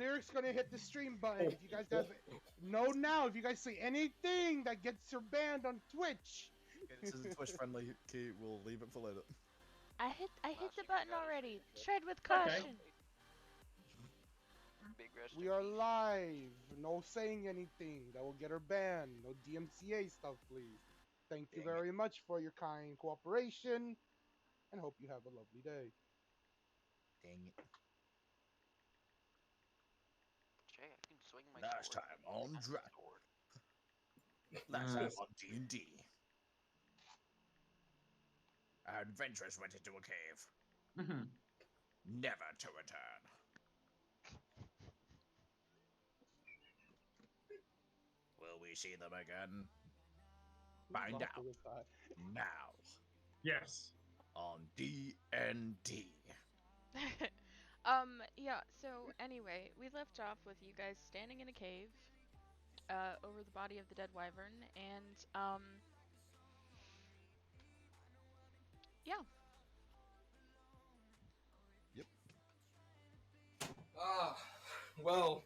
Lyric's gonna hit the stream button. If you guys have know now, if you guys say anything that gets her banned on Twitch. This is Twitch friendly. Okay, we'll leave it for later. I hit the button already. Tread with caution. Big rest We in are peace. live. No saying anything that will get her banned. No DMCA stuff, please. Thank you Dang it. very much for your kind cooperation, and hope you have a lovely day. Dang it. Jay, I can swing my Last sword. time on That's a Dragon. sword. Last time on DnD. Our adventurers went into a cave. Mm-hmm. Never to return. Will we see them again? Find Fuck out with that. now Yes. on DnD. Yeah, so anyway, we left off with you guys standing in a cave, over the body of the dead wyvern, and, yeah. Yep. Well,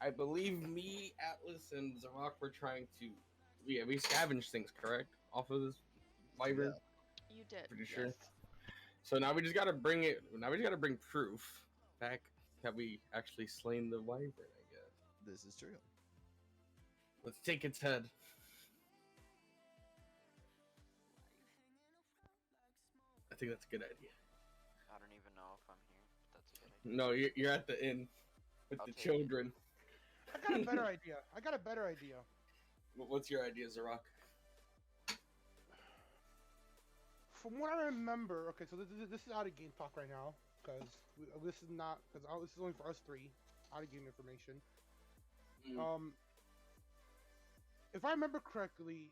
I believe me, Atlas, and Zarok were trying to, we scavenged things, correct? Off of this wyvern? You did. Pretty sure. Yes. So now we just gotta bring it, now we just gotta bring proof back that we actually slain the wyvern, I guess. This is true. Let's take its head. I think that's a good idea. I don't even know if I'm here, but that's a good idea. No, you're at the inn with I'll the take children. I got a better idea. I got a better idea. What's your idea, Zarok? From what I remember, okay, so this is out of game talk right now, because this is not, because this is only for us three, out of game information. If I remember correctly,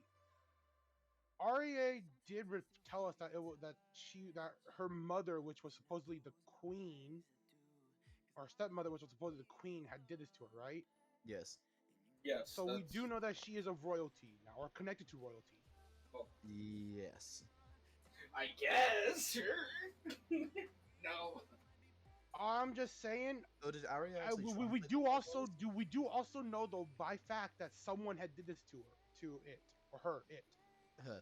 REA did tell us that that her mother, which was supposedly the queen, or stepmother, which was supposedly the queen, had did this to her, right? Yes. Yes. So we do know that she is of royalty now, or connected to royalty. Yes. I guess, sure. No. I'm just saying. So did Arya actually We translate do the also Bible? we do also know though by fact that someone had did this to her, to it or her, it. Huh.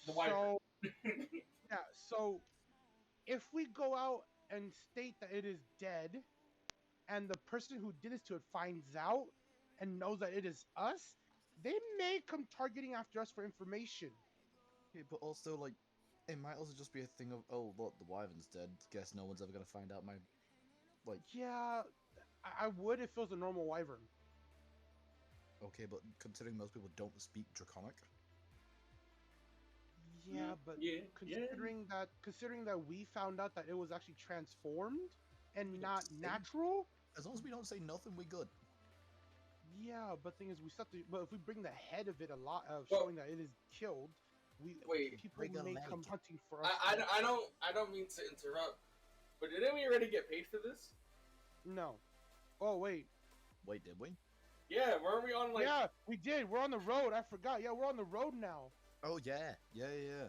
The wyvern. So yeah, so if we go out and state that it is dead, and the person who did this to it finds out and knows that it is us, they may come targeting after us for information. Okay, but also, like, it might also just be a thing of, oh, look, the wyvern's dead. Guess no one's ever gonna find out my, like... Yeah, I would if it was a normal wyvern. Okay, but considering most people don't speak Draconic... Yeah, but considering that we found out that it was actually transformed and not natural. As long as we don't say nothing, we good. Yeah, but thing is, we still have to. But if we bring the head of it a lot of showing that it is killed, people bring a may leg. come hunting for us. I don't mean to interrupt, but didn't we already get paid for this? No. Oh wait. Wait, did we? Yeah, weren't we on like? Yeah, we did. We're on the road. I forgot. Yeah, we're on the road now. Oh yeah, yeah.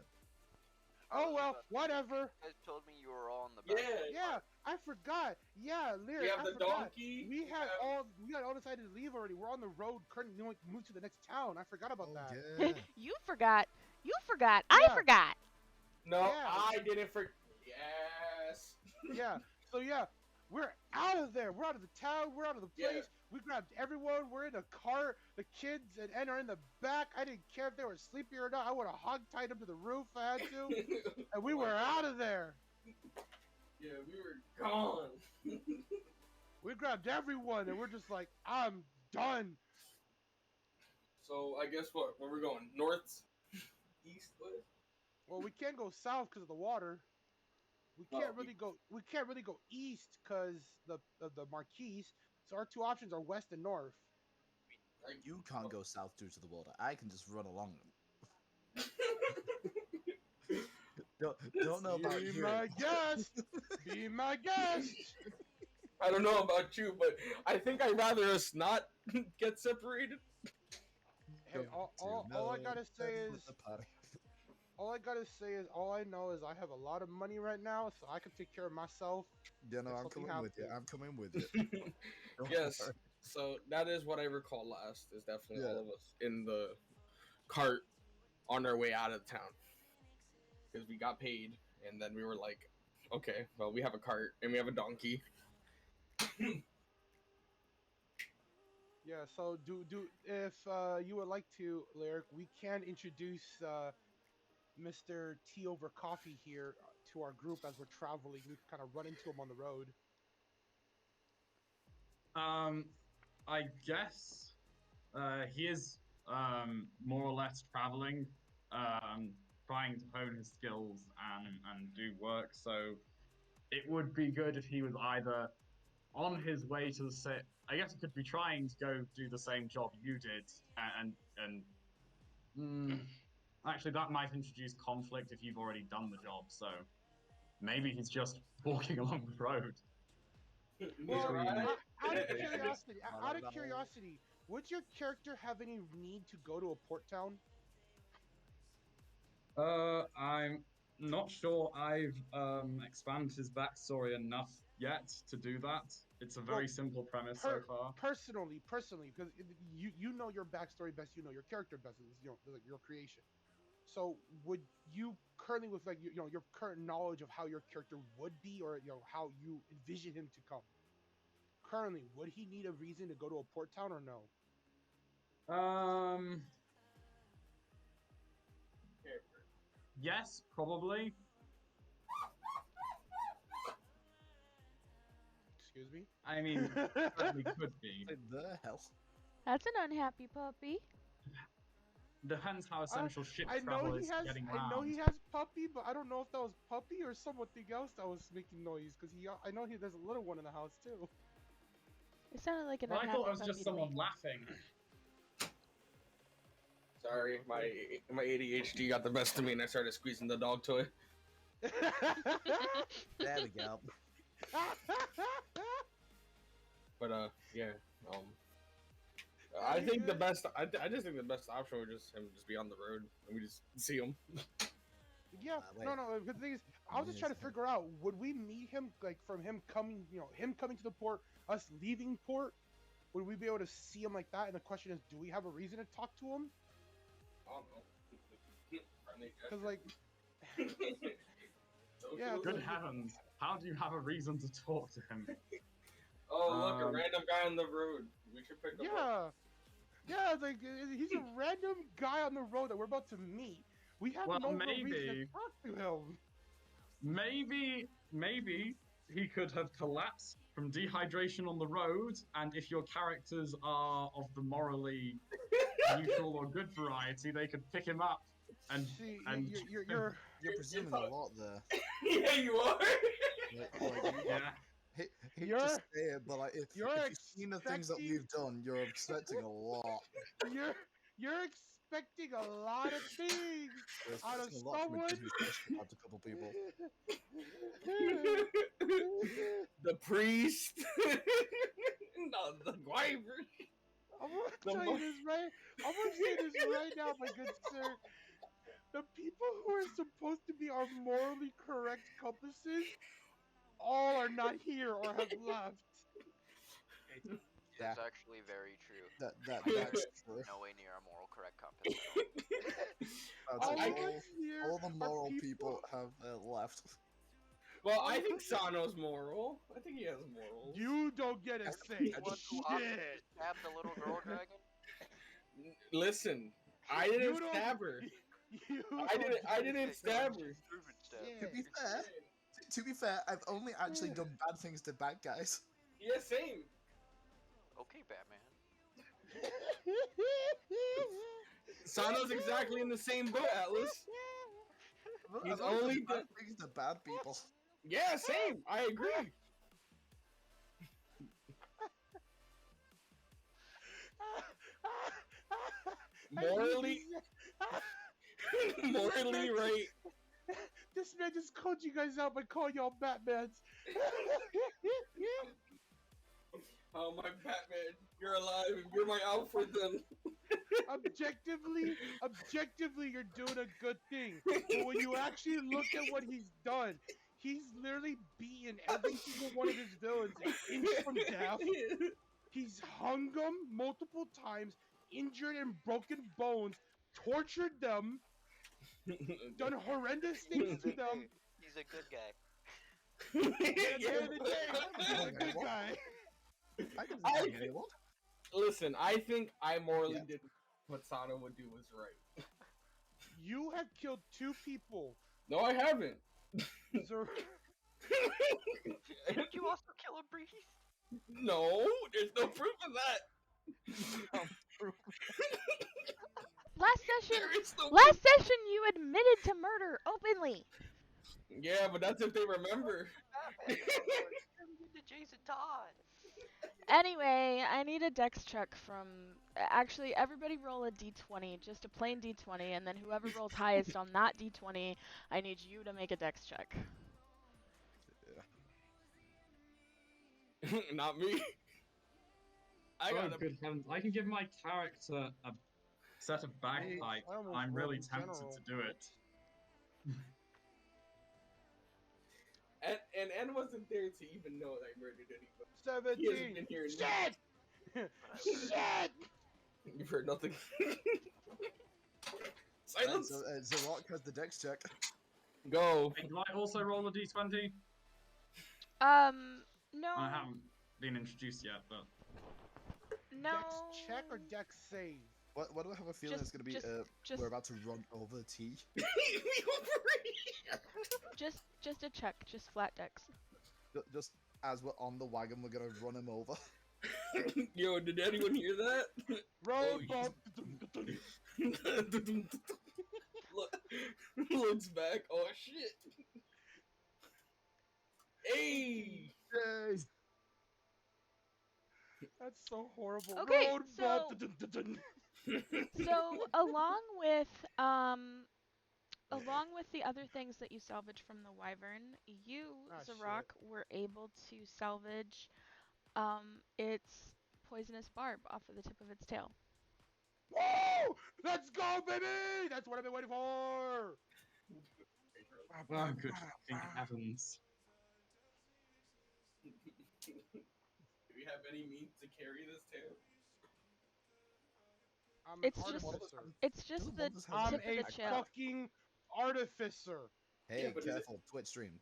Oh well, whatever. You guys told me you were all on the back. Yeah, I forgot. Yeah, Lyric, We have I the forgot. donkey. We had all decided to leave already. We're on the road, currently move to the next town. I forgot about that. Yeah. You forgot. You forgot. Yeah. I forgot. No, Yeah. I didn't forget. Yes. Yeah. So yeah, we're out of there. We're out of the town. We're out of the place. Yeah. We grabbed everyone. We're in a cart. The kids and N are in the back. I didn't care if they were sleepy or not. I would have hog-tied them to the roof if I had to. And we were out of there. Yeah, we were gone. We grabbed everyone, and we're just like, I'm done. So I guess what? Where we going? North, east, west? Well, we can't go south because of the water. We can't really go. We can't really go east because of the Marquise. So our two options are west and north. You can't go south due to the water. I can just run along them. don't know about you. Be my guest. Be my guest. I don't know about you, but I think I'd rather us not get separated. Hey, all I gotta say is, all I gotta say is, all I know is I have a lot of money right now, so I can take care of myself. Yeah, no, If I'm something coming with you. happens. I'm coming with you. Don't Yes. worry. So that is what I recall last. Is definitely Yeah. all of us in the cart on our way out of town because we got paid, and then we were like, okay, well, we have a cart and we have a donkey. Yeah, so if you would like to, Lyric, we can introduce Mr. Tea Over Coffee here to our group as we're traveling. We can kind of run into him on the road. I guess he is more or less traveling, trying to hone his skills and do work. So it would be good if he was either on his way to the set. I guess he could be trying to go do the same job you did, actually that might introduce conflict if you've already done the job. So maybe he's just walking along the road. Well, Between- out of curiosity, would your character have any need to go to a port town? I'm not sure I've expanded his backstory enough yet to do that. It's a very simple premise so far. Personally, because you know your backstory best, you know your character best, like your creation. So would you currently, with like your current knowledge of how your character would be, or how you envision him to come, currently, would he need a reason to go to a port town or no? Yes, probably. Excuse me? I mean, certainly could be. What the hell? That's an unhappy puppy. Depends how essential ship I know travel he is has. getting I know he round. has puppy, but I don't know if that was puppy or something else that was making noise. Because I know there's a little one in the house too. It sounded like an Well, I unhappy thought it was puppy just to me. someone laughing. Sorry, my ADHD got the best of me, and I started squeezing the dog toy. There we go. But yeah. I think the best. I just think the best option would just him just be on the road and we just see him. Yeah, wait. no. The thing is, I was just trying to figure out, would we meet him like from him coming, him coming to the port, us leaving port? Would we be able to see him like that? And the question is, do we have a reason to talk to him? I don't know. Because like, yeah, Good heavens, how do you have a reason to talk to him? Oh, look, a random guy on the road. We should pick him up. Yeah, like he's a random guy on the road that we're about to meet. We have no reason to talk to him. Maybe he could have collapsed from dehydration on the road, and if your characters are of the morally neutral or good variety, they could pick him up and See, and you're You're presuming a lot there. Yeah, you are. yeah. Hate You're- to say it, but like, if you're you've seen the things that expecting- we've done, you're expecting a lot. you're expecting a lot of things You're out of expecting a lot from a someone. dude who's just stabbed a couple people. The priest. No, the wyvern. I'm gonna tell you this right. I'm gonna say this right now, my good sir. The people who are supposed to be our morally correct compasses, all are not here or have left. Yeah. It's actually very true. That's true. No way near a moral correct compass at all. All the moral people have left. Well, I think Sano's moral. I think he has morals. You don't get a say. The one who Shit. stabbed the little girl dragon? Listen, I didn't You don't- stab her. You I didn't stab her. Yeah. To be fair, I've only actually done bad things to bad guys. Yeah, same. Okay, Batman. Sano's exactly in the same boat, Atlas. He's I've only only done bad things to bad people. Yeah, same. I agree. Morally, morally right. This man just called you guys out by calling y'all Batmans. Oh, my Batman, you're alive and you're my Alfred then. objectively, you're doing a good thing. But when you actually look at what he's done, he's literally beaten every single one of his villains an inch from death. He's hung them multiple times, injured and broken bones, tortured them, done horrendous things to them. He's a good guy. At the end of the day, he's a good guy. I didn't think anyone. Listen, I think I morally Yeah. did what Sana would do was right. You have killed 2 people. No, I haven't. Zer- Didn't you also kill a priest? No, there's no proof of that. Last session, There is no last session, you admitted to murder openly. Yeah, but that's if they remember. Happened. To Jason Todd. Anyway, I need a dex check from. Actually, everybody roll a d20, just a plain d20, and then whoever rolls highest on that d20, I need you to make a dex check. Not me. I Oh, got a good heavens. I can give my character a set of bagpipes. I almost I'm really rolled tempted general. to do it. and Anne wasn't there to even know that I murdered anybody. He hasn't 17. been here. Shit! Shit! You've heard nothing. Right, Silence. so Zarok has the dex check. Go. Hey, do I also roll a d20? No. I haven't been introduced yet, but No. Dex check or dex save? What do I have a feeling it's gonna be? just, We're about to run over T. just a check, just flat dex. Just as we're on the wagon, we're gonna run him over. Yo, did anyone hear that? Road Oh, bump. Looks back. Oh shit. Hey. Yay! That's so horrible. Okay, Road so- bump. So along with the other things that you salvaged from the wyvern, you, Ah, Zarok, were able to salvage its poisonous barb off of the tip of its tail. Woo! Let's go, baby! That's what I've been waiting for. oh, good fucking heavens. Do we have any means to carry this tail? I'm It's an just- artificer. It's just the Doesn't one I'm just have tip a of the tail. fucking artificer. Hey, Yeah, but is it- careful! Twitch stream.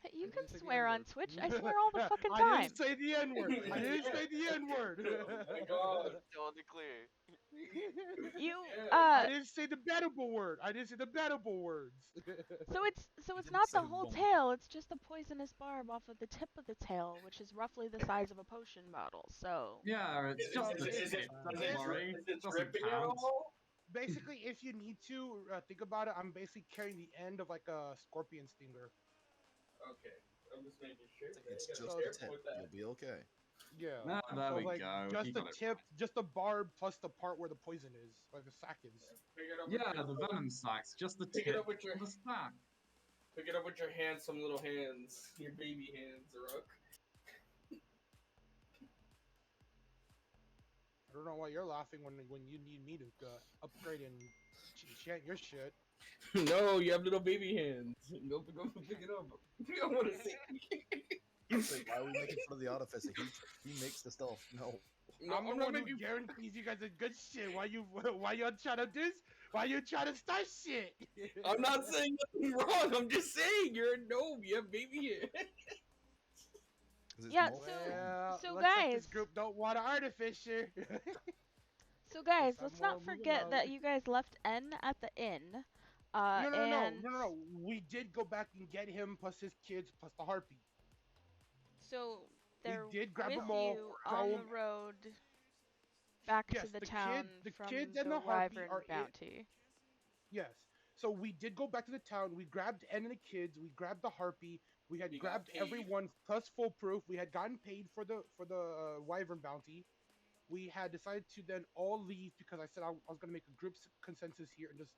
Hey, you I can didn't say the swear on N-word. Twitch. I swear all the fucking I time. didn't say the N-word. I didn't say the N-word. Oh my god. Still in the clear. You I didn't say the bettable word. I didn't say the bettable words. so it's didn't not the say whole wrong. tail, it's just the poisonous barb off of the tip of the tail, which is roughly the size of a potion bottle. So Yeah, it's Is just it- the is it- tip. is Don't it- worry. is it Doesn't dripping at count. all? Basically, if you need to think about it, I'm basically carrying the end of like a scorpion stinger. Okay, I'm just making sure. It's You gotta just be a careful tip. with that. You'll be okay. Yeah. Ah, there So we like go. just He the got it tip, just the barb plus the part where the poison is, like the sac is. Pick it up Yeah, with the your, venom sacs, just the Pick it tip up with your- of the sac. pick it up with your handsome little hands, your baby hands, Rook. I don't know why you're laughing when you need me to upgrade and enchant your shit. No, you have little baby hands. Go pick it up. I want to see. Wait, why are we making fun of the artificer? He makes the stuff. No. No, I'm the I'm not one who making. guarantees you guys a good shit. Why you trying to this? Why you trying to start shit? I'm not saying nothing wrong. I'm just saying you're a gnome. You have baby hands. 'Cause it's Yeah, more Well, so looks like guys- this group don't want an artificer. So guys, Yes, I'm let's more not moving forget on. that you guys left N at the inn. No. We did go back and get him plus his kids plus the harpy. So they're did grab with them all, you throw on the 'em- road back Yes, to the the town the from kids and the the harpy wyvern are bounty. Yes. So we did go back to the town. We grabbed N and the kids. We grabbed the harpy. We had We got grabbed paid. everyone plus foolproof. We had gotten paid for the wyvern bounty. We had decided to then all leave because I said I was going to make a group consensus here and just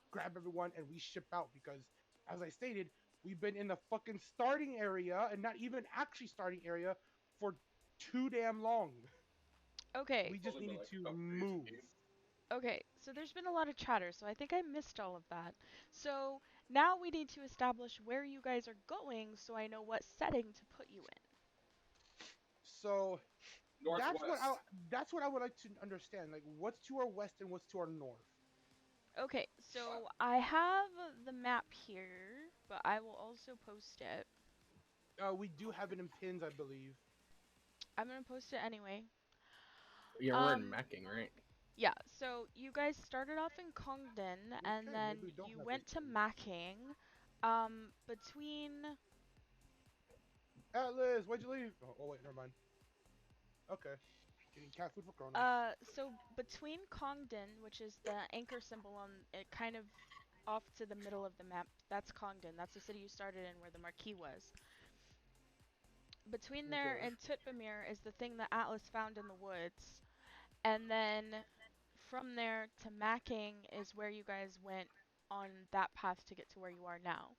grab everyone and we ship out because, as I stated, we've been in the fucking starting area and not even actually starting area for too damn long. Okay. We just Only been needed like a to couple days of move. game. Okay, so there's been a lot of chatter, so I think I missed all of that. So now we need to establish where you guys are going so I know what setting to put you in. So Northwest. that's what I would like to understand. Like, what's to our west and what's to our north? Okay, so I have the map here, but I will also post it. We do have it in pins, I believe. I'm gonna post it anyway. Yeah, we're in Macking, right? Yeah, so you guys started off in Congdon, and Okay, then maybe we don't you have went those to pins. Macking. Between Atlas, why'd you leave? Oh wait, never mind. Okay, getting cat food for Corona. so between Congdon, which is the anchor symbol on it, kind of off to the middle of the map, that's Congdon. That's the city you started in, where the marquee was. Between there Okay. and Tutbamir is the thing that Atlas found in the woods, and then from there to Macking is where you guys went on that path to get to where you are now.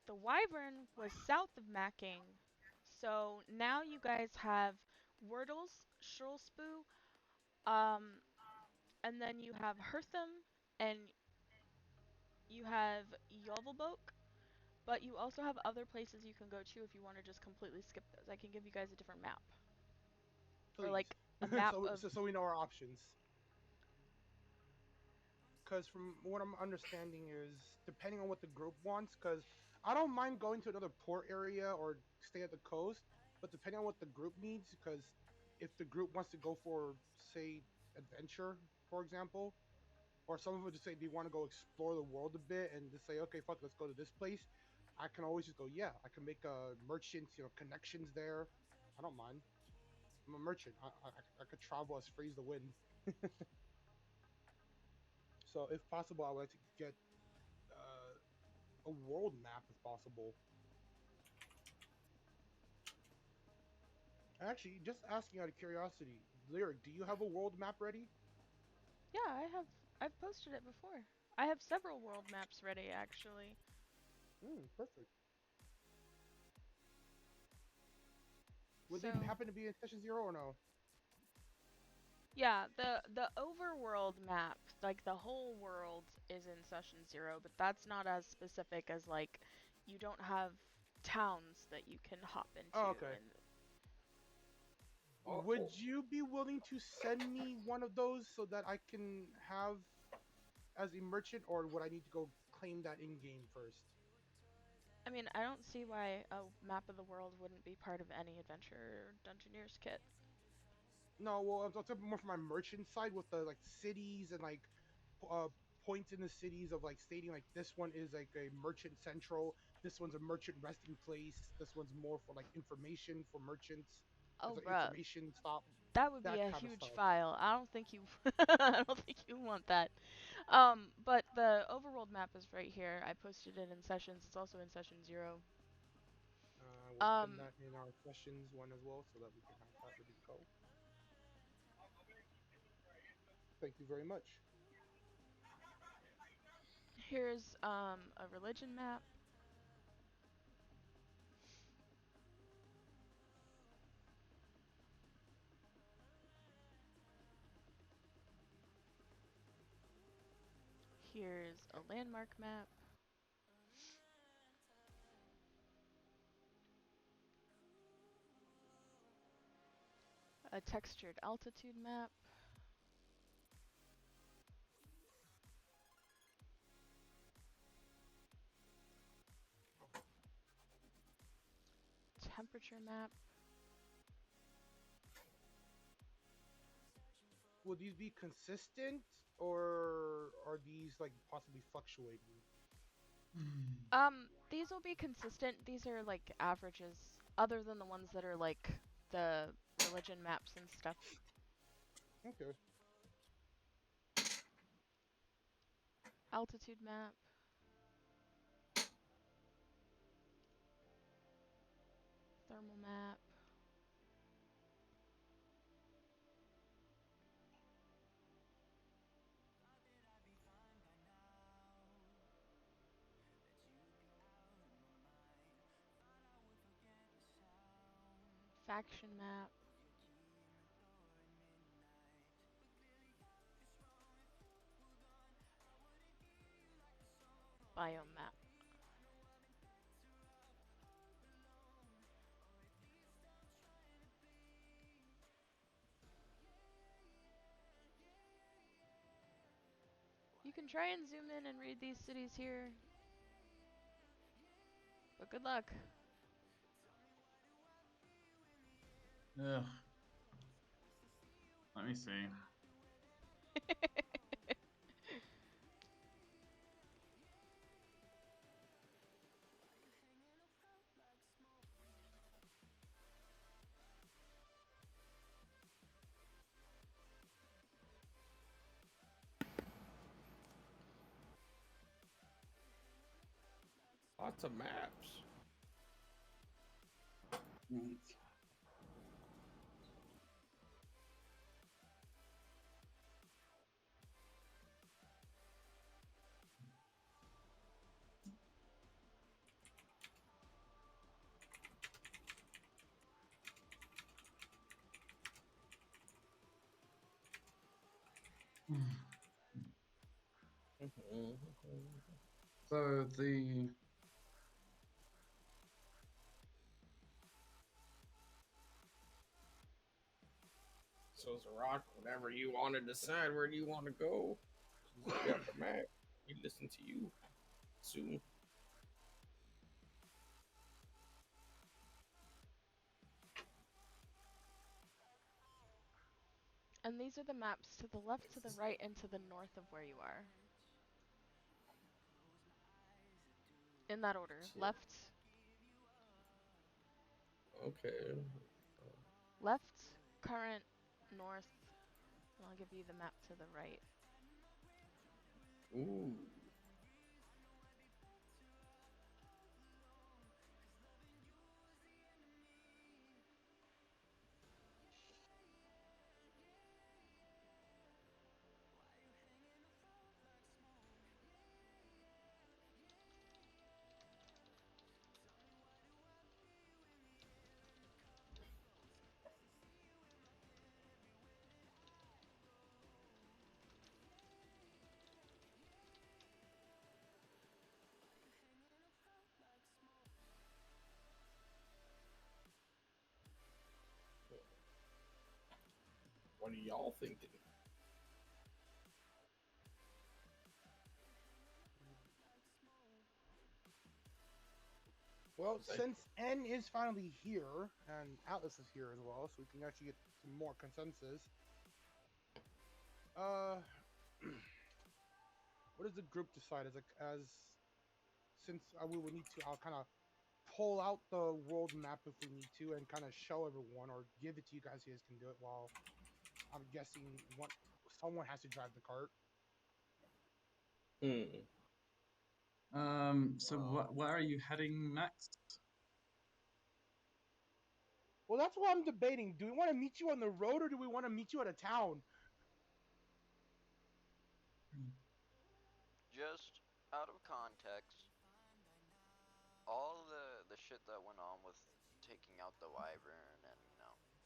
The Wyvern was south of Macking, so now you guys have Wordles, Shurlspu, um, and then you have Hertham, and you have Yovelbok, but you also have other places you can go to if you want to just completely skip those. I can give you guys a different map. Or Please. like a map so, of so we know our options. Because from what I'm understanding is, depending on what the group wants, because I don't mind going to another port area or stay at the coast, but depending on what the group needs, because if the group wants to go for, say, adventure, for example, or some of them just say they want to go explore the world a bit and just say, okay, fuck, let's go to this place. I can always just go, yeah, I can make a merchant, connections there. I don't mind. I'm a merchant. I could travel as free as the wind. So, if possible, I would like to get a world map if possible. Actually, just asking out of curiosity, Lyric, do you have a world map ready? yeah, I've posted it before. I have several world maps ready actually. Perfect. Would they So happen to be in session 0 or no? yeah, the overworld map, like the whole world is in session 0, but that's not as specific as like you don't have towns that you can hop into Oh, okay. and Would you be willing to send me one of those so that I can have as a merchant, or would I need to go claim that in game first? I mean, I don't see why a map of the world wouldn't be part of any adventure or Dungeoneer's kit. No, well, I'm talking more from my merchant side with the like cities and like uh points in the cities of like stating like this one is like a merchant central, this one's a merchant resting place, this one's more for like information for merchants. Oh, It's an bruh, information stop, that would be that a kind of huge stuff. file. I don't think you I don't think you want that. But the overworld map is right here. I posted it in sessions. It's also in session 0. We'll pin Um, that in our sessions one as well so that we can have that ready to go. Thank you very much. Here's a religion map. Here's a landmark map. A textured altitude map. Temperature map. Will these be consistent or are these like possibly fluctuating? These will be consistent. These are like averages, other than the ones that are like the religion maps and stuff. Okay. Altitude map. Thermal map. Faction map. biome map. You can try and zoom in and read these cities here, but good luck. Ugh. Let me see. Lots of maps. So the So Rock, whenever you want to decide where do you want to go, look at the map. We listen to you soon. And these are the maps to the left, to the right, and to the north of where you are. In that order. Yeah. Left, Okay. left, current, north, and I'll give you the map to the right. Ooh. What are y'all thinking? Well, Okay. since N is finally here, and Atlas is here as well, so we can actually get some more consensus. What does the group decide? Since we would need to, I'll kind of pull out the world map if we need to, and kind of show everyone, or give it to you guys. You guys can do it. While I'm guessing someone has to drive the cart. so where are you heading next? Well, that's what I'm debating. Do we want to meet you on the road, or do we want to meet you at a town? Just out of context, all the shit that went on with taking out the wyvern, and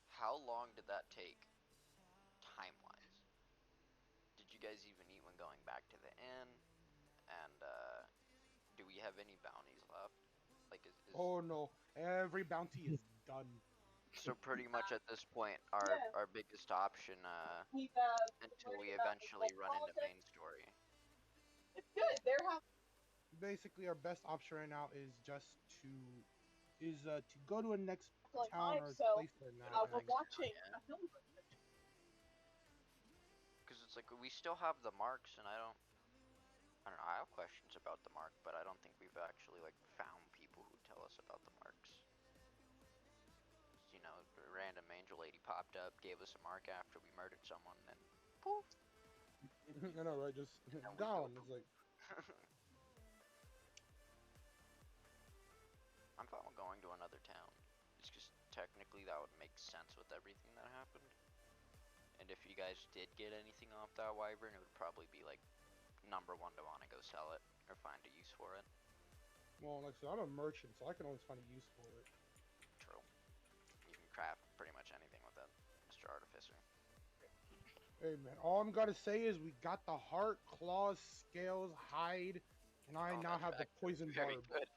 how long did that take, time-wise? Did you guys even eat when going back to the inn? And do we have any bounties left? Like, is Oh no, every bounty is done. so pretty much at this point, our biggest option, until we eventually run into main story. Basically, our best option right now is just to go to a next town or place right now. Because it's like we still have the marks, and I don't know. I have questions about the mark, but I don't think we've actually like found people who tell us about the marks. You know, a random angel lady popped up, gave us a mark after we murdered someone, and poof. I know, right? Just And we gone. go It's like, I'm fine with going to another town. It's just technically that would make sense with everything that happened. And if you guys did get anything off that wyvern, it would probably be like number one to want to go sell it or find a use for it. well, like I said, I'm a merchant, so I can always find a use for it. True. You can craft pretty much anything with it, Mr. Artificer. Hey man, all I'm gotta say is we got the heart, claws, scales, hide, And I Oh, now that have the fact is poison very barb. good.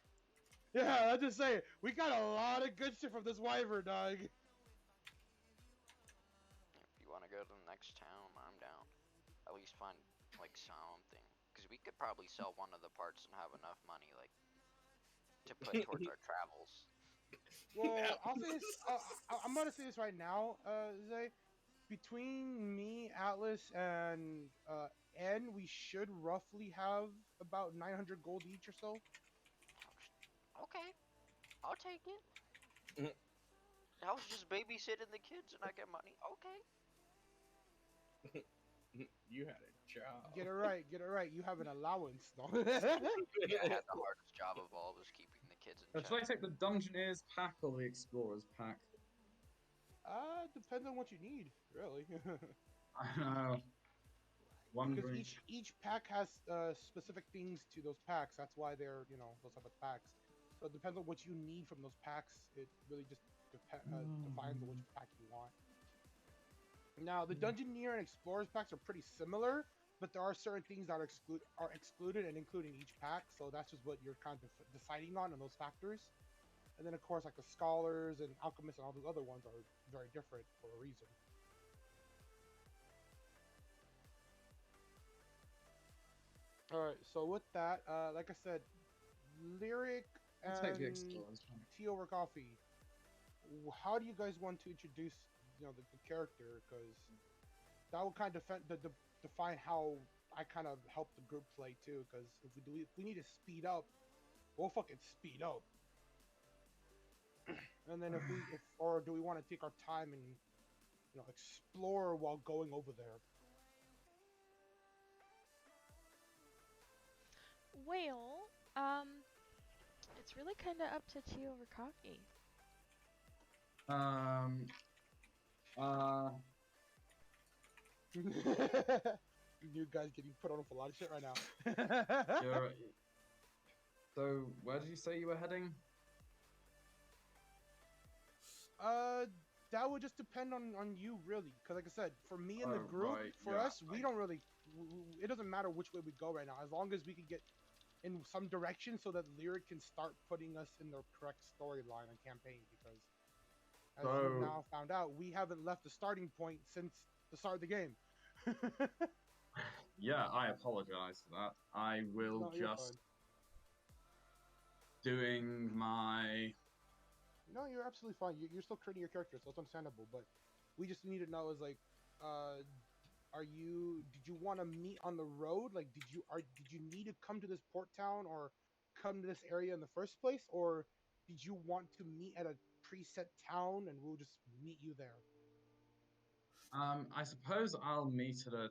Yeah, I just say we got a lot of good shit from this wyvern, dog. If you want to go to the next town, I'm down. At least find like something, because we could probably sell one of the parts and have enough money like to put towards our travels. Well, I'll say this. I'm gonna say this right now, Zay. Between me, Atlas, and N, we should roughly have about 900 gold each or so. Okay, I'll take it. Mhm. I was just babysitting the kids and I get money. Okay. You had a job. Get it right, get it right. You have an allowance, though. I had the hardest job of all was keeping the kids in Should I check. take the Dungeoneers pack or the Explorers pack? Depends on what you need, really. I know. Because Wondering. each pack has specific things to those packs. That's why they're those type of packs. So it depends on what you need from those packs. It really just defines which pack you want. Now the Dungeoneer and Explorers packs are pretty similar, but there are certain things that are excluded and included in each pack. So that's just what you're kind of deciding on those factors. And then of course like the Scholars and Alchemists and all those other ones are very different for a reason. Alright, so with that, like I said, Lyric I'll take the and Explorers pack. tea over coffee. How do you guys want to introduce, the character? Because that will kind of define how I kind of help the group play too. Because if we need to speed up, we'll fucking speed up. And then or do we want to take our time and explore while going over there? Well, it's really kind of up to tea over coffee. You guys getting put on for a lot of shit right now. You're, so, where did you say you were heading? That would just depend on you really, because like I said, for me and the group, Right, for yeah, us, we don't really. It doesn't matter which way we go right now, as long as we can get in some direction so that Lyric can start putting us in the correct storyline and campaign. Because as you now found out, we haven't left the starting point since the start of the game. Yeah, I apologize for that. I will No, you're just fine. doing my. No, you're absolutely fine. You're still creating your character, so it's understandable. But we just need to know is like, did you want to meet on the road? Like, did you need to come to this port town or come to this area in the first place, or did you want to meet at a preset town and we'll just meet you there? I suppose I'll meet at a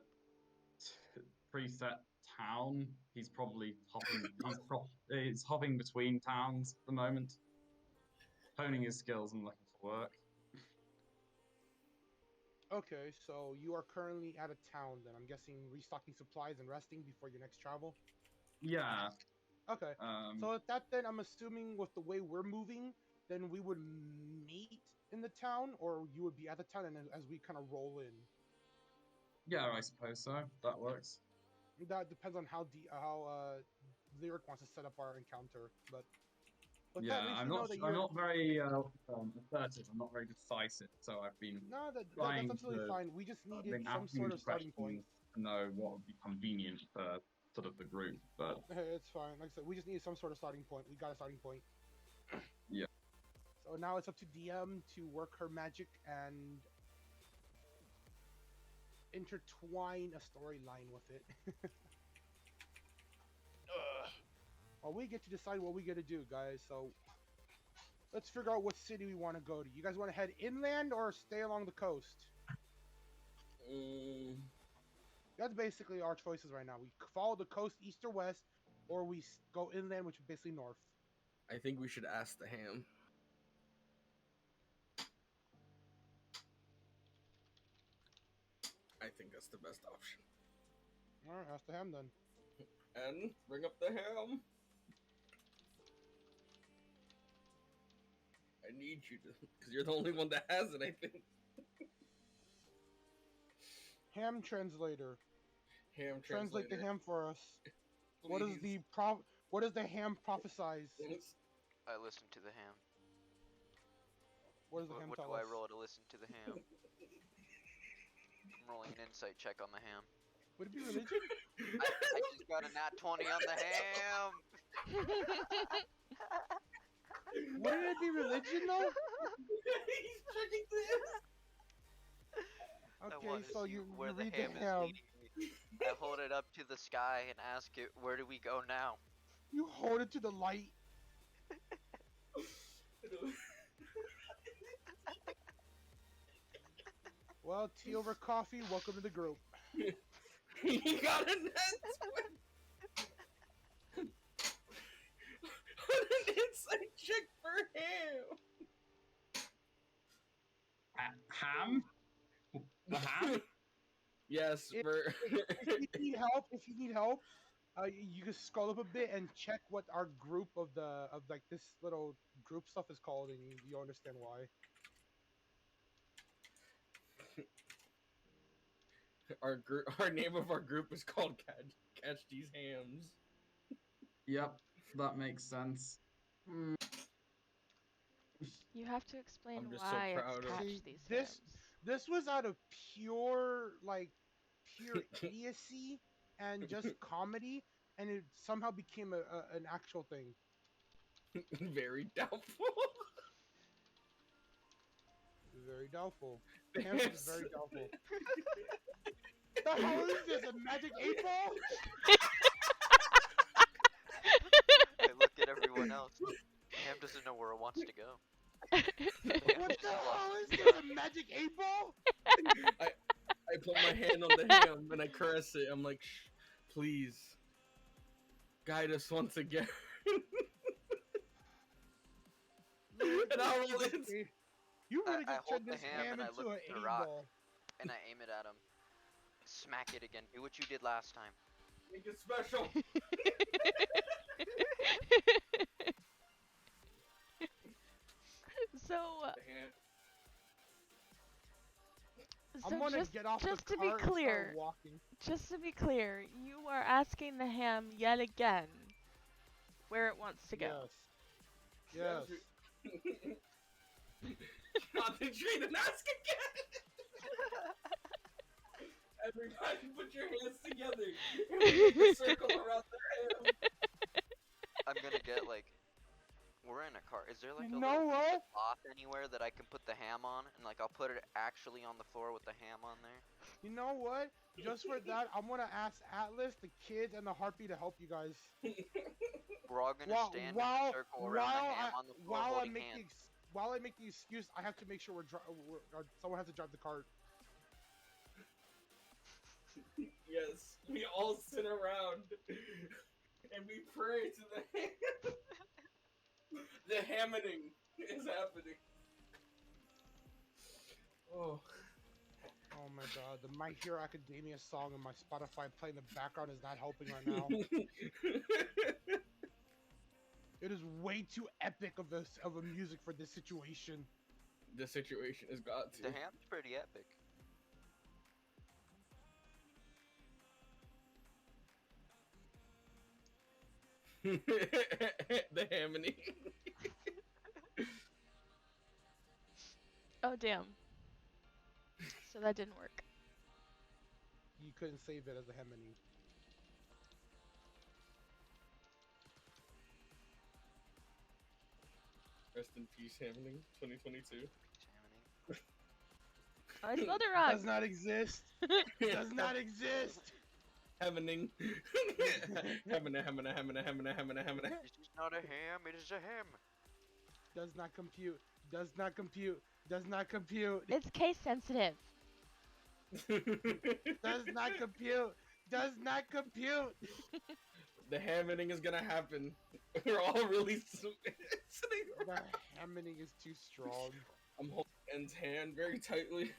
preset town. He's probably hopping. He's hopping between towns at the moment, honing his skills and looking for work. Okay, so you are currently at a town then. I'm guessing restocking supplies and resting before your next travel. Yeah. Okay. So at that then, I'm assuming with the way we're moving, then we would meet in the town, or you would be at the town, and as we kind of roll in. Yeah, I suppose so. That works. That depends on how Lyric wants to set up our encounter, but Yeah, that, at least I'm you know not. that I'm you're. not very assertive. I'm not very decisive. So I've been No, that's trying absolutely to. fine. We just I've needed been some asking sort these of starting point. questions to know what would be convenient for sort of the group, but Hey, it's fine. Like I said, we just needed some sort of starting point. We got a starting point. yeah. So now it's up to DM to work her magic and intertwine a storyline with it. Well, we get to decide what we get to do, guys. So let's figure out what city we want to go to. You guys want to head inland or stay along the coast? That's basically our choices right now. We follow the coast east or west, or we go inland, which is basically north. I think we should ask the ham. I think that's the best option. All right, ask the ham then. And bring up the ham. I need you to, because you're the only one that has it, I think. Ham translator. Ham Translate the translator. ham for us. What does Please. What does the ham prophesize? I listen to the ham. What does the ham What tell do I us? roll to listen to the ham? I'm rolling an insight check on the ham. Would it be religion? I just got a nat 20 on the ham! Wouldn't it be religion though? He's checking this. I Okay, want to so see you where the read ham the is ham. leading me. I hold it up to the sky and ask it, where do we go now? You hold it to the light. Well, tea over coffee. Welcome to the group. He got a net. What an inside check for him. Ham? The ham? Yes, If- for If you need help, you can scroll up a bit and check what our group of like this little group stuff is called, and you'll understand why. our name of our group is called Catch These Hams. Yep, that makes sense. You have to explain I'm just so why proud it's of- catch See, these this- hams. This was out of pure idiocy and just comedy, and it somehow became an actual thing. Very doubtful. Very doubtful. Hams is very doubtful. The hell is this? A magic 8-ball? I look at everyone else. Ham doesn't know where it wants to go. What the hell is this? A magic 8-ball? I put my hand on the ham and I caress it. I'm like, shh, please, guide us once again. And I roll it. You really I just hold turned the this ham ham and I into look an at the rock. 8-ball. And I aim it at him. Smack it again. Do what you did last time. Make it special. So, The ham. I'm gonna just, get off just the to be cart and clear, start walking. just to be clear, you are asking the ham yet again where it wants to go. Yes. Concentrate and ask again. Everybody put your hands together and we make a circle around the ham. I'm gonna get like. We're in a car. Is there like You a know little piece what? of cloth anywhere that I can put the ham on? And like I'll put it actually on the floor with the ham on there? You know what? Just for that, I'm gonna ask Atlas, the kids, and the Harpy to help you guys. We're all gonna While stand in a circle around the ham on the floor holding hands. while I make the excuse, I have to make sure someone has to drive the cart. Yes, we all sit around and we pray to the ham. The hamming is happening. Oh. Oh my god, the My Hero Academia song on my Spotify playing in the background is not helping right now. It is way too epic of a music for this situation. The situation has got to. The ham's pretty epic. The hamming. Oh, damn. So that didn't work. You couldn't save it as a Hemini. Rest in peace, hamming. 2022. Oh, I spelled it wrong. Does not exist. Does not exist. Hamming. Hamming. This is not a ham, it is a ham. Does not compute. Does not compute. Does not compute. It's case sensitive. Does not compute. Does not compute. The hamming is gonna happen. We're all really sitting The around. hamming is too strong. I'm holding En's hand very tightly.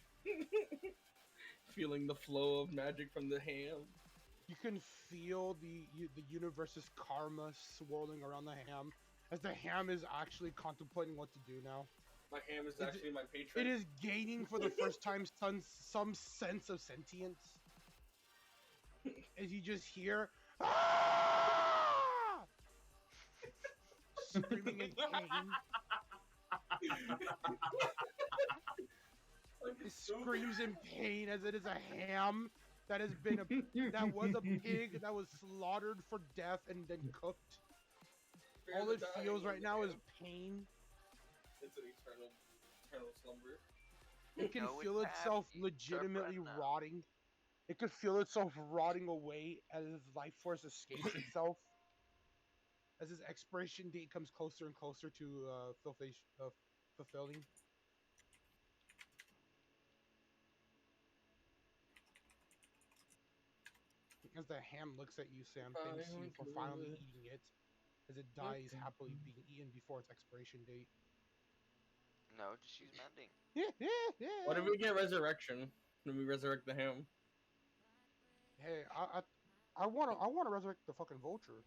Feeling the flow of magic from the ham. You can feel the universe's karma swirling around the ham, as the ham is actually contemplating what to do now. My ham is It- actually my patron. It is gaining for the first time some sense of sentience. As you just hear, "Ah!" screaming in pain. It screams in pain as it is a ham that has been that was a pig that was slaughtered for death and then cooked. All it feels right now is pain. It's an eternal slumber. It can No, feel it's itself happy. legitimately It's our friend now. rotting. It could feel itself rotting away as its life force escapes itself. As its expiration date comes closer and closer to fulfilling. As the ham looks at you, Sam, thanks you for finally eating it. As it dies happily being eaten before its expiration date. No, just use mending. What if we get resurrection? When we resurrect the ham? Hey, I wanna resurrect the fucking vulture.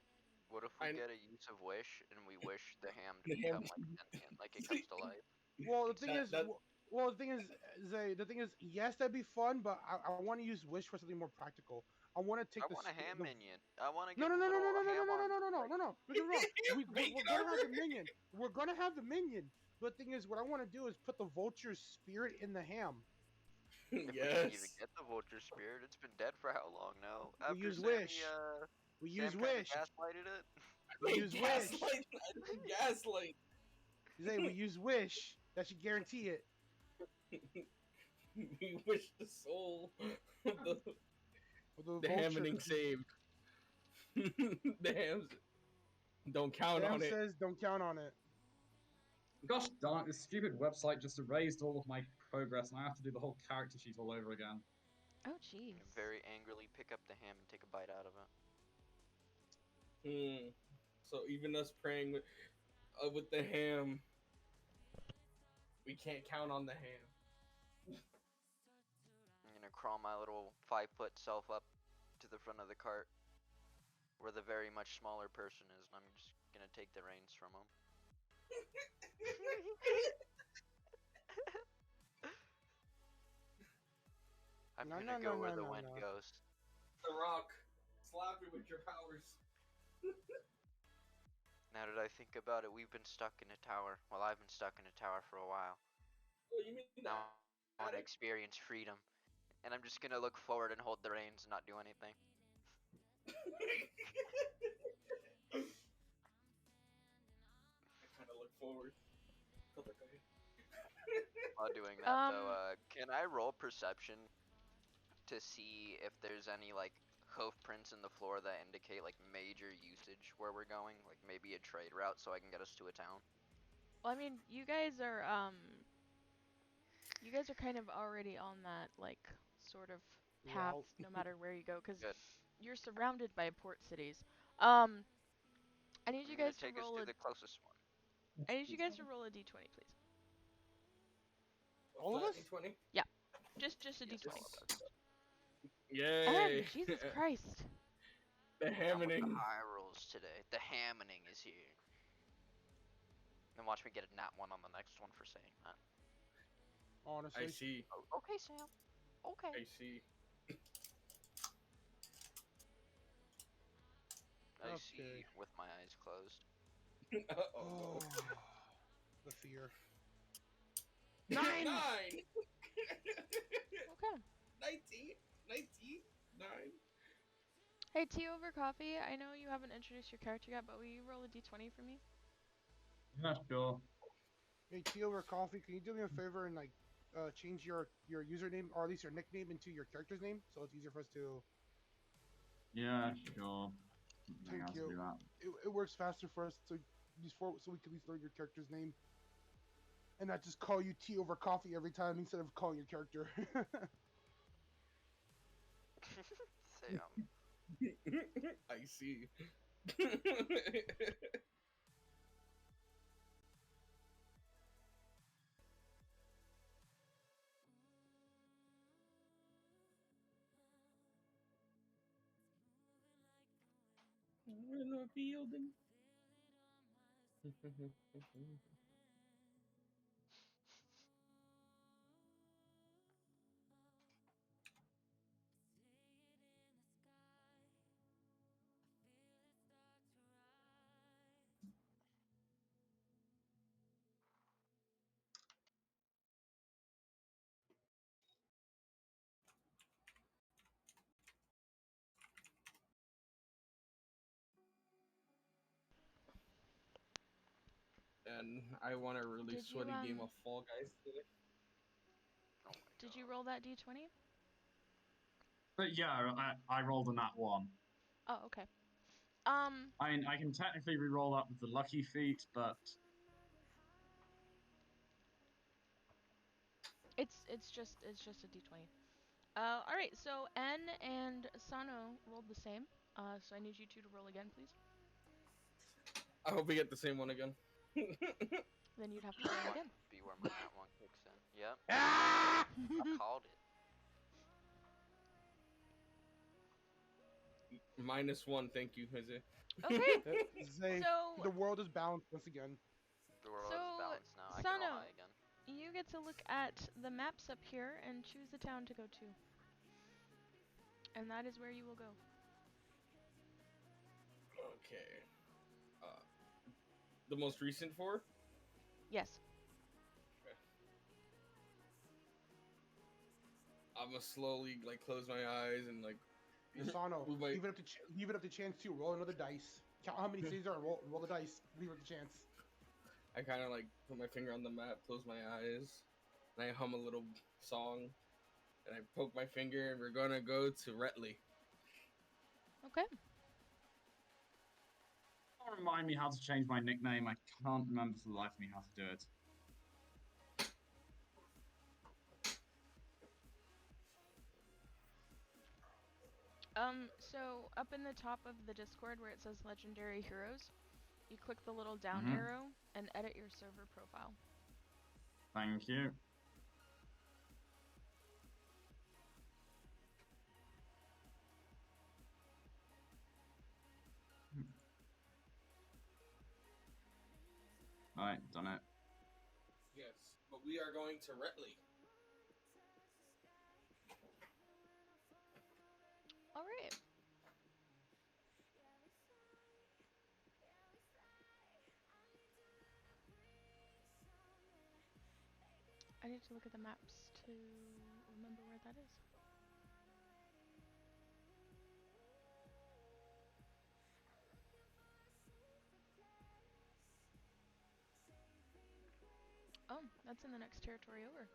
What if we I- get a use of wish and we wish the ham to The ham- become like sentient, like it comes to life? Well, the thing That- is, that- well, the thing is, Zay, the thing is, yes, that'd be fun, but I want to use wish for something more practical. I want to take I the want a ham the- minion. I want to No, give no, a no, no, no, little no, no, ham no, no, arm. no, no, no, no, no. Don't get me wrong. We're gonna have the armor. minion. We're gonna have the minion. But the thing is, what I want to do is put the vulture's spirit in the ham. If we can even Yes. get the vulture spirit, it's been dead for how long now? We After use Sammy, wish. We Sam use kinda wish. gaslighted it. We use wish. Gaslight. I didn't gaslight. Zay, we use wish. That should guarantee it. We wish the soul of the The hamming saved. The hams don't count Sam on it. says, don't count on it. Gosh darn it, this stupid website just erased all of my progress and I have to do the whole character sheet all over again. Oh, jeez. Very angrily pick up the ham and take a bite out of it. So even us praying with the ham, we can't count on the ham. I'm gonna crawl my little 5-foot self up to the front of the cart, where the very much smaller person is, and I'm just gonna take the reins from him. I'm No, gonna no, go no, where no, the no, wind no. goes. The Rock, slap me with your powers. Now that I think about it, we've been stuck in a tower. Well, I've been stuck in a tower for a while. Oh, you mean Now that? I want to experience freedom. And I'm just gonna look forward and hold the reins and not do anything. I kind of look forward. While doing that, though, can I roll perception to see if there's any like hoof prints in the floor that indicate like major usage where we're going, like maybe a trade route, so I can get us to a town? Well, I mean, you guys are kind of already on that like sort of path, Route. no matter where you go, because Good. you're surrounded by port cities. I need you I'm gonna guys to take us roll to a. the closest one. I need you guys to roll a d20, please. All of us? 20? Just a Yes, d20. all of us. Yay! And Jesus Christ. The I'm with the hamming. high rolls today. The hamming is here. And watch me get a nat 1 on the next one for saying that. Honestly. I see. Oh, okay, Sam. Okay. I see. I Okay. see with my eyes closed. Oh, the fear. 9! 9! 9! Okay. 19? 19? 9? Hey, tea over coffee. I know you haven't introduced your character yet, but will you roll a d20 for me? Yeah, sure. Hey, tea over coffee. Can you do me a favor and like change your username or at least your nickname into your character's name so it's easier for us to. Yeah, sure. Thank I'll you. do that. It works faster for us so we can at least learn your character's name, and not just call you tea over coffee every time instead of calling your character. Sam. I see. We're in the building. man. I want a really Did you, sweaty game of Fall Guys today. Oh my Did you God. roll that d20? But yeah, I rolled a nat 1. Oh, okay. I mean, I can technically re-roll that with the lucky feat, but it's just a d20. All right. So N and Sano rolled the same. So I need you two to roll again, please. I hope we get the same one again. Then you'd have to roll Might again. be where my nat 1 kicks in. Yep, Ah! I called it. -1, thank you, Jose. Okay. Zay, So the world is balanced once again. The world So, is balanced now. I can roll Sano, high again. you get to look at the maps up here and choose a town to go to. And that is where you will go. Okay. The most recent 4? Yes. I'm gonna slowly close my eyes and Sano, move my. leave it up to chance to roll another dice. Count how many cities there are. Roll the dice. Leave it up to chance. I kind of put my finger on the map, close my eyes, and I hum a little song, and I poke my finger, and we're gonna go to Retley. Okay. don't remind me how to change my nickname. I can't remember for the life of me how to do it. So up in the top of the Discord where it says Legendary Heroes, you click the little down Mhm. arrow and edit your server profile. Thank you. Alright, done it. Yes, but we are going to Retley. Alright. I need to look at the maps to remember where that is. Oh, that's in the next territory over.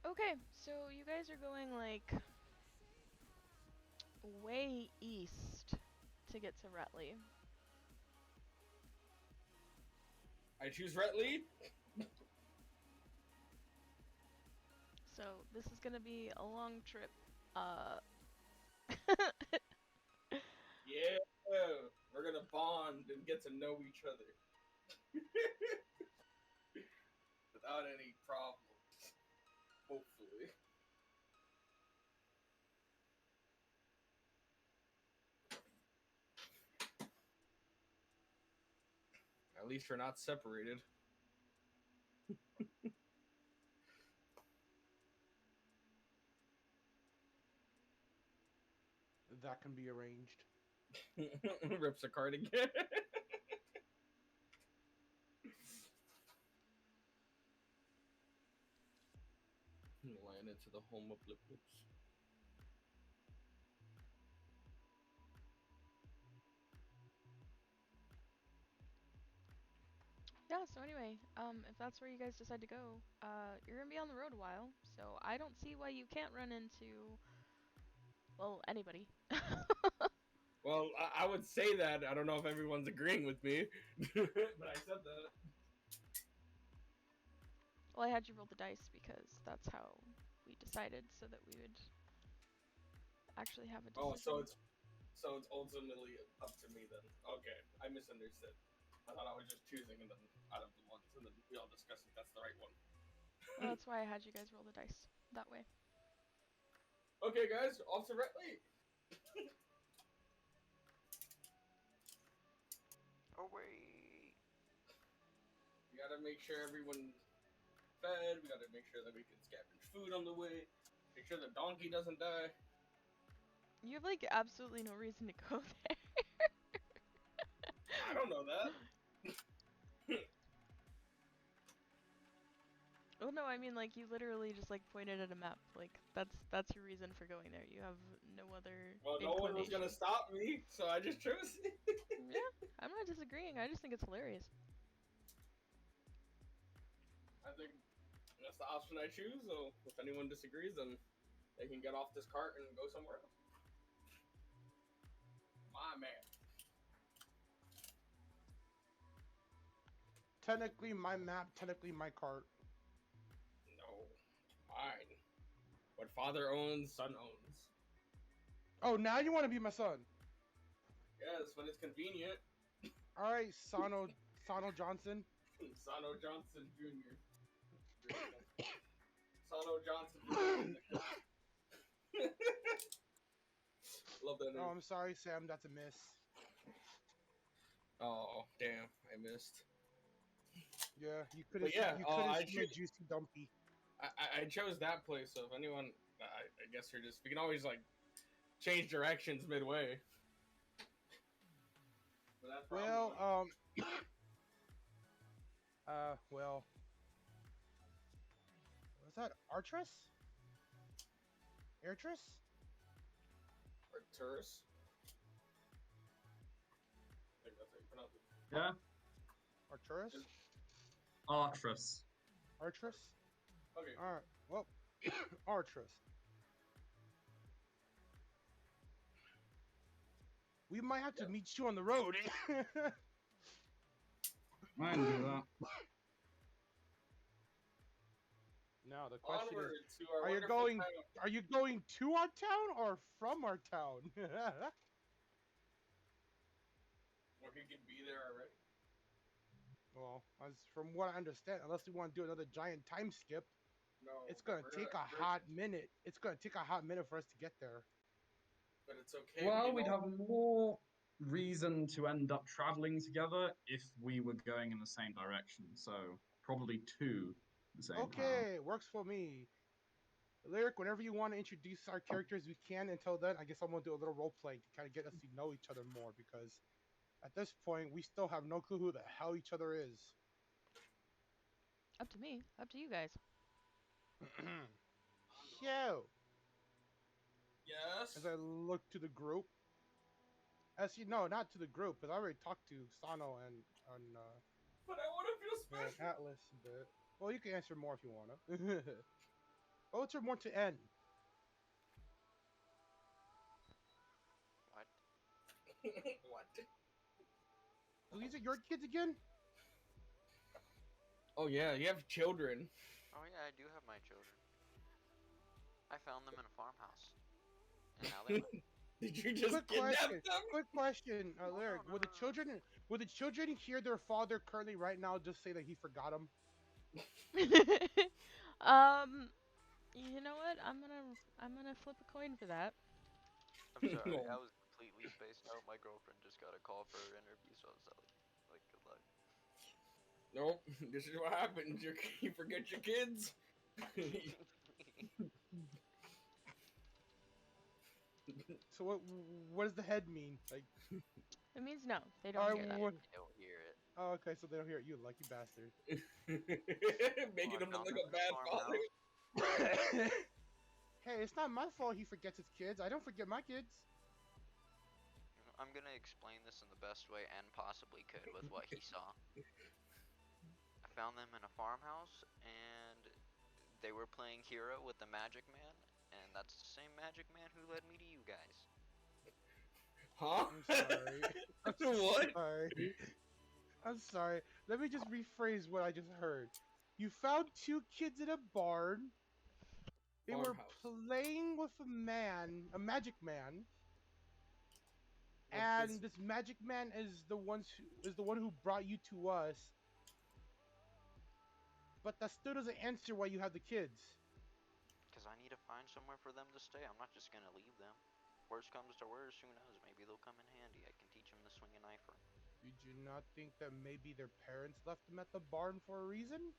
Okay, so you guys are going like way east to get to Retley. I choose Retley. So this is gonna be a long trip. Yeah, we're gonna bond and get to know each other without any problems. Hopefully. At least we're not separated. That can be arranged. Rips a card again. Land into the home of Lip Lips. Yeah, so anyway, if that's where you guys decide to go, you're gonna be on the road a while, so I don't see why you can't run into, well, anybody. Well, I would say that. I don't know if everyone's agreeing with me, but I said that. Well, I had you roll the dice because that's how we decided, so that we would actually have a decision. Oh, so it's ultimately up to me then. Okay, I misunderstood. I thought I was just choosing, and then out of the ones, and then we all discussed if that's the right one. Well, that's why I had you guys roll the dice that way. Okay, guys, Officer Retley. Oh wait. We gotta make sure everyone's fed. We gotta make sure that we can scavenge food on the way. Make sure the donkey doesn't die. You have like absolutely no reason to go there. I don't know that. Oh no, I mean like you literally just like pointed at a map. Like that's your reason for going there. You have no other Well, no one was inclination. gonna stop me, so I just chose it. Yeah, I'm not disagreeing. I just think it's hilarious. I think that's the option I choose. So if anyone disagrees, then they can get off this cart and go somewhere else. My man. Technically my map, technically my cart. No, mine. What father owns, son owns. Oh, now you want to be my son? Yes, when it's convenient. All right, Sano Johnson. Sano Johnson Jr. Sano Johnson Jr. Love that name. Oh, I'm sorry, Sam. That's a miss. Oh, damn. I missed. Yeah, you could But have. yeah, You could I have seen a juicy dumpy. I chose that place, so if anyone... I guess you're just... We can always, like, change directions midway. But that's Well, probably... well. Was that Artress? Airtress? Arcturus. I think that's how you pronounce it. Yeah? Arcturus? Artress. Artress? Okay. Alright, well, Artress. We might have to meet you on the road. I can do that. Now the question Onward is, to our are you wonderful going? town. Are you going to our town or from our town? Or he can be there already. Well, as from what I understand, unless we want to do another giant time skip, No. it's gonna take a hot minute. It's gonna take a hot minute for us to get there. But it's okay. Well, we'd have more reason to end up traveling together if we were going in the same direction. So probably two at the same time. Okay, works for me. Lyric, whenever you want to introduce our characters, we can. Until then, I guess I'm gonna do a little role playing to kind of get us to know each other more, because at this point, we still have no clue who the hell each other is. Up to me. Up to you guys. Yo. Yes. As I look to the group. As you know, not to the group, because I already talked to Sano and But I want to feel special. Atlas a bit. Well, you can answer more if you wanna. Oh, it's more to end. What? What? So these are your kids again? Oh yeah, you have children. Oh yeah, I do have my children. I found them in a farmhouse. And now they're Did you just Quick kidnap question. them? Quick question, No, Lyric. no, Would the no. children hear their father currently right now just say that he forgot him? You know what? I'm gonna flip a coin for that. I'm sorry, No. I was completely spaced out. My girlfriend just got a call for her interview, so I was like, good luck. Nope. This is what happens. You forget your kids. So what does the head mean? Like, It means no. They don't alright, hear that. what? I don't hear it. Oh, okay, so they don't hear it. You lucky bastard. Making Oh, I him found look like them a in bad farmhouse. father. Hey, it's not my fault he forgets his kids. I don't forget my kids. I'm gonna explain this in the best way and possibly could with what he saw. I found them in a farmhouse, and they were playing hero with the Magic Man, and that's the same Magic Man who led me to you guys. Huh? I'm sorry. What? Sorry. I'm sorry. Let me just rephrase what I just heard. You found two kids in a barn. They were Farmhouse. playing with a magic man, With and this- this magic man is the one who brought you to us. But that still doesn't answer why you have the kids. Because I need to find somewhere for them to stay. I'm not just gonna leave them. Worst comes to worst, who knows? Maybe they'll come in handy. I can teach them to swing a knife. Did you not think that maybe their parents left them at the barn for a reason?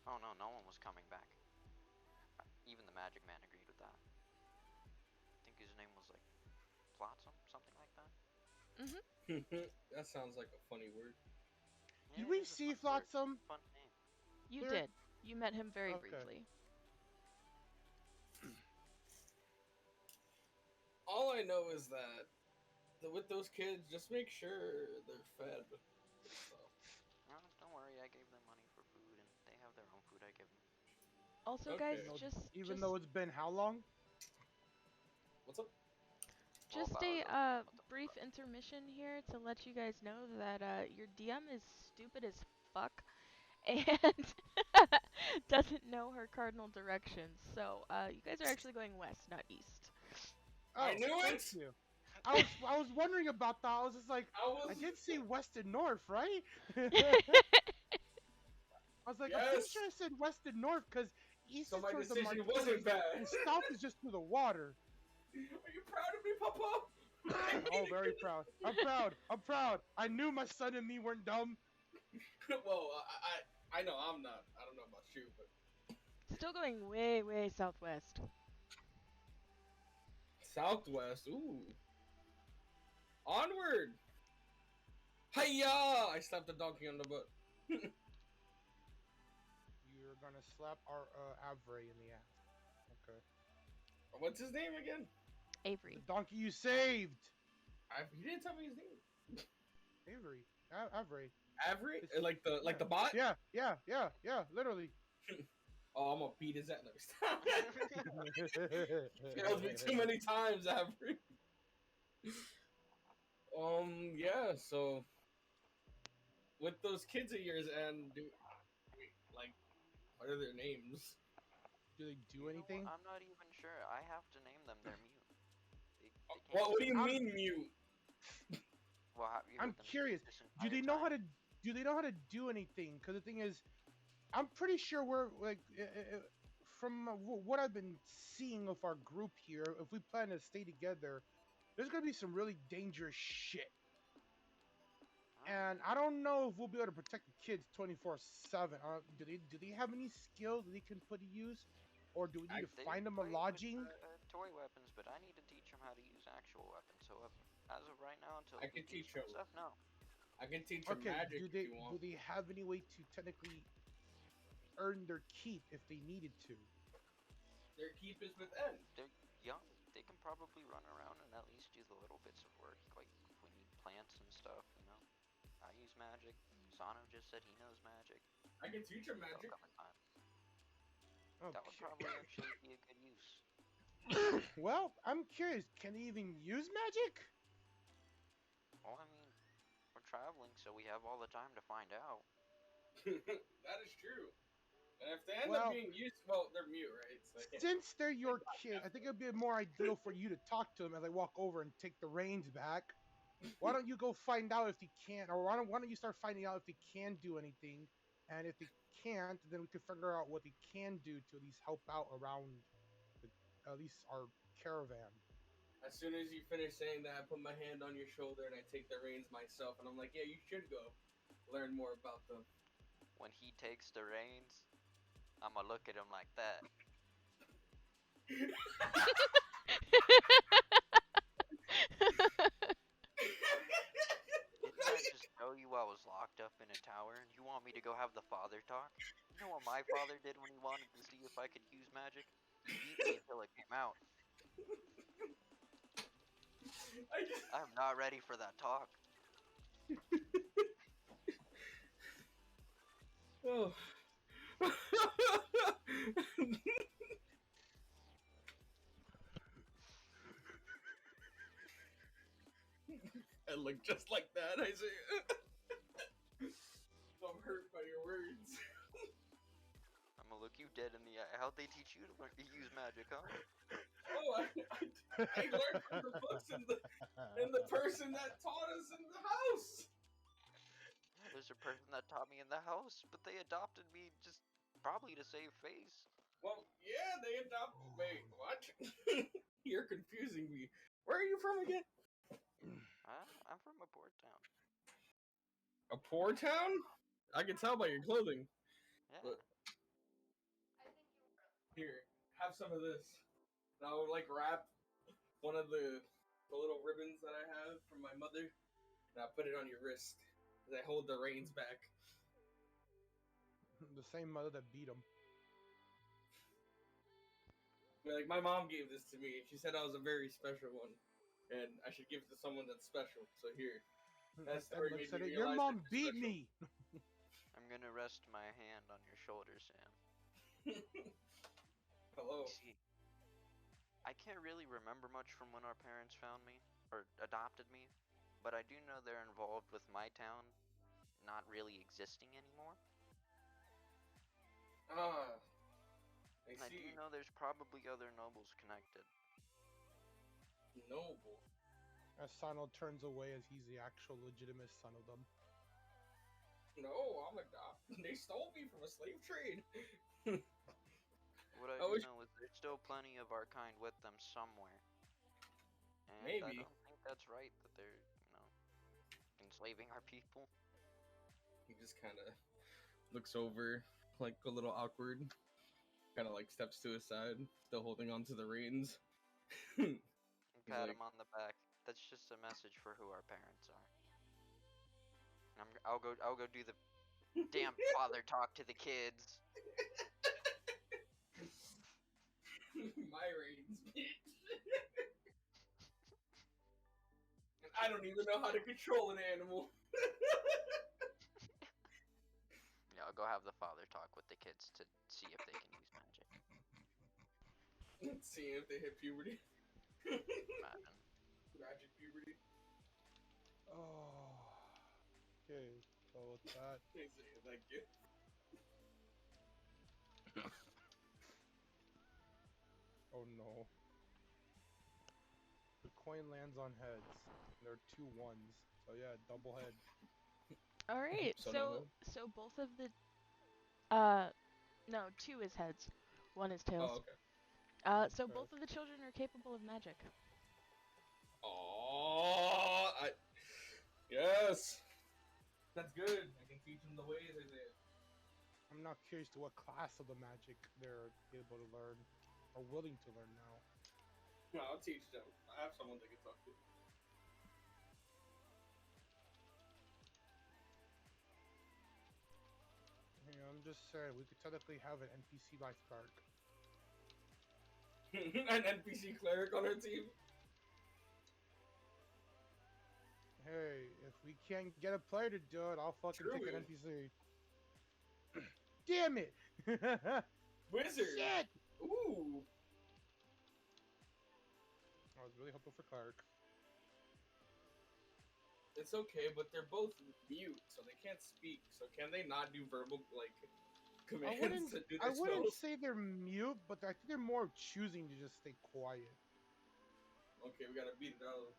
Oh no, no one was coming back. Even the magic man agreed with that. I think his name was like Flotsam, something like that. That sounds like a funny word. Yeah, Did we it is a see fun word. Flotsam? Fun name. You Clear? did. You met him very Okay. briefly. All I know is that with those kids, just make sure they're fed. So, No, don't worry. I gave them money for food, and they have their own food I give them. Also, Okay. guys, Even though it's been how long? what's up? Well, just about a what the brief fuck? intermission here to let you guys know that your DM is stupid as fuck and doesn't know her cardinal directions. So you guys are actually going west, not east. I Oh, knew thank it! you. I was wondering about that. I was just like, I did see west and north, right? I was like, I'm pretty Yes! sure I said west and north because east So is my towards the decision Marquise, wasn't bad. and south is just through the water. Are you proud of me, Papa? Oh, very proud. I'm proud. I'm proud. I knew my son and me weren't dumb. Well, I know I'm not. I don't know about you, but Still going way, way southwest. Southwest. Ooh. Onward. Hiya! I slapped the donkey on the butt. You're gonna slap our Avray in the ass. Okay. What's his name again? Avery. The donkey you saved. He didn't tell me his name. Avery. Avray. Avery? It's- Like the bot? Yeah. Literally. Oh, I'm gonna beat his ass. No, stop. Failed me too many times, Avery. Yeah. So, with those kids of yours, and like, what are their names? Do they do You know what? anything? I'm not even sure. I have to name them. They're mute. They can't What do you I'm- mean mute? Well, have you I'm heard them curious. this Do entire they know how time? to? Do they know how to do anything? Because the thing is, I'm pretty sure we're like, from what I've been seeing of our group here, if we plan to stay together, there's gonna be some really dangerous shit. And I don't know if we'll be able to protect the kids 24/7. Do they have any skills that they can put to use, or do we need to They find them a play lodging? with, toy weapons, but I need to teach them how to use actual weapons. So as of right now, until I we can teach teach them 'em. stuff, no. I can teach them Okay, magic do if they you want. have any way to technically earn their keep if they needed to? Their keep is within. They're young. They can probably run around and at least do the little bits of work, like if we need plants and stuff. I use magic. Sano just said he knows magic. I can teach them That'll magic. come in time. That would Okay. probably actually be a good use. Well, I'm curious. Can they even use magic? Well, I mean, we're traveling, so we have all the time to find out. That is true. And if they end Well- up being used, well, they're mute, right? So they can't- Since they're your kid, I think it'd be more ideal for you to talk to them as I walk over and take the reins back. Why don't you go find out if they can, or why don't you start finding out if they can do anything, and if they can't, then we can figure out what they can do to at least help out around, at least our caravan. As soon as you finish saying that, I put my hand on your shoulder and I take the reins myself, and I'm like, yeah, you should go learn more about them. When he takes the reins, I'ma look at him like that. Didn't I just tell you I was locked up in a tower and you want me to go have the father talk? You know what my father did when he wanted to see if I could use magic? He beat me until it came out. I'm not ready for that talk. Oh. I look just like that, I say. I'm hurt by your words. I'm gonna look you dead in the eye. How'd they teach you to use magic, huh? Oh, I learned from the books and the person that taught us in the house. Yeah, there's a person that taught me in the house, but they adopted me just probably to save face. Well, yeah, they adopted. Wait, what? You're confusing me. Where are you from again? I'm from a port town. A poor town? I can tell by your clothing. Yeah. But here, have some of this. And I'll like wrap one of the little ribbons that I have from my mother, and I'll put it on your wrist as I hold the reins back. The same mother that beat him. Like, my mom gave this to me, and she said I was a very special one, and I should give it to someone that's special. So here. That story made me Your realize mom that beat you're me. I'm gonna rest my hand on your shoulder, Sam. special. Hello. See, I can't really remember much from when our parents found me or adopted me, but I do know they're involved with my town not really existing anymore. Ah, I And I do see. know there's probably other nobles connected. Noble. As Sano turns away as he's the actual legitimate son of them. No, I'm adopted. They stole me from a slave trade. What I I do wish- know is there's still plenty of our kind with them somewhere. And I Maybe. don't think that's right that they're, enslaving our people. He just kind of looks over, like a little awkward. Kind of like steps to his side, still holding on to the reins. And He's pat like- him on the back. That's just a message for who our parents are. And I'll go do the damn father talk to the kids. My reins, bitch. And I don't even know how to control an animal. Yeah, I'll go have the father talk with the kids to see if they can use magic. Let's see if they hit puberty. Imagine. Magic puberty. Oh. Okay. So with that, They say thank you. oh no. The coin lands on heads. There are 2 ones. So yeah, double head. All right. So So no so both of the no, 2 is heads, 1 is tails. Oh, okay. So Okay. both of the children are capable of magic. Oh, yes. That's good. I can teach them the ways I did. I'm not curious to what class of the magic they're able to learn or willing to learn now. No, I'll teach them. I have someone they can talk to. Hey, I'm just saying, we could technically have an NPC lifeguard. An NPC cleric on our team. Hey, if we can't get a player to do it, I'll fucking take an Druid. NPC. Damn it! Wizard. Shit! Ooh. I was really hoping for Clark. It's okay, but they're both mute, so they can't speak. So can they not do verbal commands to do I their wouldn't spells? say they're mute, but I think they're more choosing to just stay quiet. Okay, we gotta beat it out of them.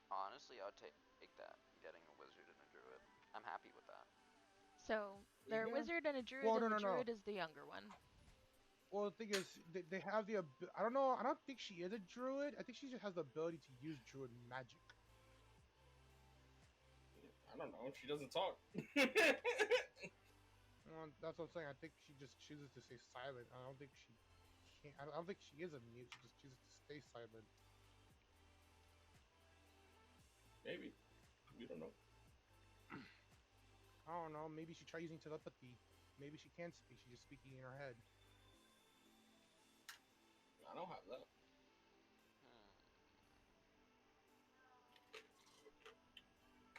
Honestly, I'll take that. Getting a wizard and a druid. I'm happy with that. So they're a Yeah. wizard and a druid, Well, and no, the no, no. druid is the younger one. Well, the thing is, they have the I don't know. I don't think she is a druid. I think she just has the ability to use druid magic. I don't know. She doesn't talk. Well, that's what I'm saying. I think she just chooses to stay silent. I don't think she can't. I don't think she is a mute. She just chooses to stay silent. Maybe. We don't know. I don't know. Maybe she tried using telepathy. Maybe she can speak. She's just speaking in her head. I don't have that. Hmm.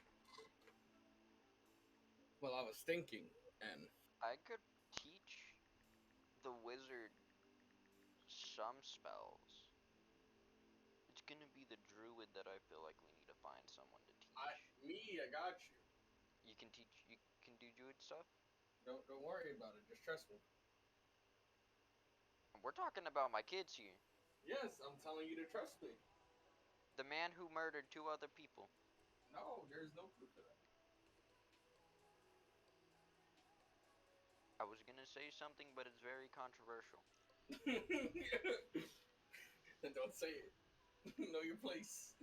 Well, I was thinking, and I could teach the wizard some spells. It's gonna be the druid that I feel like we need to find someone to teach. I got you. You can teach. You can do druid stuff. Don't worry about it. Just trust me. We're talking about my kids here. Yes, I'm telling you to trust me. The man who murdered 2 other people. No, there's no proof of that. I was gonna say something, but it's very controversial. Then don't say it. Know your place.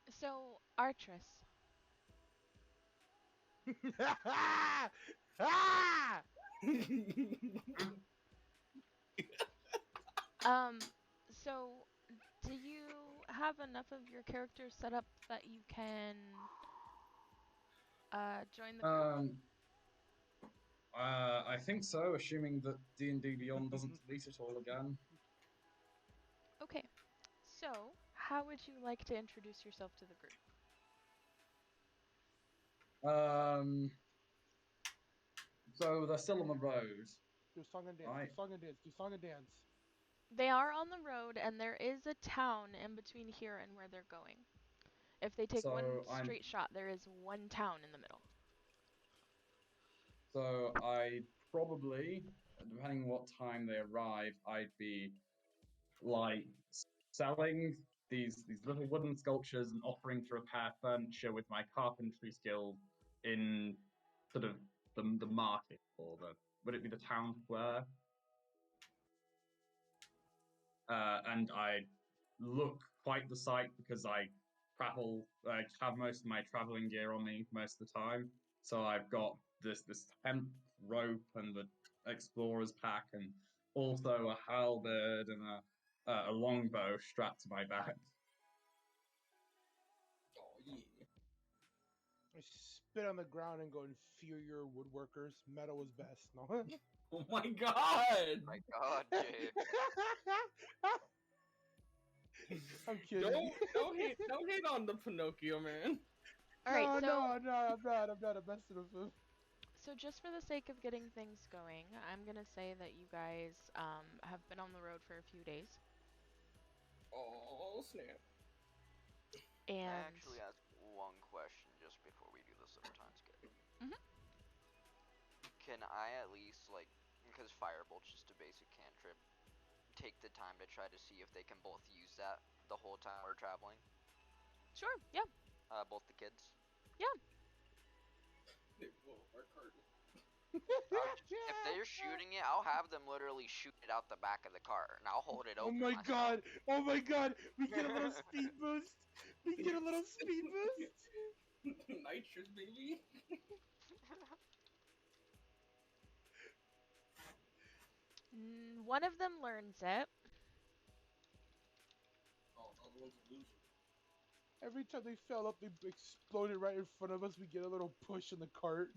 So, Artress, Ah! so do you have enough of your characters set up that you can join the group? I think so, assuming that D&D Beyond doesn't delete it all again. Okay. So, how would you like to introduce yourself to the group? So they're still on the road. Do song and dance. Right. Do song and dance. Do song and dance. They are on the road, and there is a town in between here and where they're going. If they take one So I'm straight shot, there is one town in the middle. so I probably, depending on what time they arrive, I'd be like selling these little wooden sculptures and offering to repair furniture with my carpentry skill in sort of the market, or the, would it be the town square? And I look quite the sight because I travel, have most of my traveling gear on me most of the time. So I've got this tent, rope, and the explorer's pack, and also a halberd and a longbow strapped to my back. Oh yeah. I spit on the ground and go, inferior woodworkers. Metal is best. No. Oh my god! My God, Jake. I'm kidding. Don't hate on the Pinocchio man. All right, so I'm not. I'm not a messing with him. so just for the sake of getting things going, I'm gonna say that you guys have been on the road for a few days, Oh snap! I and actually ask one question just before we do this little time skip. Mhm. Can I at least, like, because Firebolt's just a basic cantrip, take the time to try to see if they can both use that the whole time we're traveling? sure, yeah, Both the kids? Whoa, our card. If they're shooting it, I'll have them literally shoot it out the back of the car, and I'll hold it Oh open my myself. god! Oh my god! We get a little speed boost! We get a little speed boost! Nitrous, baby. one of them learns it. Oh, the other one's a loser. Every time they fell up, they exploded right in front of us. We get a little push in the cart.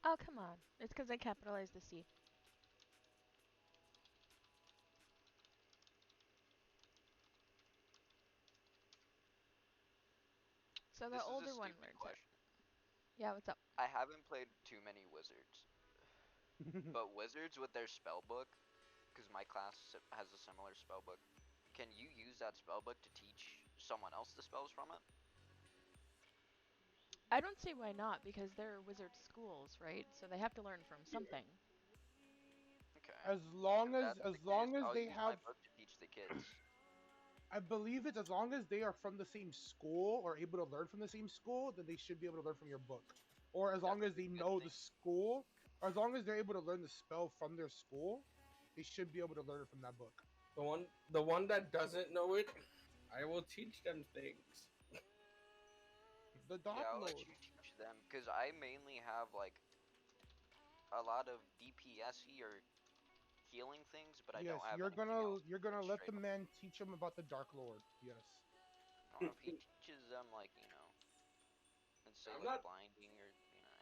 Oh, come on. It's because I capitalized the C. So the This is a older one stupid learns it. question. Yeah, what's up? I haven't played too many wizards, but wizards with their spell book, because my class has a similar spell book, can you use that spell book to teach someone else the spells from it? I don't see why not, because they're wizard schools, right? So they have to learn from something. Okay. as long If as that's as the long case, as I'll they use have, my book to teach the kids. I believe it's as long as they are from the same school or able to learn from the same school, then they should be able to learn from your book. Or as long That's as they a good know the thing. school, or as long as they're able to learn the spell from their school, they should be able to learn it from that book. The one that doesn't know it, I will teach them things. The Dark Yeah, I'll Lord. let you teach them, because I mainly have, like, a lot of DPS-y or healing things, but I Yes, don't have you're anything else. gonna let Straight the up. man teach them about the Dark Lord. Yes. Or if he teaches them, like, let's say, I'm like, not. blinding or,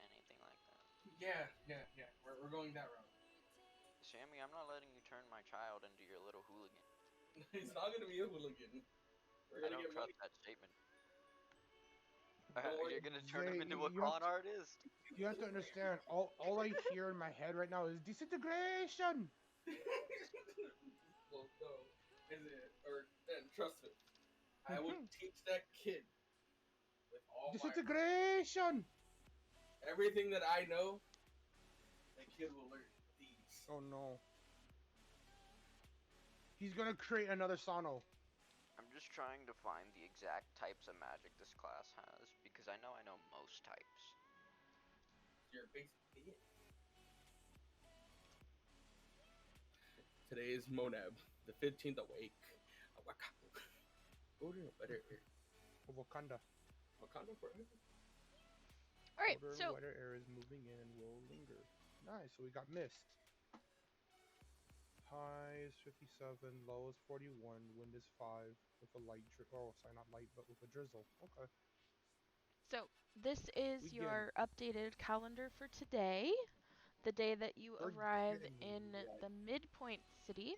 anything like that. Yeah. We're going that route. Sammy, I'm not letting you turn my child into your little hooligan. He's not gonna be a hooligan. We're I gonna don't get trust money. that statement. Don't worry. You're gonna turn him Zay, into a you have con artist? you have to understand. All I hear in my head right now is disintegration. Well, no, is it? Or and trust me, I will teach that kid with all my Disintegration. everything that I know. That kid will learn these. Oh no. He's gonna create another Sano. I'm just trying to find the exact types of magic this class has, because I know most types. You're a basic idiot. Today is Monab, the 15th awake. Go to a better area. Wakanda. Wakanda forever. Alright, Older, so wetter air is moving in and will linger. Nice, so we got mist. High is 57, low is 41, wind is 5 with a light sorry, not light, but with a drizzle. Okay. this is We your updated calendar for today, the day that you We're arrive getting in right. the midpoint city.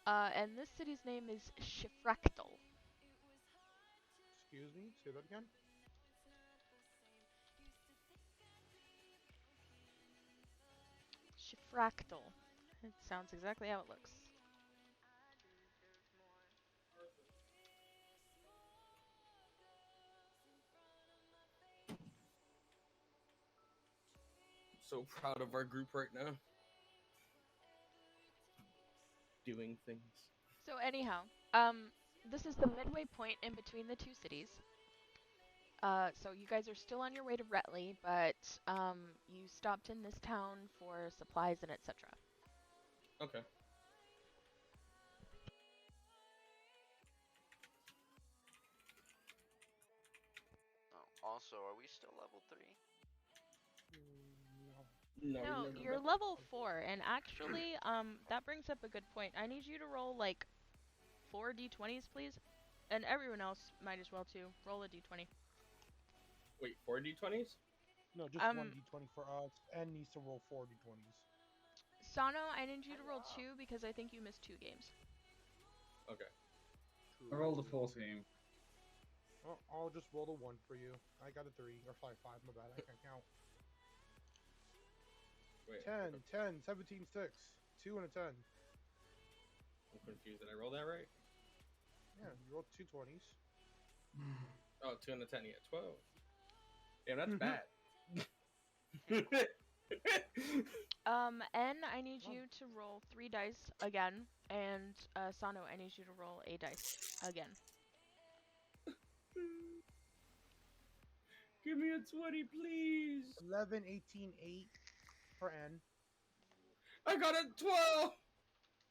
And this city's name is Shifractal. Excuse me, say that again? Shifractal. It sounds exactly how it looks. So proud of our group right now. Doing things. So anyhow, this is the midway point in between the two cities. So you guys are still on your way to Retley, but you stopped in this town for supplies and etc. Okay. Oh, also, are we still level 3? No. No, we've never you're met. level 4, and actually, that brings up a good point. I need you to roll like 4 d20s, please, and everyone else might as well too. Roll a d20. Wait, 4 d20s? No, just one d20 for us, and needs to roll 4 d20s. Sano, I need you to roll 2 because I think you missed 2 games. Okay. I rolled a 14. Oh, I'll just roll the 1 for you. I got a 3, or sorry, 5, my bad, I can't count. Wait. 10, 10, 17, 6. 2 and a 10. I'm confused. Did I roll that right? Yeah, you rolled 2 20s. Oh, 2 and a 10. Yeah, 12. Damn, that's bad. N, I need you to roll 3 dice again, and Sano, I need you to roll a dice again. Give me a 20, please. 11, 18, 8 for N. I got a 12.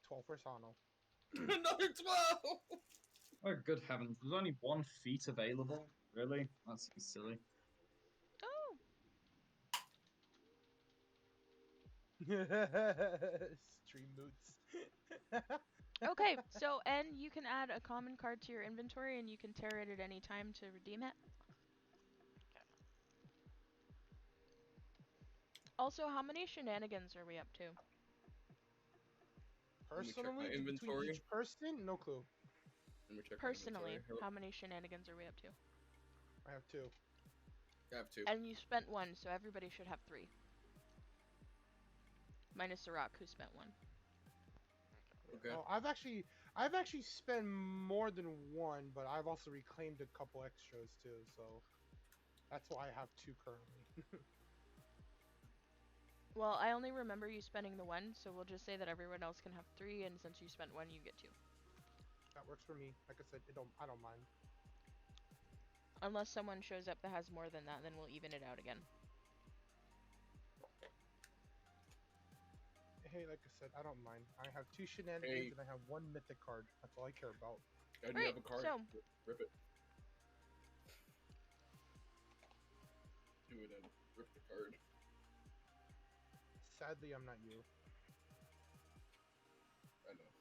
12 for Sano. Another 12. Oh, good heavens. There's only 1 feat available? Really? That's silly. Oh! Stream moots. Okay, so N, you can add a common card to your inventory and you can tear it at any time to redeem it. Also, how many shenanigans are we up to? Let me check my Personally, between inventory. each person, no clue. Let me check Personally, my inventory. how many shenanigans are we up to? I have 2. I have 2. And you spent 1, so everybody should have 3. Minus Sirach, who spent 1. Okay. Oh, I've actually spent more than 1, but I've also reclaimed a couple extras too, so that's why I have 2 currently. Well, I only remember you spending the 1, so we'll just say that everyone else can have 3, and since you spent 1, you get 2. That works for me. Like I said, I don't mind. Unless someone shows up that has more than that, then we'll even it out again. Hey, like I said, I don't mind. I have 2 shenanigans and I have 1 mythic card. That's all I care about. I do have a card. So Rip it. Do it and rip the card. Sadly, I'm not you. I know.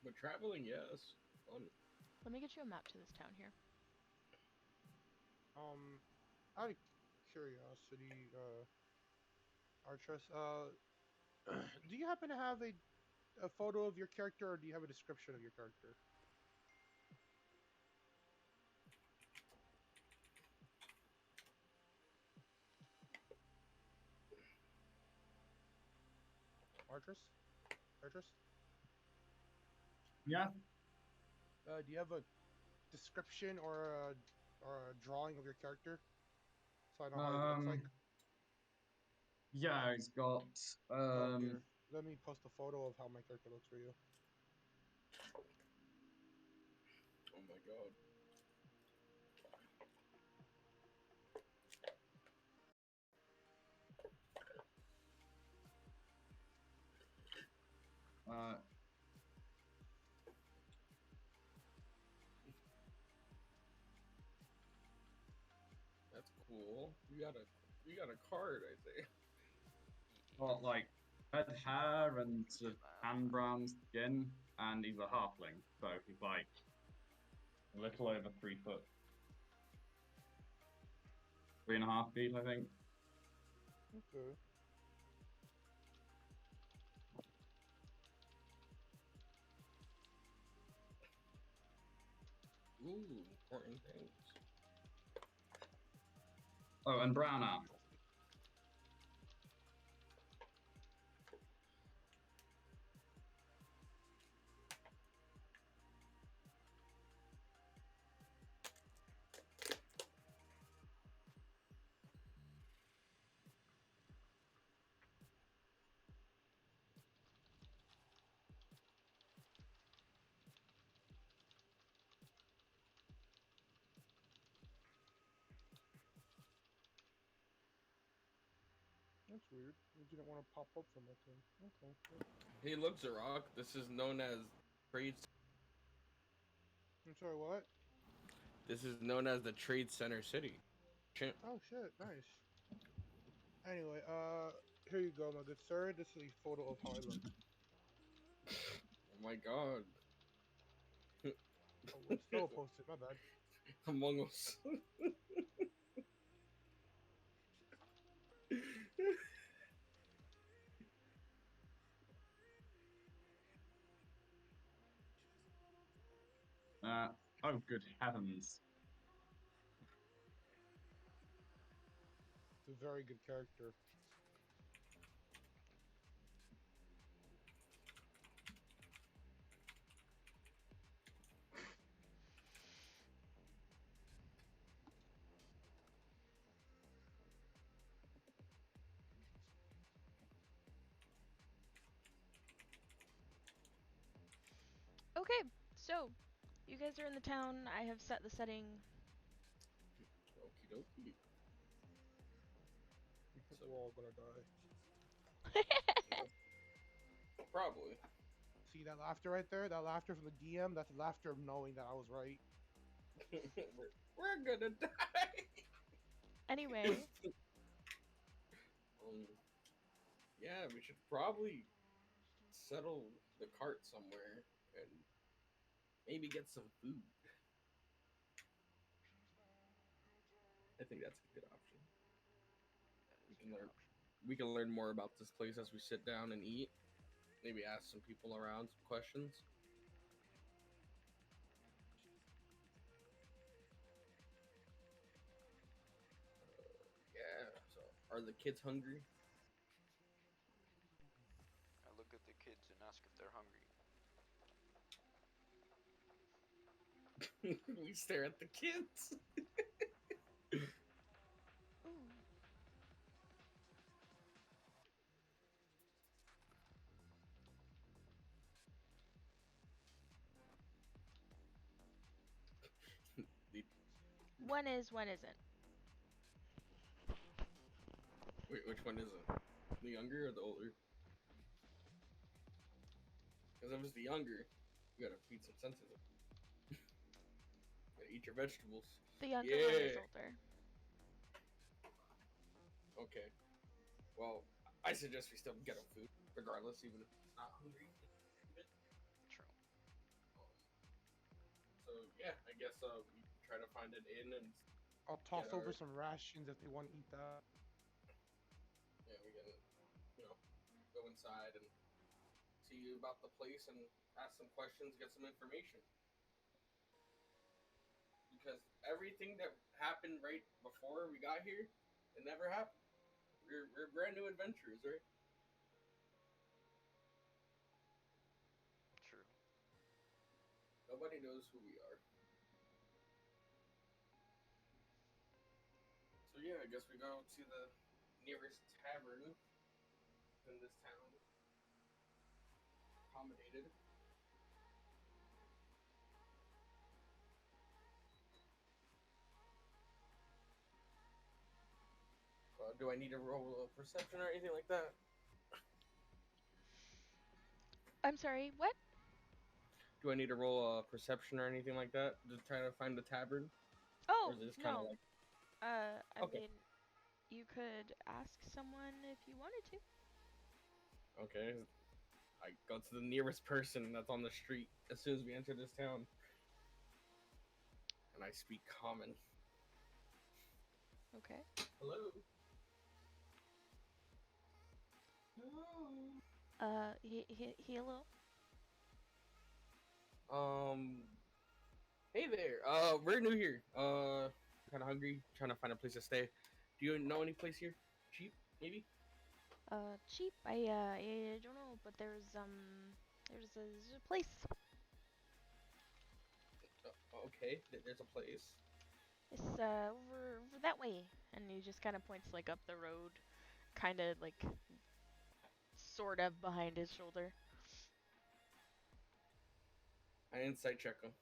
But traveling, yes. Fun. let me get you a map to this town here. Out of curiosity, Artress, do you happen to have a photo of your character, or do you have a description of your character? Artress? Artress? Yeah? Do you have a description or a drawing of your character? So I know how he looks like. Yeah, he's got Oh dear. Let me post a photo of how my character looks for you. Oh my god. That's cool. You got a card, I say. got like red hair and sort of tan brown skin, and he's a halfling, so he's like a little over 3 foot, 3.5 feet, I think. Okay. Ooh, important things. Oh, and brown eyes. That's weird. You didn't want to pop up from that thing. Okay. Hey, look, Zarok. This is known as Trade. I'm sorry, what? This is known as the Trade Center City. Oh shit, nice. Anyway, here you go, my good sir. This is a photo of how I look. Oh my god. Oh, it's still posted. My bad. Among Us. Oh, good heavens. It's a very good character. Okay, so you guys are in the town. I have set the setting. Okie dokie. We're all gonna die. Probably. See that laughter right there? That laughter from the DM? That's laughter of knowing that I was right. We're gonna die. Anyway, Yeah, we should probably settle the cart somewhere and maybe get some food. I think that's a good option. We can learn more about this place as we sit down and eat. Maybe ask some people around some questions. Yeah. So, are the kids hungry? I look at the kids and ask if they're hungry. We stare at the kids. ooh, one is, one isn't. Wait, which one is it? The younger or the older? Because if it's the younger, you gotta feed some senses. Gotta eat your vegetables. The younger one is Yeah. older. Okay. Well, I suggest we still get him food, regardless, even if he's not hungry. True. So yeah, I guess we try to find an inn and I'll toss Get over our- some rations if they want to eat that. yeah, we can, go inside and see about the place and ask some questions, get some information. Because everything that happened right before we got here, it never happened. We're brand new adventurers, right? True. Nobody knows who we are. So yeah, I guess we go to the nearest tavern in this town located. Do I need to roll a perception or anything like that? I'm sorry, what? Do I need to roll a perception or anything like that to try to find the tavern? Oh, Or is it just kind of no. like... I Okay. mean, you could ask someone if you wanted to. Okay. I go to the nearest person that's on the street as soon as we enter this town. And I speak common. Okay. Hello? Hello? Hello? Hey there. We're new here. Kind of hungry. Trying to find a place to stay. Do you know any place here? Cheap, maybe? Cheap? I don't know, but there's a place. Okay, there's a place. It's, over that way. And he just kind of points, like, up the road, kind of, like, sort of behind his shoulder. I insight check him.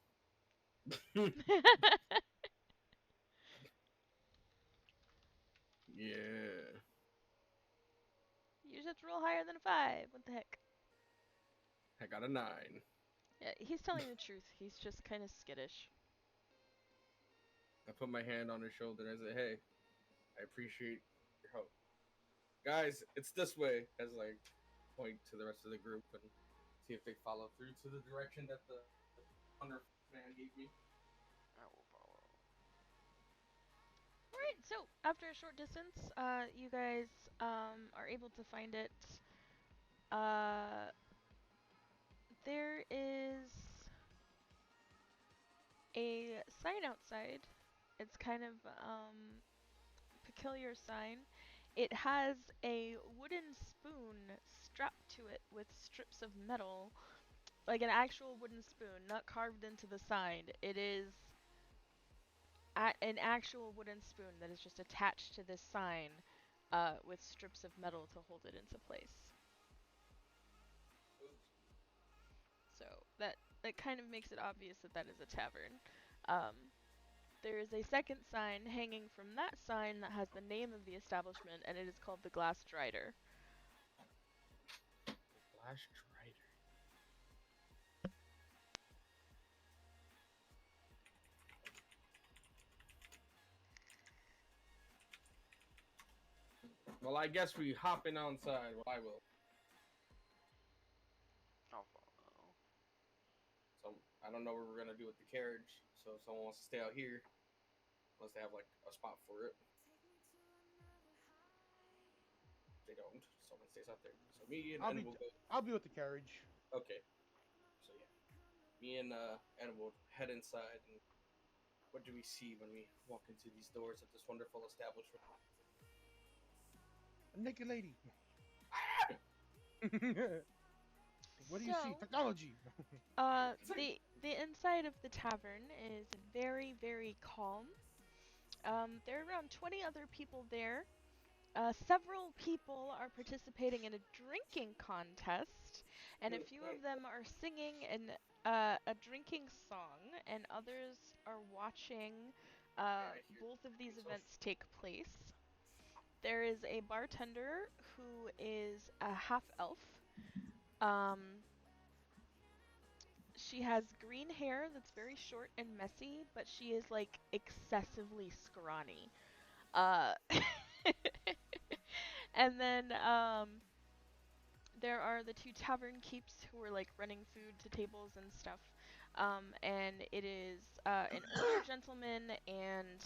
Yeah. You just have to roll higher than a 5. What the heck? I got a 9. Yeah, he's telling the truth. He's just kind of skittish. I put my hand on his shoulder and I say, hey, I appreciate your help. Guys, it's this way. As I point to the rest of the group and see if they follow through to the direction that the wonderful man gave me. I will follow. Alright, so after a short distance, you guys are able to find it. There is a sign outside. It's kind of peculiar sign. It has a wooden spoon strapped to it with strips of metal, like an actual wooden spoon, not carved into the sign. It is an actual wooden spoon that is just attached to this sign with strips of metal to hold it into place. So that kind of makes it obvious that that is a tavern. There is a second sign hanging from that sign that has the name of the establishment, and it is called the Glass Drider. Flash Drider. Well, I guess we hop in outside. Well, I will. I'll follow. So, I don't know what we're gonna do with the carriage. So, if someone wants to stay out here, unless they have like a spot for it. They don't. Someone stays out there. So me and Anna will go. I'll be with the carriage. Okay. So yeah, me and Anna will head inside. And what do we see when we walk into these doors of this wonderful establishment? A naked lady. What do you see? So, Technology. the inside of the tavern is very, very calm. There are around 20 other people there. Several people are participating in a drinking contest, and a few of them are singing a drinking song, and others are watching both of these events take place. There is a bartender who is a half elf. She has green hair that's very short and messy, but she is like excessively scrawny. Uh, and then there are the two tavern keeps who are like running food to tables and stuff. And it is an older gentleman and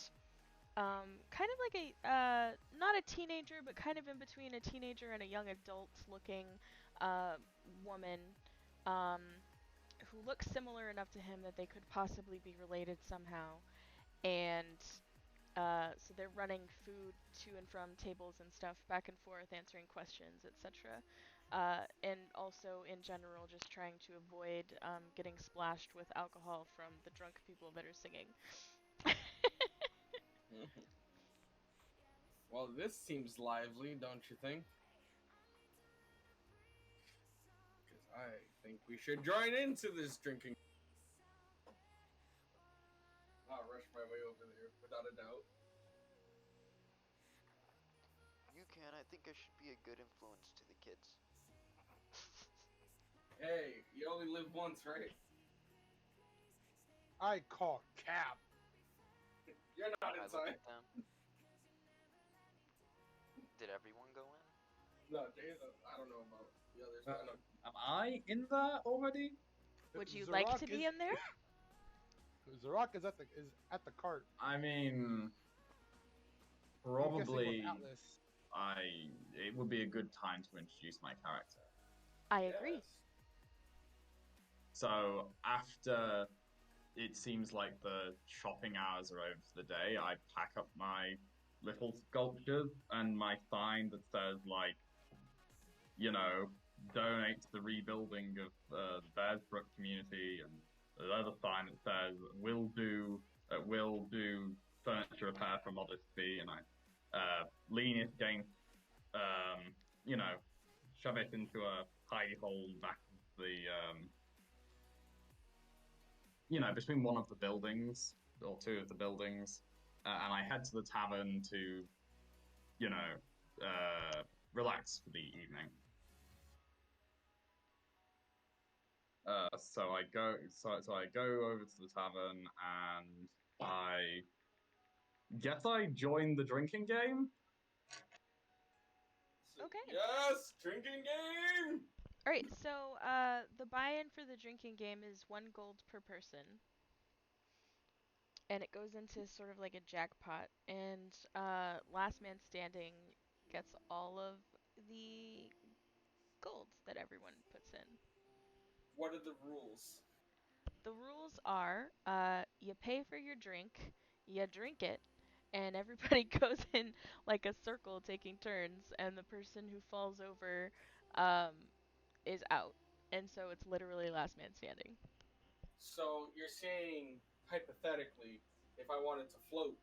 kind of like a not a teenager, but kind of in between a teenager and a young adult looking woman who looks similar enough to him that they could possibly be related somehow. And so they're running food to and from tables and stuff, back and forth, answering questions, etc. And also, in general, just trying to avoid getting splashed with alcohol from the drunk people that are singing. Well, this seems lively, don't you think? Because I think we should join into this drinking. I'll rush my way over there, without a doubt. You can. I think I should be a good influence to the kids. Hey, you only live once, right? I call cap. You're not I look inside. at them. Did everyone go in? No, I don't know about the others. But I know. Am I in there already? Would you like to be in there? Zarok is at the cart. I mean, I'm guessing with probably Atlas. it would be a good time to introduce my character. I agree. Yes. So after it seems like the shopping hours are over for the day, I pack up my little sculptures and my sign that says, like, you know, donate to the rebuilding of the Bearsbrook community, and the other sign that says will do furniture repair for modest fee, and I lean it against, you know, shove it into a hidey hole back of the you know, between one of the buildings, or two of the buildings, and I head to the tavern to, you know, relax for the evening. So I go over to the tavern, and I guess I join the drinking game. Okay. Yes, drinking game. All right. So the buy-in for the drinking game is 1 gold per person. And it goes into sort of like a jackpot, and last man standing gets all of the gold that everyone puts in. What are the rules? The rules are you pay for your drink, you drink it, and everybody goes in like a circle taking turns, and the person who falls over is out. And so it's literally last man standing. So you're saying, hypothetically, if I wanted to float,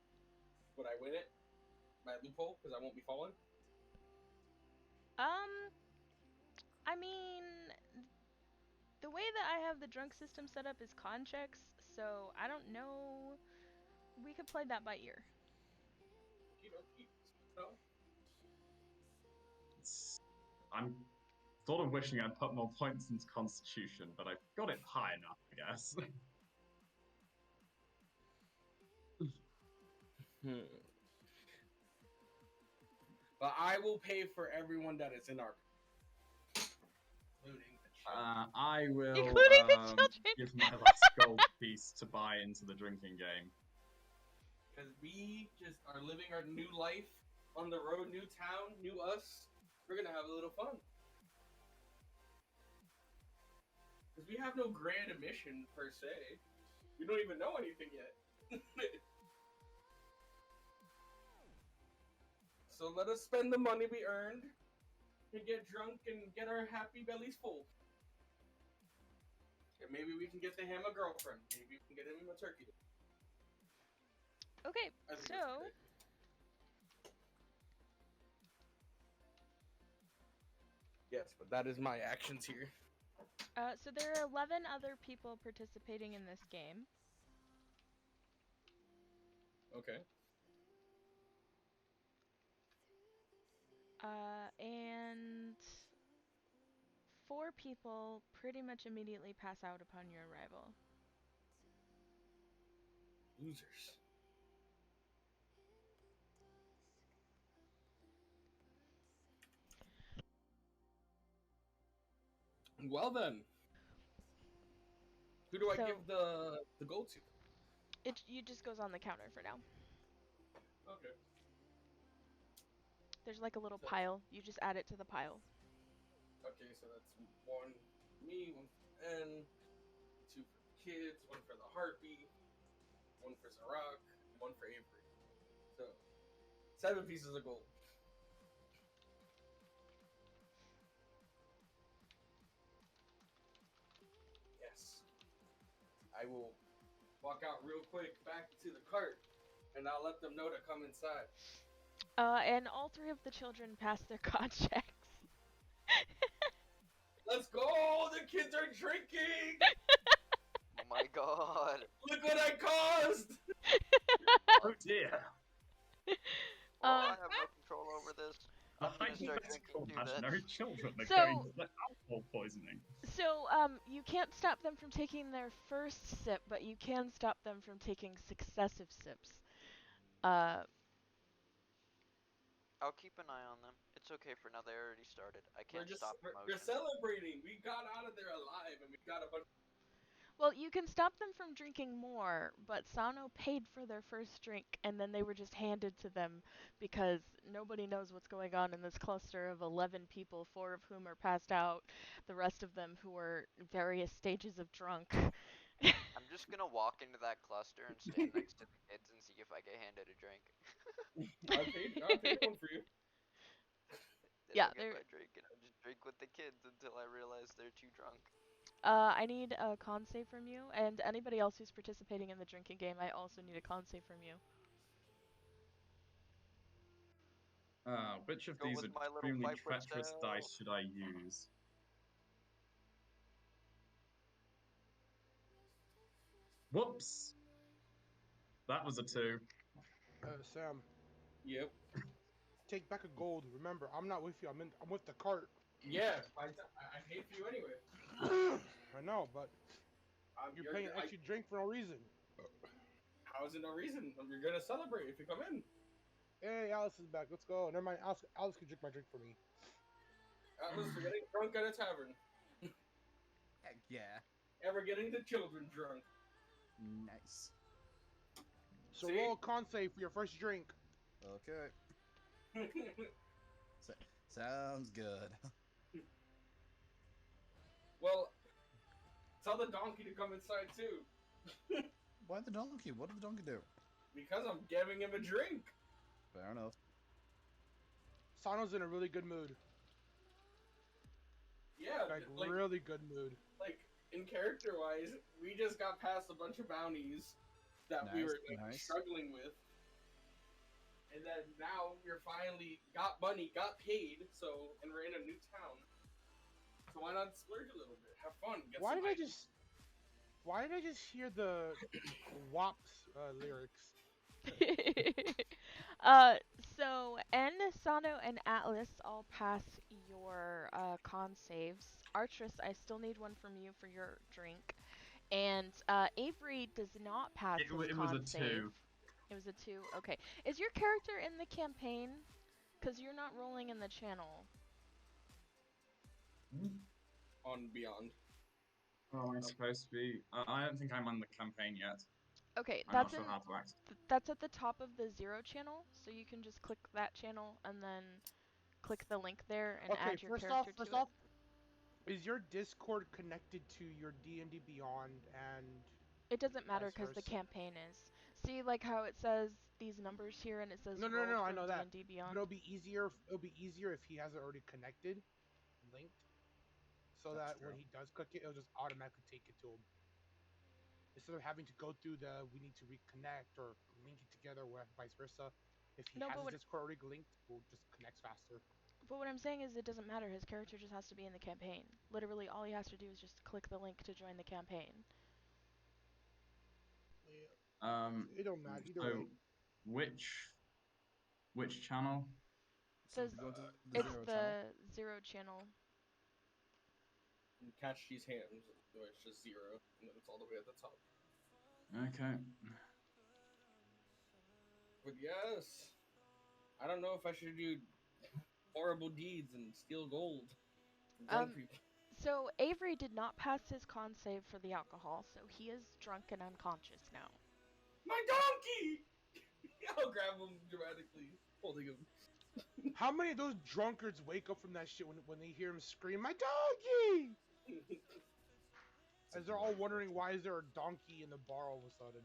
would I win it? My loophole, because I won't be falling? I mean, the way that I have the drunk system set up is con checks, so I don't know. We could play that by ear. No? I'm sort of wishing I'd put more points into Constitution, but I got it high enough, I guess. But I will pay for everyone that is in our... Including the children. I will Including the children. give my last gold piece to buy into the drinking game. Because we just are living our new life on the road, new town, new us. We're going to have a little fun. Because we have no grand mission, per se. We don't even know anything yet. So let us spend the money we earned and get drunk and get our happy bellies full. And maybe we can get him a girlfriend. Maybe we can get him a turkey. Okay, I think so that's great. Yes, but that is my actions here. so there are 11 other people participating in this game. Okay. And 4 people pretty much immediately pass out upon your arrival. Losers. Well then. Who do I So- give the gold to? It just goes on the counter for now. Okay. There's like a little pile. You just add it to the pile. Okay, so that's 1 for me, 1 for N, 2 for the kids, 1 for the heartbeat, 1 for Zarok, 1 for Avery. So 7 pieces of gold. Yes. I will walk out real quick back to the cart, and I'll let them know to come inside. And all 3 of the children pass their con checks. Let's go, the kids are drinking! Oh my god. Look what I caused! Oh dear. Well, I Um, have no control over this. The I'm gonna start hypothetical drinking too then. imaginary children are So- going to the alcohol poisoning. So, you can't stop them from taking their first sip, but you can stop them from taking successive sips. I'll keep an eye on them. It's okay for now. They already started. I can't stop We're emotions. celebrating. We got out of there alive, and we got a bunch. Well, you can stop them from drinking more, but Sano paid for their first drink, and then they were just handed to them because nobody knows what's going on in this cluster of 11 people, 4 of whom are passed out, the rest of them who are various stages of drunk. I'm just gonna walk into that cluster and stand next to the kids and see if I get handed a drink. I paid one for you. Then Yeah, I'll get they're- my drink and I'll just drink with the kids until I realize they're too drunk. I need a con save from you, and anybody else who's participating in the drinking game, I also need a con save from you. Which of Go these with my little extremely Viper treacherous style. dice should I use? Whoops! That was a 2. Sam, Yep. take back a gold. Remember, I'm not with you. I'm with the cart. Yeah, I hate for you anyway. I know, but you're paying an I- extra drink for no reason. How is it no reason? You're gonna celebrate if you come in. Hey, Alice is back. Let's go. Never mind. Alice can drink my drink for me. Atlas, we're getting drunk at a tavern. Heck yeah. And we're getting the children drunk. Nice. So See? roll a con save for your first drink. Okay. Sounds good. Well, tell the donkey to come inside too. Why the donkey? What did the donkey do? Because I'm giving him a drink. Fair enough. Sano's in a really good mood. Yeah, Like really good mood. like in character wise, we just got past a bunch of bounties that we Nice, were like, nice. struggling with. And then now we're finally got money, got paid, and we're in a new town. So why not splurge a little bit? Have fun. Get Why some did I items. just hear the WAPs lyrics? So N, Sano, and Atlas all pass your con saves. Artress, I still need one from you for your drink. And Avery does not pass his It con was a 2. save. It was a 2. Okay. Is your character in the campaign? Because you're not rolling in the channel. On Beyond. Oh, am I supposed to be? I don't think I'm on the campaign yet. Okay, I'm not that's sure in, how to act. that's at the top of the 0 channel, so you can just click that channel and then click the link there and Okay, add your first character off, to it. is your Discord connected to your D&D Beyond and It doesn't matter vice because the versa? campaign is. See, like how it says these numbers here and it says No, rolled I from know that. D&D But Beyond. it'll be easier. It'll be easier if he has it already connected, linked, so That's that when true. he does click it, it'll just automatically take it to him. Instead of having to go through we need to reconnect or link it together, or vice versa. If he No, has but his what- Discord already linked, we'll just connect faster. But what I'm saying is it doesn't matter. His character just has to be in the campaign. Literally, all he has to do is just click the link to join the campaign. Yeah, it don't matter either So way. which channel? So Says if you go to the it's 0 the channel, 0 channel. Catch these hands, where it's just 0, and then it's all the way at the top. Okay. But yes, I don't know if I should do horrible deeds and steal gold from drunk people. So Avery did not pass his con save for the alcohol, so he is drunk and unconscious now. My donkey! I'll grab him dramatically, holding him. How many of those drunkards wake up from that shit when they hear him scream, "My donkey!" As they're all wondering why is there a donkey in the bar all of a sudden.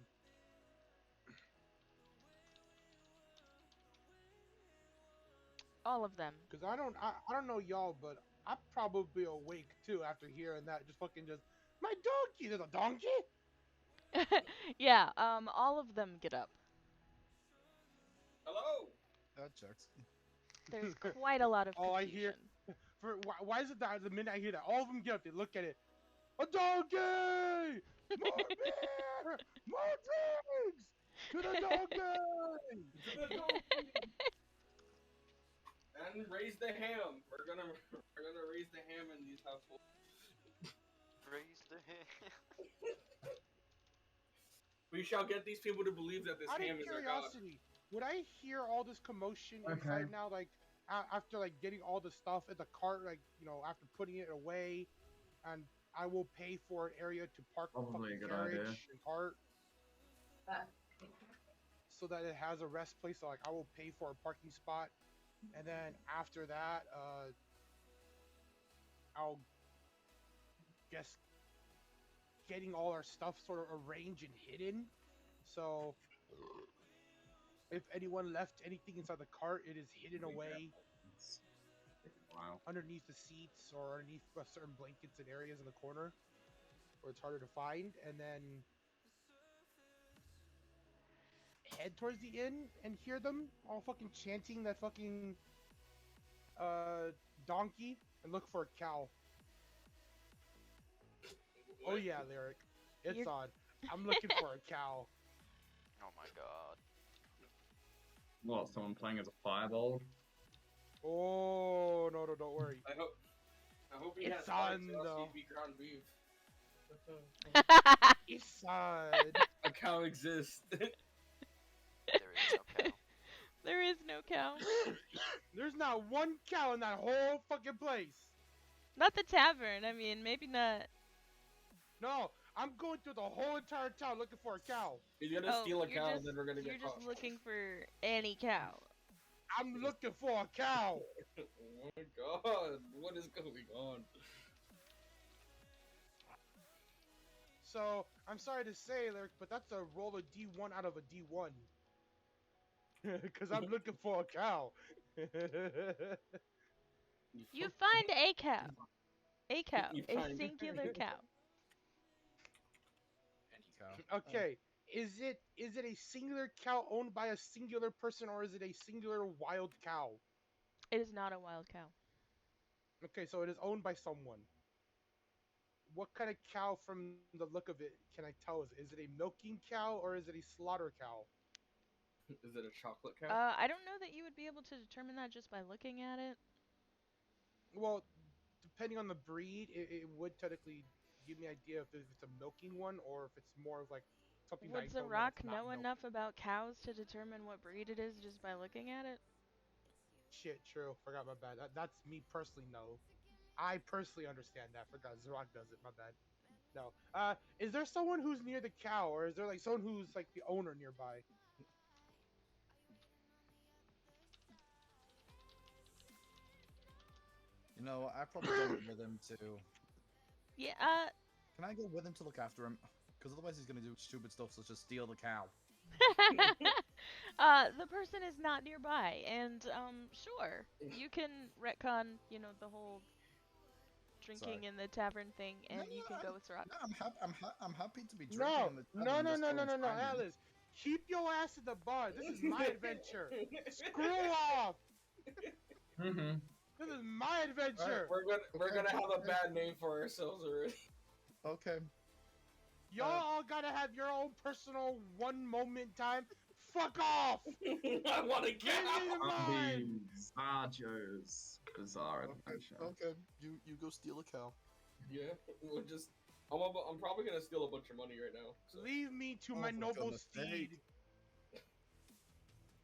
All of them. Because I don't know y'all, but I'd probably be awake too after hearing that. Just my donkey! There's a donkey? Yeah, all of them get up. Hello! that checks. There's quite a lot of All I confusion. hear, why is it that the minute I hear that, all of them get up, they look at it, A donkey! More beer! More drinks! To the donkey! To the donkey! And raise the ham. We're gonna raise the ham in these households. Raise the hand. We shall get these people to believe that this Out of ham is our god. curiosity, would I hear all this commotion Okay. inside now? Like after like getting all the stuff in the cart, like after putting it away, and I will pay for an area to park the Probably a fucking good carriage idea. and cart, so that it has a rest place. So like I will pay for a parking spot, and then after that, I'll guess getting all our stuff sort of arranged and hidden. So if anyone left anything inside the cart, it is hidden away It's taking a while. underneath the seats or underneath certain blankets and areas in the corner where it's harder to find, and then head towards the inn and hear them all fucking chanting that fucking donkey and look for a cow. Oh yeah, Lyric. It's You're- on. I'm looking for a cow. Oh my god. What? Someone playing as a fireball? Oh no, don't worry. I hope he It's has hearts, on, or else though. he'd be ground beef. It's on. A cow exists. There is no cow. There is no cow. There's not one cow in that whole fucking place. Not the tavern. I mean, maybe not. No, I'm going through the whole entire town looking for a cow. He's gonna Oh, steal a you're cow, just- and then we're gonna You're get just caught. looking for any cow. I'm looking for a cow. Oh my god, what is going on? So, I'm sorry to say, Lyric, but that's a roll of D1 out of a D1. Because I'm looking for a cow. You find a cow. A cow. You A find- singular cow. Any cow. Okay, is it a singular cow owned by a singular person, or is it a singular wild cow? It is not a wild cow. Okay, so it is owned by someone. What kind of cow, from the look of it, can I tell? Is it a milking cow or is it a slaughter cow? Is it a chocolate cow? I don't know that you would be able to determine that just by looking at it. Well, depending on the breed, it would technically give me an idea if it's a milking one or if it's more of like something that I Would don't Zarok that's not know milking. enough about cows to determine what breed it is just by looking at it? Shit, true. Forgot, my bad. That's me personally, no. I personally understand that. Forgot Zarok does it, my bad. No. Is there someone who's near the cow, or is there like someone who's like the owner nearby? You know, I probably go with him to. Yeah, Can I go with him to look after him? Because otherwise he's gonna do stupid stuff such as steal the cow. the person is not nearby, and, sure, you can retcon, the whole drinking Sorry. in the tavern thing, and No, you can go with Zarok. No, I'm happy to be drinking No, in the no, tavern no, just no, till no, it's no, no, fine. Alice. Keep your ass in the bar. This is my adventure. Screw off. Mm-hmm. This is my adventure. Alright, we're gonna have a bad name for ourselves already. Okay. Y'all all gotta have your own personal one moment time. Fuck off. I want to get Leave me out. to mine. The Sarjo's Bizarre Okay. Adventure. Okay. You go steal a cow. Yeah, we'll just. I'm probably gonna steal a bunch of money right now. So. Leave me to Oh, my for noble goodness steed. sake.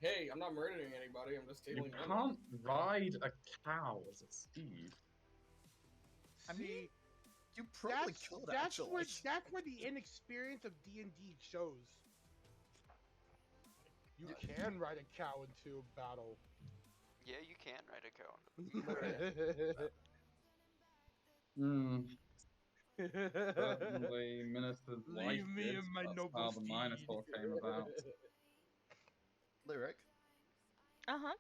Hey, I'm not murdering anybody. I'm just You stealing money. can't ride a cow as a steed. I mean, See, You probably that's could that's actually. where the inexperience of D&D shows. You can ride a cow into a battle. Yeah, you can ride a cow. Hmm. Certainly, Minister's wife Leave me did. in my That's noble how the steed. Minotaur came about. Lyric, Uh-huh.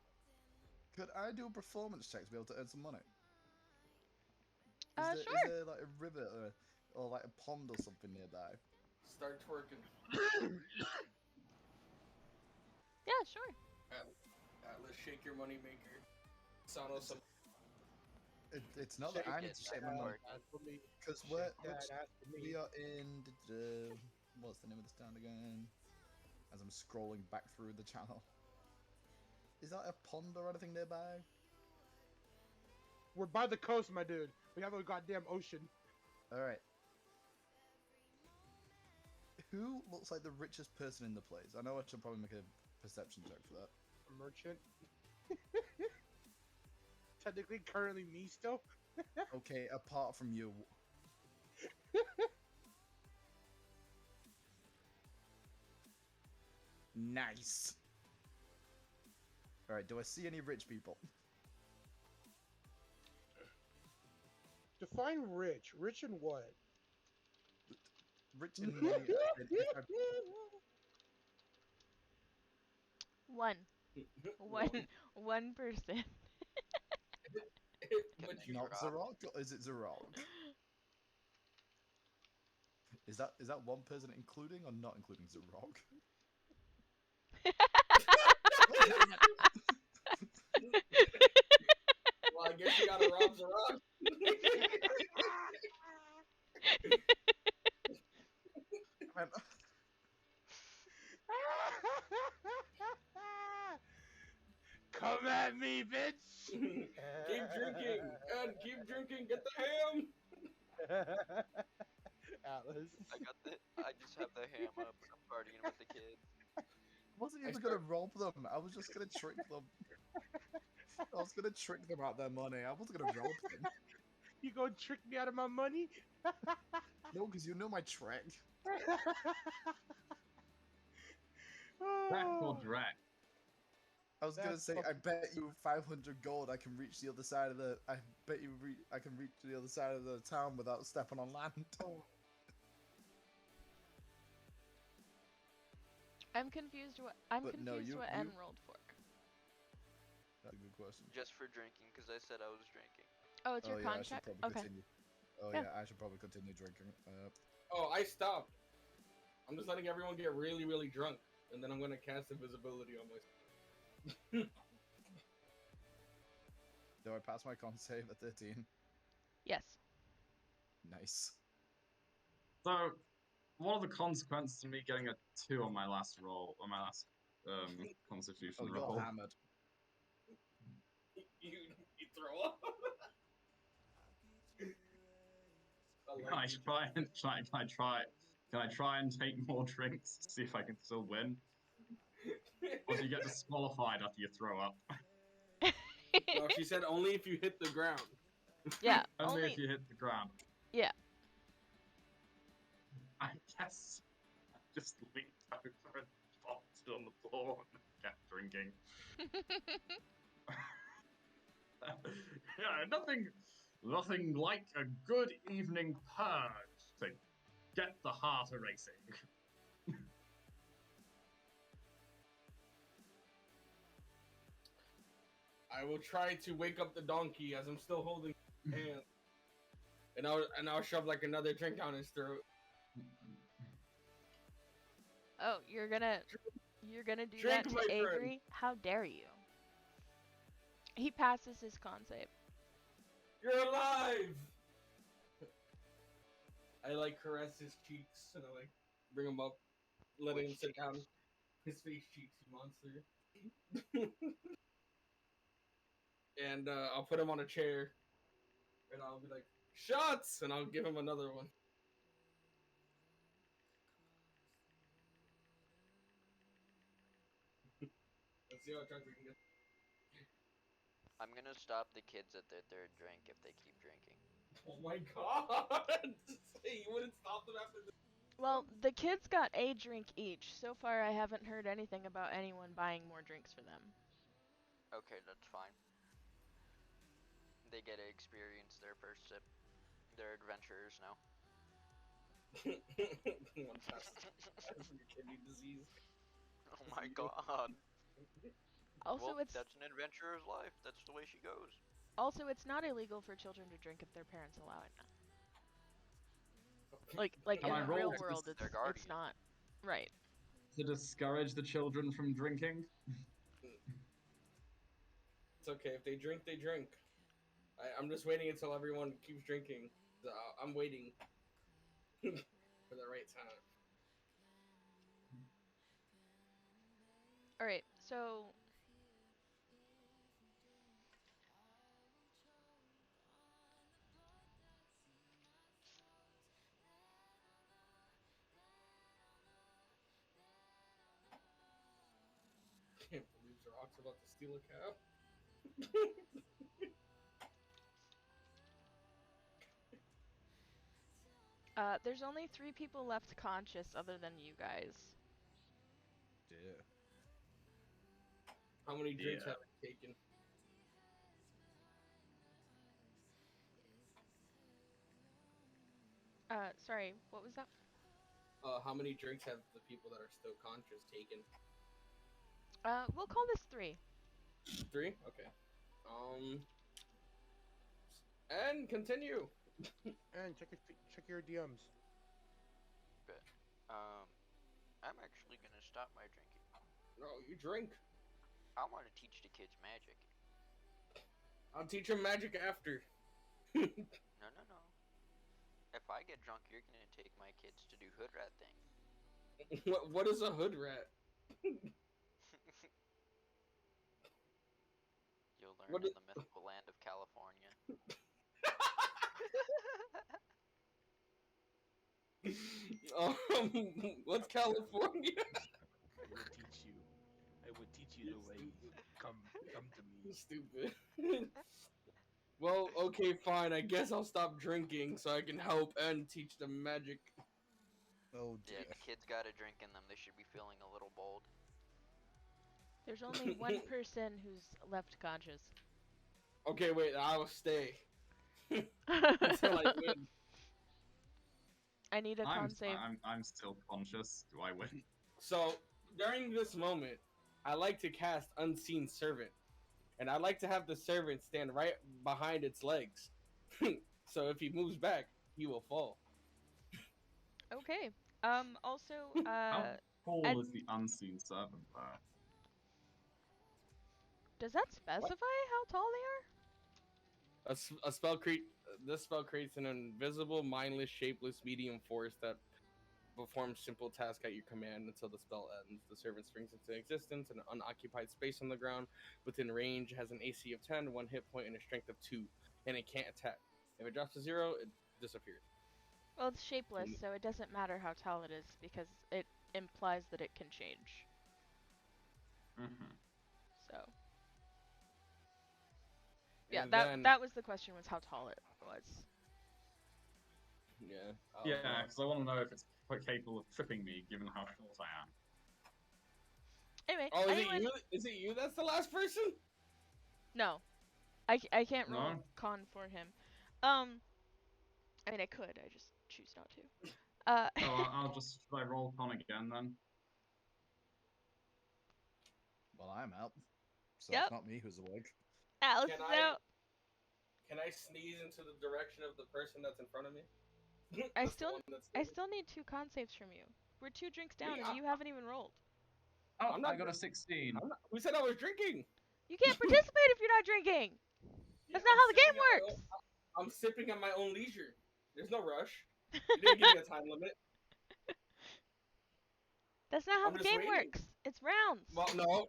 could I do a performance check to be able to earn some money? Sure. Is there like a river or like a pond or something nearby? Start twerking. Yeah, sure. Atlas, shake your money maker. Sano some. It's not that I need to Shake shake my money. Ask for me. Because Dad, ask for me. we are in. What's the name of this town again? As I'm scrolling back through the channel. Is that a pond or anything nearby? We're by the coast, my dude. We have a goddamn ocean. Alright. Who looks like the richest person in the place? I know I should probably make a perception check for that. A merchant. Technically, currently me still. Okay, apart from you. Nice. Alright, do I see any rich people? Define rich. Rich in what? Rich in money. One person. Can they Not drop? Zarok, or is it Zarok? Is that one person including or not including Zarok? Well, I guess you gotta rob Zarok. Man, Come at me, bitch! Keep drinking, and keep drinking. Get the ham. Atlas. I just have the ham up and I'm partying with the kids. I wasn't even gonna rob them. I was just gonna trick them. I was gonna trick them out of their money. I wasn't gonna rob them. You gonna trick me out of my money? No, because you know my trick. Drac or Drac? I was gonna That's say, I fucking- bet you 500 gold I can reach the other side of the. I bet you I can reach the other side of the town without stepping on land. I'm confused what But no, you- N you- rolled for. That's a good question. Just for drinking, because I said I was drinking. Oh, it's your Oh yeah, I con should check? probably Okay. continue. Oh Yeah. yeah, I should probably continue drinking. Oh, I stopped. I'm just letting everyone get really, really drunk, and then I'm gonna cast invisibility on myself. Do I pass my con save at 13? Yes. Nice. So, what are the consequences of me getting a 2 on my last roll, on my last constitution Oh, roll? you're hammered. You throw up. Can I try and take more drinks to see if I can still win? Or do you get disqualified after you throw up? No, she said only if you hit the ground. Yeah. Only if you hit the ground. Yeah. I guess I just leaned over and boxed on the floor and kept drinking. Yeah, nothing like a good evening purge to get the heart a-racing. I will try to wake up the donkey as I'm still holding his hand, and I'll shove like another drink down his throat. Oh, you're gonna do Drink, that my to friend. Avery? How dare you? He passes his con save. You're alive! I like caress his cheeks and I like bring him up, let him Which sit down. cheeks? His face cheeks, you monster. And I'll put him on a chair, and I'll be like, shots! And I'll give him another one. Let's see how drunk we can get. I'm gonna stop the kids at their third drink if they keep drinking. Oh my god! Hey, you wouldn't stop them after this? Well, the kids got a drink each. So far, I haven't heard anything about anyone buying more drinks for them. Okay, that's fine. They get to experience their first sip. They're adventurers now. One shot for your kidney disease. Oh my god. Also, Well, it's that's an adventurer's life. That's the way she goes. it's not illegal for children to drink if their parents allow it. Like Can in I the roll real to world, dis- it's Their guardian. not. Right. To discourage the children from drinking? It's okay, if they drink, they drink. I'm just waiting until everyone keeps drinking. I'm waiting for the right time. All right, so Can't believe Rock's about to steal a cow. there's only 3 people left conscious other than you guys. Dear. How many drinks Yeah. have I taken? Sorry, what was that? How many drinks have the people that are still conscious taken? We'll call this 3. 3? Okay. And continue. And check your DMs. But, I'm actually gonna stop my drinking. No, you drink. I want to teach the kids magic. I'll teach them magic after. No, no, no. If I get drunk, you're gonna take my kids to do hood rat things. What is a hood rat? You'll learn What in is- the mythical land of California. What's California? I would teach you the way. Come to me. Stupid. Well, okay, fine. I guess I'll stop drinking so I can help and teach them magic. Oh Yeah, dear. the kids gotta drink in them. They should be feeling a little bold. There's only 1 person who's left conscious. Okay, wait. I will stay until I win. I need a con I'm, save. I'm still conscious. Do I win? So during this moment, I like to cast Unseen Servant, and I like to have the servant stand right behind its legs. So if he moves back, he will fall. Okay. Also, How tall and- is the unseen servant there? does that specify how tall they are? A spell this spell creates an invisible, mindless, shapeless medium force that performs simple tasks at your command until the spell ends. The servant springs into existence in an unoccupied space on the ground within range, has an AC of 10, 1 hit point, and a strength of 2, and it can't attack. If it drops to 0, it disappears. Well, it's shapeless, so it doesn't matter how tall it is because it implies that it can change. Mm-hmm. So, yeah, And that then- that was the question: was how tall it was. Yeah. Yeah, because I want to know if it's quite capable of tripping me, given how short I am. Anyway, Oh, is anyone... it you? Is it you that's the last person? No, I can't roll No? con for him. I mean, I could. I just choose not to. Oh, I'll just should I roll con again then? Well, I'm out. So Yep. it's not me who's awake. Alice Can is I- out. Can I sneeze into the direction of the person that's in front of me? I That's the still- one that's I there. still need 2 con saves from you. We're 2 drinks down, Yeah. and you haven't even rolled. Oh, I'm not I got a drinking. 16. Who said I was drinking? You can't participate if you're not drinking. That's Yeah, not how the game sipping at my works. I'm sipping at my own leisure. There's no rush. You didn't give me a time limit. That's not how I'm the just game waiting. works. It's rounds. Well, no.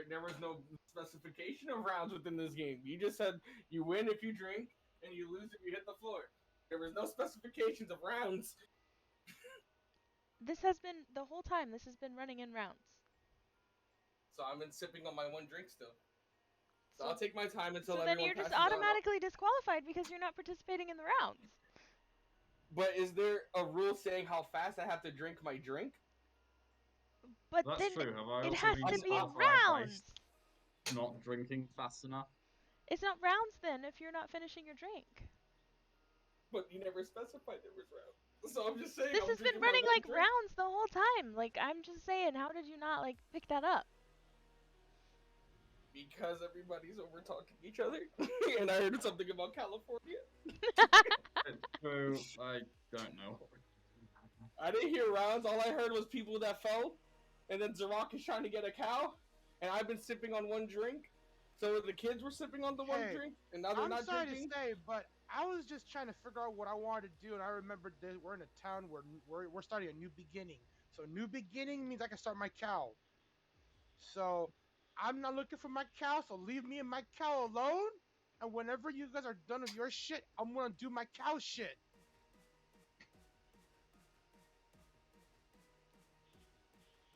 There was no specification of rounds within this game. You just said you win if you drink and you lose if you hit the floor. There was no specifications of rounds. This has been the whole time. This has been running in rounds. So I've been sipping on my one drink still. So So- I'll take my time until So then everyone you're just passes out. automatically disqualified because you're not participating in the rounds. But is there a rule saying how fast I have to drink my drink? But That's then true. Have I it also has been to be in disqualified by rounds. not drinking fast enough? It's not rounds then if you're not finishing your drink. But you never specified there was rounds. So I'm just saying. This I'm has been drinking my running one like drink. rounds the whole time. Like, I'm just saying, how did you not like pick that up? Because everybody's over talking each other. And I heard something about California. So, I don't know. I didn't hear rounds. All I heard was people that fell. And then Zarok is trying to get a cow. And I've been sipping on one drink. So the kids were sipping on the one Hey, drink, and now they're I'm not sorry drinking. to say, but I was just trying to figure out what I wanted to do, and I remembered that we're in a town where we're starting a new beginning. So new beginning means I can start my cow. So I'm not looking for my cow, so leave me and my cow alone. And whenever you guys are done with your shit, I'm gonna do my cow shit.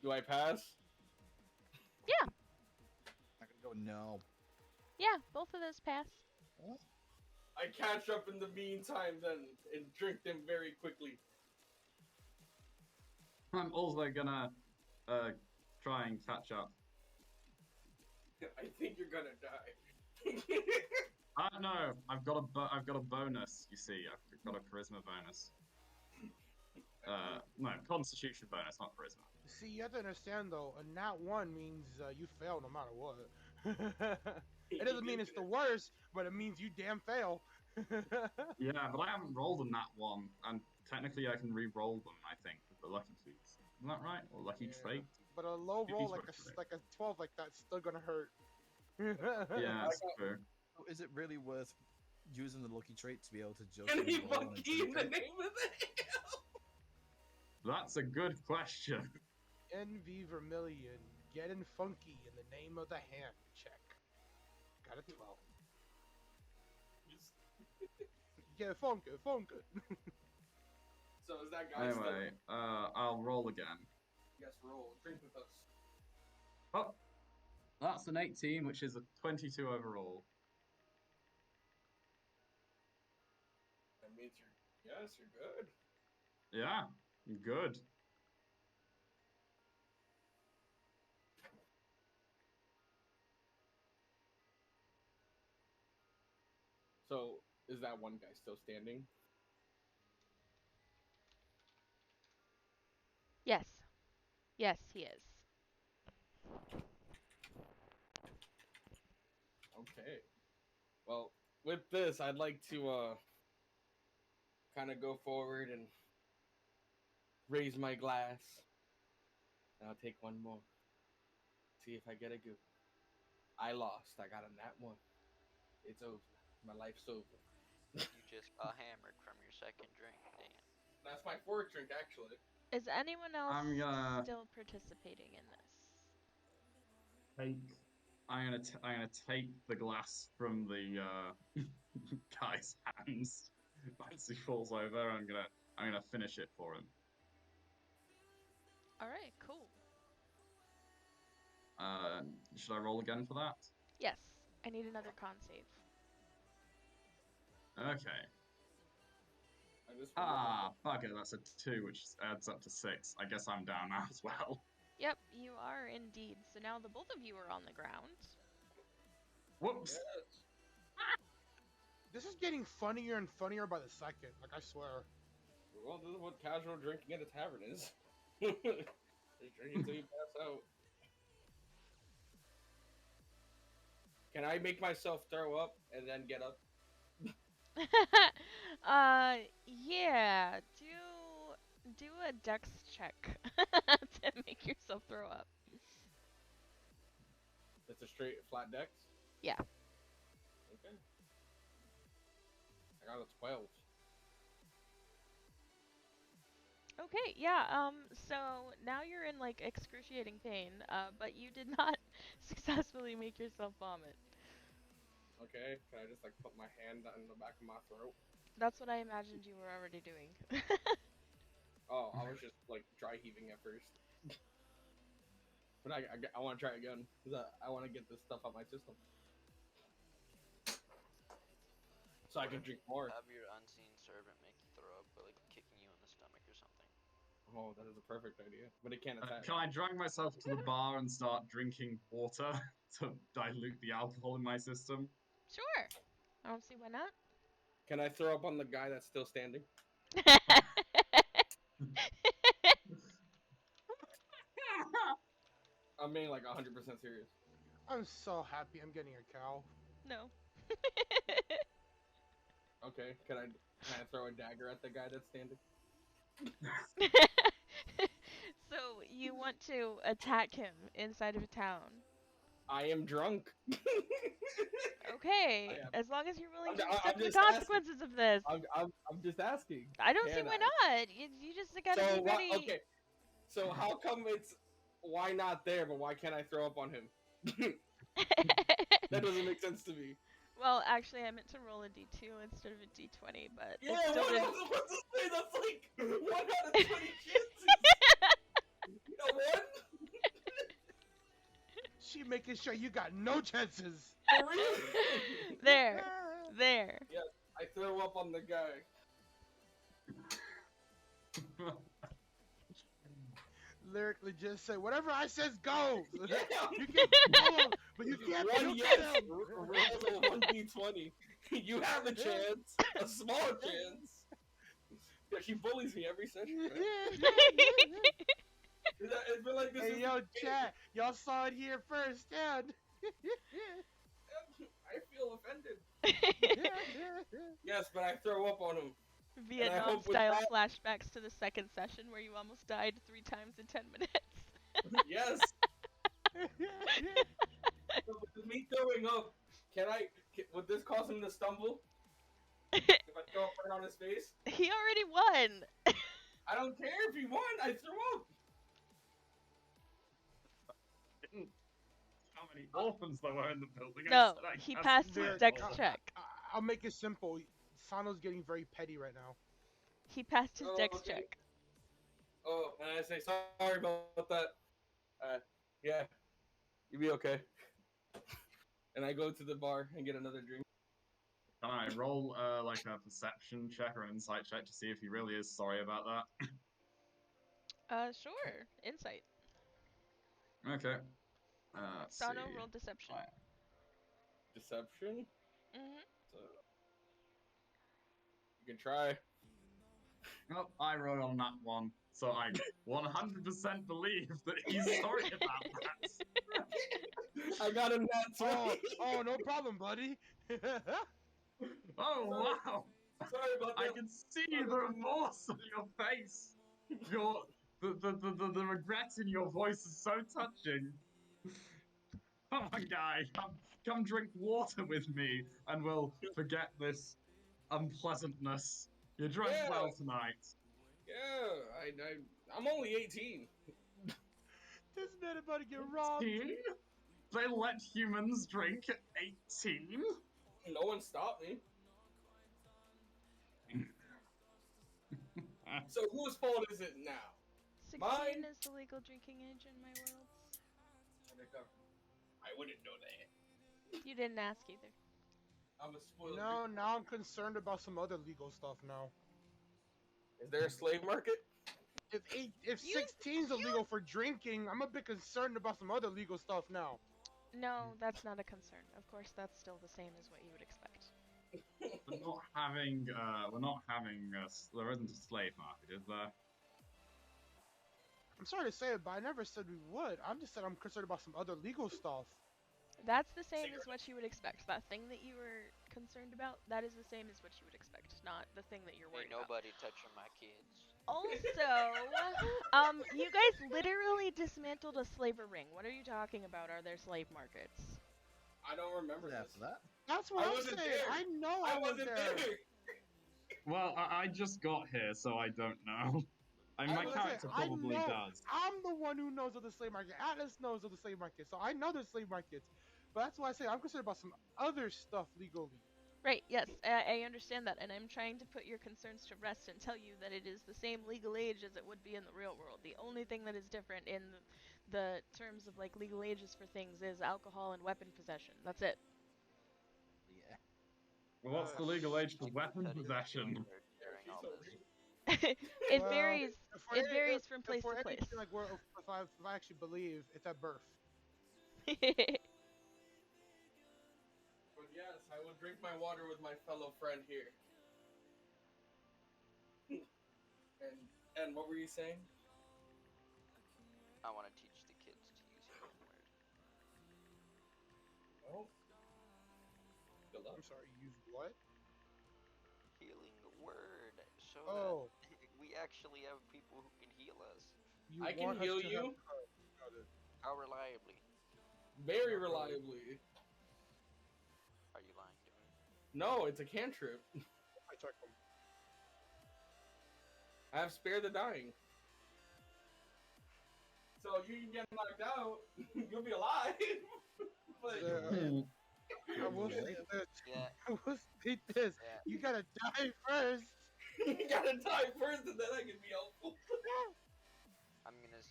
Do I pass? Yeah, I'm gonna go no. yeah, both of those pass. What? I catch up in the meantime then and drink them very quickly. I'm also gonna try and catch up. I think you're gonna die. No, I've got a bonus. You see, I've got a charisma bonus. No, constitution bonus, not charisma. See, you have to understand though, a nat one means you fail no matter what. It doesn't mean it's the worst, but it means you damn fail. Yeah, but I haven't rolled a nat one, and technically I can re-roll them. I think with the lucky feats. Isn't that right? Or lucky Yeah. trait? But a low roll These like work for me. a 12 like that's still gonna hurt. Yeah, that's true. So is it really worth using the lucky trait to be able to just Any re-roll on a monkey in the D10? name of the hell? That's a good question. NV Vermilion, getting funky in the name of the hand. Check. Got a 12. Get funky, funky. So is that guy Anyway, I'll roll again. still? Yes, roll. Drink with us. Oh, that's an 18, which is a 22 overall. That means you're good. Yeah, good. So is that one guy still standing? Yes. Yes, he is. Okay. Well, with this, I'd like to kind of go forward and raise my glass. And I'll take one more. See if I get a good. I lost. I got a nat one. It's over. My life's over. You just got hammered from your second drink, Dan. That's my fourth drink, actually. Is anyone else I'm gonna still participating in this? I'm gonna take the glass from the guy's hands as he falls over. I'm gonna finish it for him. All right, cool. Should I roll again for that? Yes, I need another con save. Okay. I just Fuck it, that's a 2, which adds up to 6. I guess I'm down now as well. Yep, you are indeed. So now the both of you are on the ground. Whoops. Yes. This is getting funnier and funnier by the second. Like I swear. Well, this is what casual drinking at a tavern is. Just drink until you pass out. Can I make myself throw up and then get up? Yeah, do a dex check to make yourself throw up. It's a straight flat dex? Yeah. Okay. I got a 12. Okay, yeah, so now you're in, like, excruciating pain, but you did not successfully make yourself vomit. Okay, can I just like put my hand on the back of my throat? That's what I imagined you were already doing. Oh, I was just like dry heaving at first. But I want to try again because I want to get this stuff out my system, so I can drink more. Have your unseen servant make you throw up by like kicking you in the stomach or something. Oh, that is a perfect idea, but it can't attack. Can I drag myself to the bar and start drinking water to dilute the alcohol in my system? Sure. I don't see why not. Can I throw up on the guy that's still standing? I'm being like 100% serious. I'm so happy I'm getting a cow. No. Okay, can I throw a dagger at the guy that's standing? So you want to attack him inside of a town? I am drunk. Okay, I am. as long as you're willing I'm, to I'm accept the just asking. consequences of this. I'm just asking. I don't see Can why I? not. You just gotta So be what? ready. Okay. So how come it's why not there, but why can't I throw up on him? That doesn't make sense to me. Well, actually, I meant to roll a d2 instead of a d20, but Yeah, it still what I didn't. was supposed to say? That's like 1 out of 20 chances. You know what? She making sure you got no chances. For real? There. There. Yes, I throw up on the guy. Lyrically just say, whatever I says goes. Yeah. You can go, but you can't One puke yes, them. rolls a 1d20. You have a chance, a small chance. Yeah, she bullies me every session. Man. It's been like this. Hey, yo, chat. Y'all saw it here first. Yeah. I feel offended. Yes, but I throw up on him. Vietnam style flashbacks to the second session where you almost died 3 times in 10 minutes. Yes. So with me throwing up, would this cause him to stumble? If I throw up right on his face? He already won. I don't care if he won. I threw up. How many orphans there were in the building? No, I he cast passed his Red dex Bull. check. I'll make it simple. Sano's getting very petty right now. He passed his dex Okay. check. Oh, and I say sorry about that. Yeah, you be okay. And I go to the bar and get another drink. Can I roll like a perception check or an insight check to see if he really is sorry about that? Sure. Insight. Okay. Let's Sano, see. roll deception. Right. Deception? Mm-hmm. So, you can try. Well, I rolled on that one, so I 100% believe that he's sorry about that. I got a nat 20. Oh, no problem, buddy. Oh, wow! Sorry about I that. can see the remorse on your face. The regret in your voice is so touching. Come on, guy, come drink water with me, and we'll forget this unpleasantness. You drank Yeah. well tonight. Yeah, I'm only 18. This man about to get robbed. 18? They let humans drink at 18? No one stopped me. So whose fault is it now? 16 Mine? is the legal drinking age in my worlds. I wouldn't know that. You didn't ask either. I'm a spoiled. No, now I'm concerned about some other legal stuff now. Is there a slave market? If 16's illegal for drinking, I'm a bit concerned about some other legal stuff now. No, that's not a concern. Of course, that's still the same as what you would expect. We're not having, there isn't a slave market, is there? I'm sorry to say it, but I never said we would. I'm just saying I'm concerned about some other legal stuff. That's the same as what you would expect. That thing that you were concerned about, that is the same as what you would expect, not the thing that you're worried Ain't about. nobody touching my kids. Also, you guys literally dismantled a slaver ring. What are you talking about? Are there slave markets? I don't remember this. After that. That's what I I'm wasn't saying. there. I know I was wasn't there. there. Well, I just got here, so I don't know. I mean, my Listen, character I probably know. does. I'm the one who knows of the slave market. Atlas knows of the slave market, so I know there's slave markets. But that's why I say I'm concerned about some other stuff legally. Right, yes, I understand that, and I'm trying to put your concerns to rest and tell you that it is the same legal age as it would be in the real world. The only thing that is different in the terms of, like, legal ages for things is alcohol and weapon possession. That's it. Yeah. Well, what's the legal age for Like weapon Teddy was possession? doing during all this. It Well, varies. It varies from place if we're to place. anything like if I actually believe it's at birth. But yes, I will drink my water with my fellow friend here. And what were you saying? I want to teach the kids to use healing word. Oh. Good luck. I'm sorry, use what? Healing word, so Oh, that we actually have people who can heal us. you I can want us heal to you? have- Got it. How reliably? very reliably. Are you lying to me? No, it's a cantrip. I check them. I have spare the dying. So you can get knocked out, you'll be alive. But I will say this. Yeah. I will say this. Yeah. You gotta die first. you gotta die first, and then I can be helpful. I'm gonna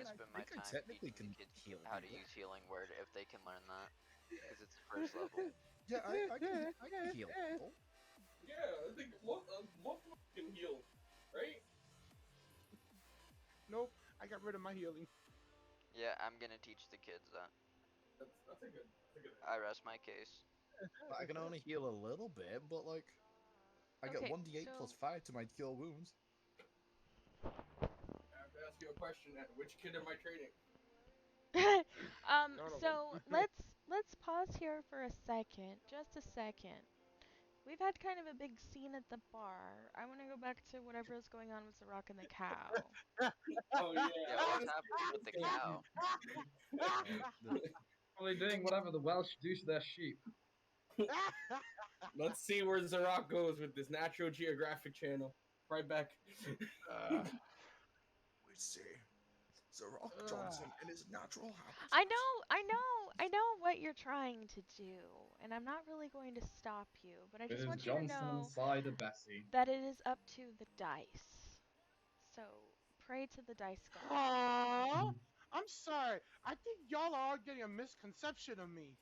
I spend my think I time technically teaching the can kids heal how to people. use healing word if they can learn that, because it's the first level. Yeah, I can heal people. Yeah, I think most can heal, right? Nope. I got rid of my healing. Yeah, I'm gonna teach the kids that. That's a good. I rest my case. I can only heal a little bit, but like, I get Okay, 1d8 plus 5 to my cure wounds. I have to ask you a question. Which kid am I training? None of So them. let's pause here for a second, just a second. We've had kind of a big scene at the bar. I want to go back to whatever is going on with Zarok and the cow. Oh yeah, Yeah, I what's want to happening with the cow? Probably doing whatever the Welsh do to their sheep. Let's see where Zarok goes with this Natural Geographic channel. Right back. We see Zarok Johnson in his natural habitat. I know what you're trying to do, and I'm not really going to stop you, but I It just is want you to Johnson know and Cider Bessie. that it is up to the dice. So pray to the dice god. Aww. I'm sorry. I think y'all are all getting a misconception of me.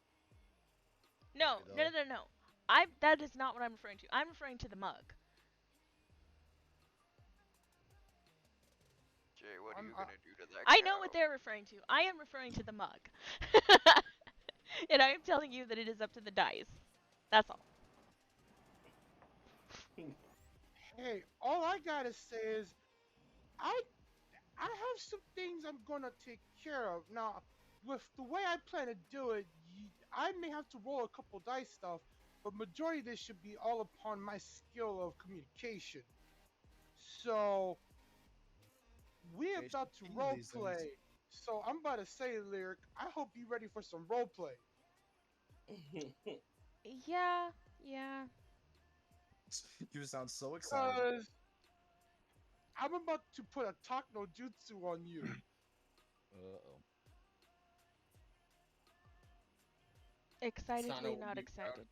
No. That is not what I'm referring to. I'm referring to the mug. Jay, what are you gonna do to that I cow? know what they're referring to. I am referring to the mug. And I am telling you that it is up to the dice. That's all. Hey, all I gotta say is, I have some things I'm gonna take care of. Now, with the way I plan to do it, I may have to roll a couple dice stuff, but majority of this should be all upon my skill of communication. So, we're Okay, about to so role these play. things- So I'm about to say, Lyric, I hope you're ready for some role play. Yeah. You sound so excited. Because I'm about to put a talk no jutsu on you. Uh-oh. Excitedly Sano would not be excited.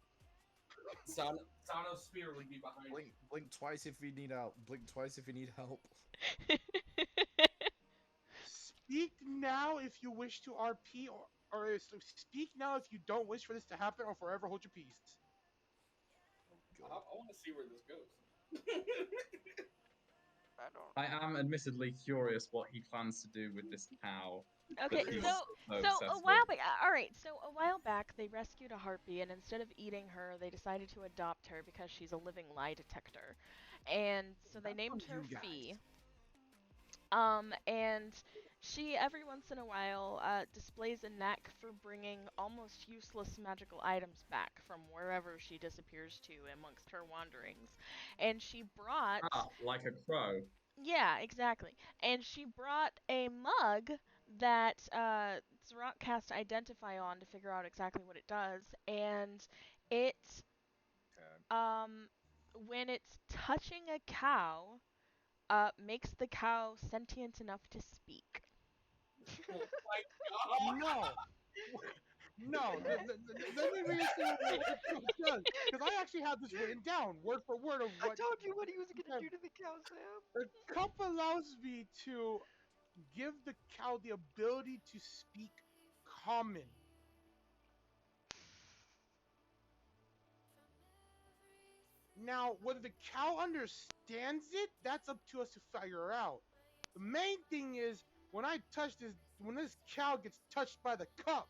Sano's spear would be behind you. Blink twice if you need out. Blink twice if you need help. Speak now if you wish to RP, or speak now if you don't wish for this to happen, or forever hold your peace. I want to see where this goes. I don't. I am admittedly curious what he plans to do with this cow. Okay, He's so obsessed a with. while back, all right. So a while back, they rescued a harpy, and instead of eating her, they decided to adopt her because she's a living lie detector, and so they That's named on her you guys. Fee. And she every once in a while displays a knack for bringing almost useless magical items back from wherever she disappears to amongst her wanderings, and she brought. Like a crow. Yeah, exactly. And she brought a mug that Zrock has to identify on to figure out exactly what it does. And it, when it's touching a cow, makes the cow sentient enough to speak. Oh my god! No. No, let me read what it does. Because I actually have this written down, word for word, of I what told you what he was gonna do to the cow, Sam. the cup allows me to give the cow the ability to speak common. Now, whether the cow understands it, that's up to us to figure out. The main thing is, when this cow gets touched by the cup,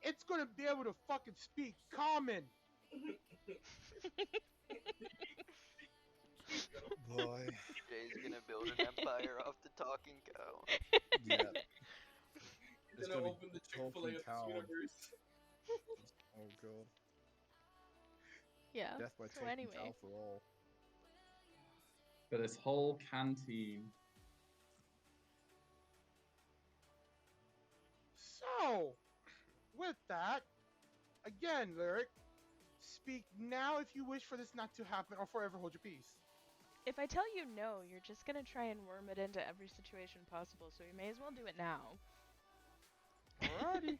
it's gonna be able to fucking speak common. Boy. Jay's gonna build an empire off the talking cow. Yeah. He's gonna open the Chick-fil-A of this universe. Oh god. Yeah. Death by So talking anyway. cow for all. For this whole canteen. So, with that, again, Lyric, speak now if you wish for this not to happen, or forever hold your peace. If I tell you no, you're just gonna try and worm it into every situation possible, so you may as well do it now. Alrighty.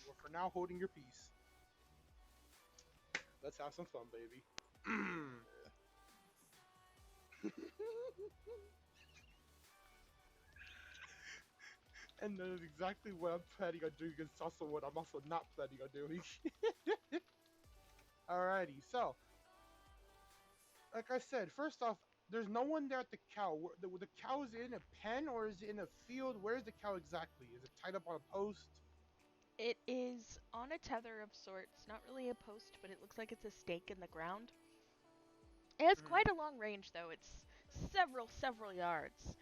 Well, for now, holding your peace. Let's have some fun, baby. And that is exactly what I'm planning on doing. It's also what I'm also not planning on doing. Alrighty, so like I said, first off, there's no one there at the cow. The cow is in a pen or is it in a field? Where's the cow exactly? Is it tied up on a post? It is on a tether of sorts, not really a post, but it looks like it's a stake in the ground. It has quite a long range, though. It's several yards.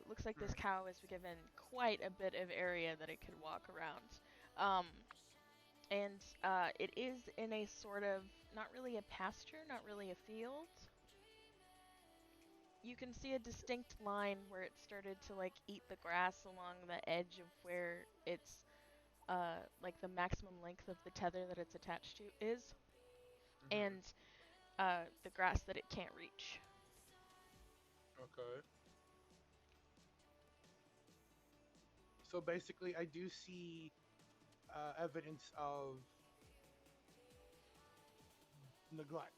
Looks like this cow is given quite a bit of area that it could walk around. And it is in a sort of, not really a pasture, not really a field. You can see a distinct line where it started to like eat the grass along the edge of where it's like the maximum length of the tether that it's attached to is, and the grass that it can't reach. Okay. So basically, I do see evidence of neglect.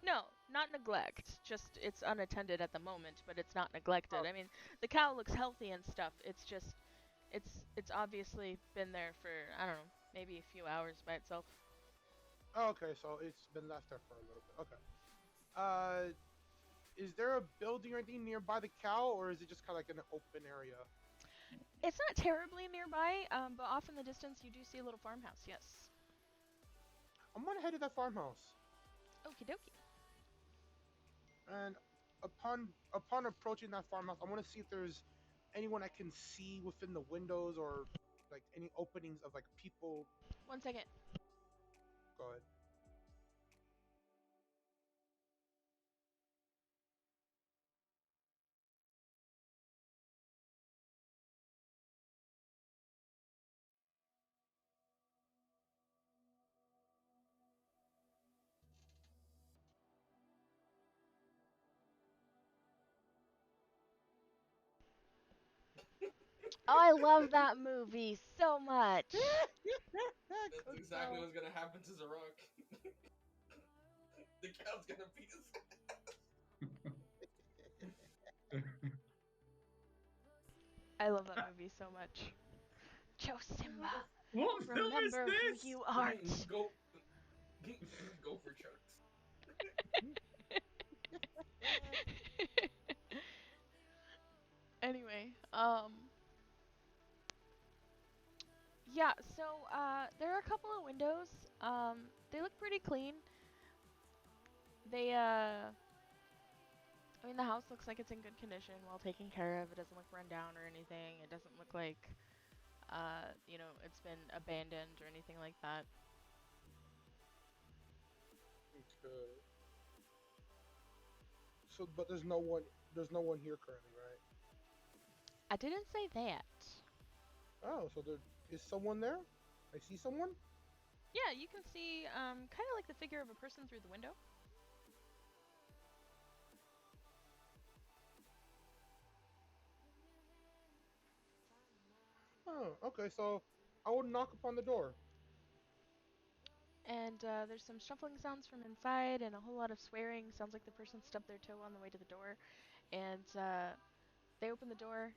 No, not neglect. Just it's unattended at the moment, but it's not neglected. Oh. I mean, the cow looks healthy and stuff. It's just, it's obviously been there for, I don't know, maybe a few hours by itself. Oh, okay, so it's been left there for a little bit. Okay. Is there a building or anything nearby the cow, or is it just kind of like an open area? It's not terribly nearby, but off in the distance you do see a little farmhouse. Yes. I'm gonna head to that farmhouse. Okie dokie. And upon approaching that farmhouse, I want to see if there's anyone I can see within the windows or like any openings of like people. 1 second. Go ahead. Oh, I love that movie so much. That's exactly what's gonna happen to Zarok. The cow's gonna beat his I love that movie so much. Joe Simba, What film is remember who this? you art. Go for Chucks. Anyway, yeah, so, there are a couple of windows. They look pretty clean. They, I mean, the house looks like it's in good condition, well taken care of. It doesn't look run down or anything. It doesn't look like, you know, it's been abandoned or anything like that. Okay. So, but there's no one here currently, right? I didn't say that. Oh, so there is someone there? I see someone? Yeah, you can see, kind of like the figure of a person through the window. Oh, okay, so I will knock upon the door. And there's some shuffling sounds from inside and a whole lot of swearing. Sounds like the person stubbed their toe on the way to the door. And they open the door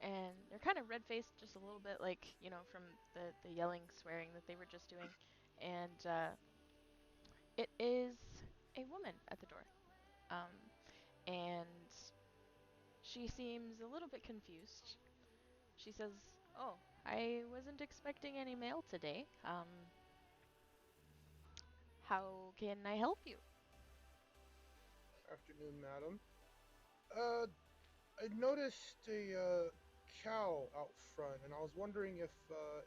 and they're kind of red-faced just a little bit, like, you know, from the yelling, swearing that they were just doing. And it is a woman at the door. And she seems a little bit confused. She says, "Oh, I wasn't expecting any mail today. How can I help you?" Afternoon, madam. I noticed a cow out front, and I was wondering if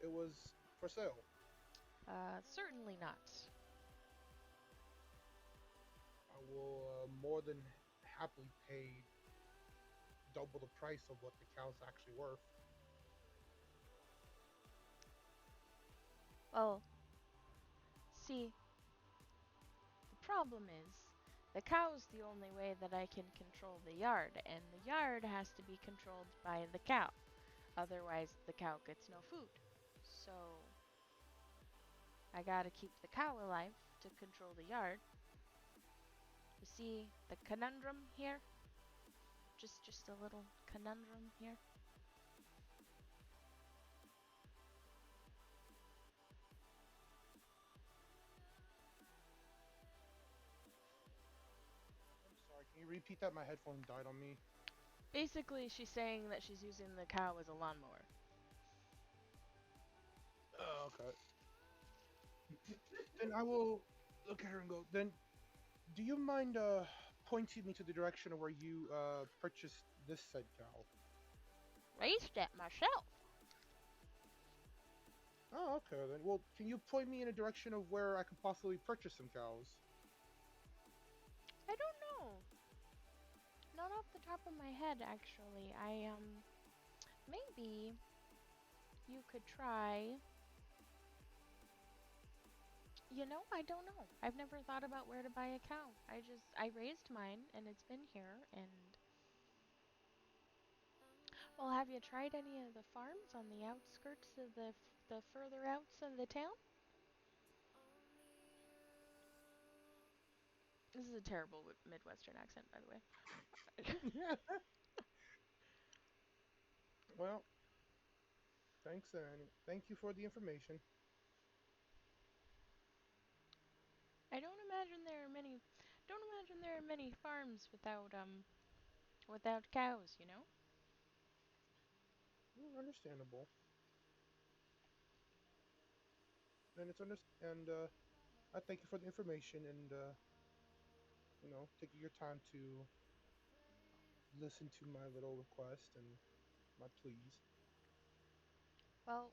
it was for sale. Certainly not. I will more than happily pay double the price of what the cow's actually worth. Well, see, the problem is, the cow's the only way that I can control the yard, and the yard has to be controlled by the cow. Otherwise, the cow gets no food. So, I gotta keep the cow alive to control the yard. You see the conundrum here? Just a little conundrum here. I'm sorry, can you repeat that? My headphone died on me. Basically, she's saying that she's using the cow as a lawnmower. Oh, okay. Then I will look at her and go, then do you mind pointing me to the direction of where you purchased this said cow? Raised it myself. Oh, okay then. Well, can you point me in a direction of where I could possibly purchase some cows? I don't know. Not off the top of my head, actually. Maybe you could try. You know, I don't know. I've never thought about where to buy a cow. I raised mine, and it's been here, and... Well, have you tried any of the farms on the outskirts of the further outs of the town? This is a terrible Midwestern accent, by the way. Well, thanks, and thank you for the information. I don't imagine there are many. Don't imagine there are many farms without cows. You know. Understandable. And and I thank you for the information and taking your time to listen to my little request and my pleas. Well,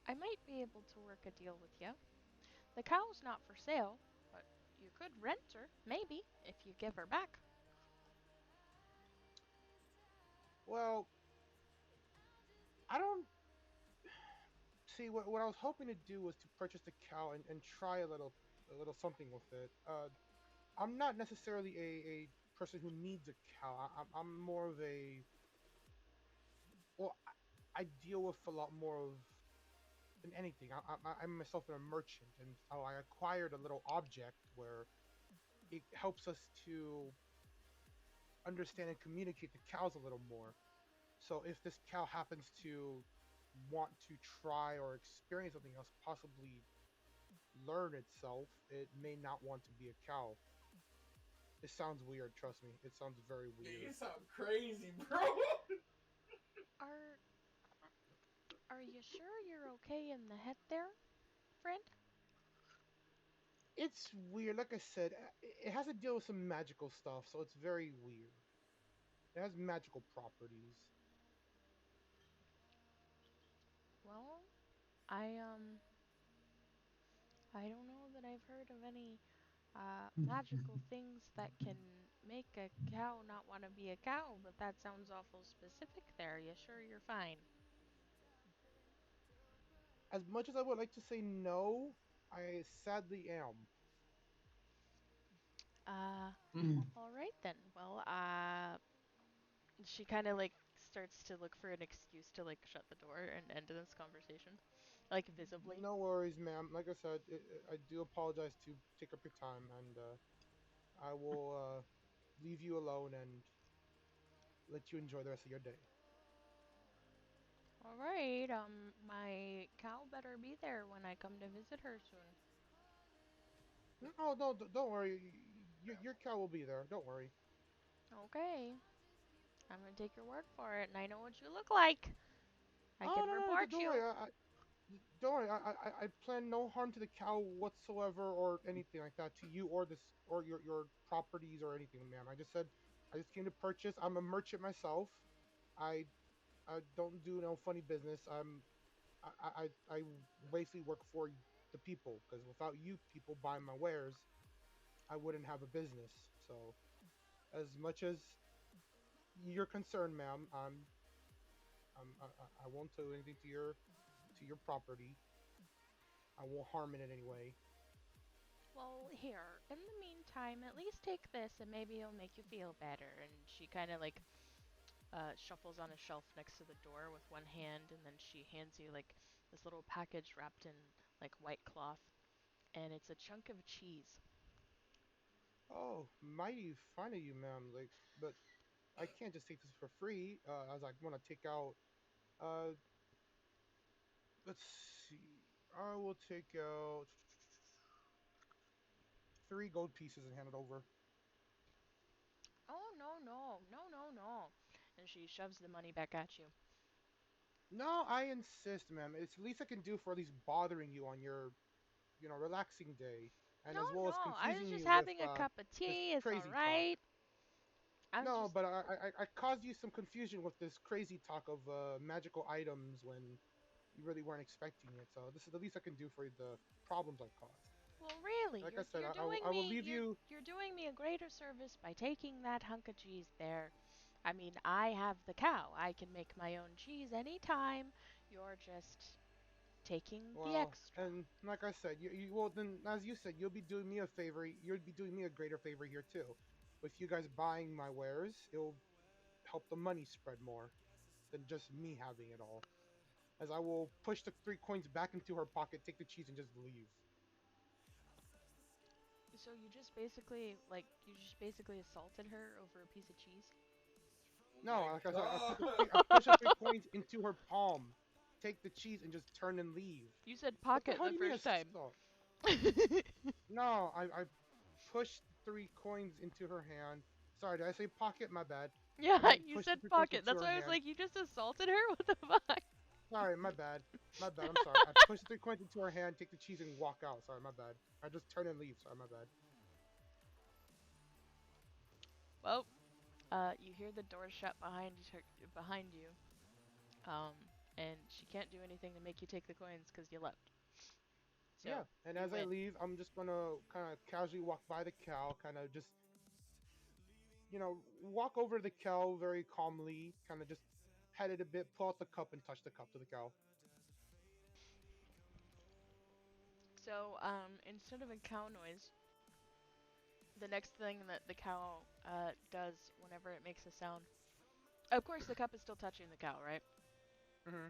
I might be able to work a deal with you. The cow's not for sale, but you could rent her, maybe, if you give her back. Well, I don't see what I was hoping to do was to purchase the cow and try a little something with it. I'm not necessarily a person who needs a cow. I'm more of a well, I deal with a lot more of than anything. I'm myself a merchant, and so I acquired a little object where it helps us to understand and communicate the cows a little more. So if this cow happens to want to try or experience something else, possibly learn itself, it may not want to be a cow. It sounds weird, trust me. It sounds very Yeah, you weird. sound crazy, bro. Are Are you sure you're okay in the head there, friend? It's weird. Like I said, it has to deal with some magical stuff, so it's very weird. It has magical properties. Well, I um I don't know that I've heard of any magical things that can make a cow not want to be a cow, but that sounds awful specific there. You sure you're fine? As much as I would like to say no, I sadly am. Uh, all right then. Well, she kind of like starts to look for an excuse to like shut the door and end this conversation, like visibly. No worries, ma'am. Like I said, I do apologize to take up your time, and I will leave you alone and let you enjoy the rest of your day. All right. My cow better be there when I come to visit her soon. Oh no, don't worry. Your cow will be there. Don't worry. Okay. I'm gonna take your word for it, and I know what you look like. I Oh can no, no, report don't you. worry. Don't worry. I plan no harm to the cow whatsoever, or anything like that to you or this or your properties or anything, ma'am. I just came to purchase. I'm a merchant myself. I I don't do no funny business. I basically work for the people because without you people buying my wares, I wouldn't have a business. So as much as you're concerned, ma'am, I won't do anything to your property. I won't harm it in any way. Well, here, in the meantime, at least take this and maybe it'll make you feel better. And she kind of like shuffles on a shelf next to the door with one hand, and then she hands you like this little package wrapped in like white cloth, and it's a chunk of cheese. Oh, mighty fine of you, ma'am. Like, but I can't just take this for free. As I want to take out. Uh, let's see. I will take out 3 gold pieces and hand it over. Oh, no, no, no, no, no. And she shoves the money back at you. No, I insist, ma'am. It's the least I can do for at least bothering you on your, relaxing day, and No, as well no, as I was confusing just you with having a cup of this tea. It's crazy talk. alright. I was No, just. but I caused you some confusion with this crazy talk of magical items when you really weren't expecting it. So this is the least I can do for the problems I've caused. Well, really, Like I said, you're I doing will me leave you. you're doing me a greater service by taking that hunk of cheese there. I mean, I have the cow. I can make my own cheese anytime. You're just taking the Well, extra. and like I said, you well then as you said, you'll be doing me a favor. You'll be doing me a greater favor here too. With you guys buying my wares, it'll help the money spread more than just me having it all. As I will push the 3 coins back into her pocket, take the cheese, and just leave. So you just basically assaulted her over a piece of cheese? Oh No, my like I said, god. I push the 3 coins into her palm, take the cheese, and just turn and leave. You said What the pocket hell the do you mean first time. assault? No, I pushed 3 coins into her hand. Sorry, did I say pocket? My bad. I Yeah, meant you push the said 3 coins pocket. into That's her why I was hand. like, you just assaulted her? What the fuck? Sorry, my bad. My bad. I'm sorry. I pushed the 3 coins into her hand, take the cheese, and walk out. Sorry, my bad. I just turn and leave. Sorry, my bad. Well, you hear the door shut behind you. Um, and she can't do anything to make you take the coins because you left. So Yeah, and you as I win. leave, I'm just gonna kind of casually walk by the cow, kind of just, walk over the cow very calmly, kind of just pet it a bit, pull out the cup, and touch the cup to the cow. So instead of a cow noise, the next thing that the cow does whenever it makes a sound. Of course, the cup is still touching the cow, right? Hmm.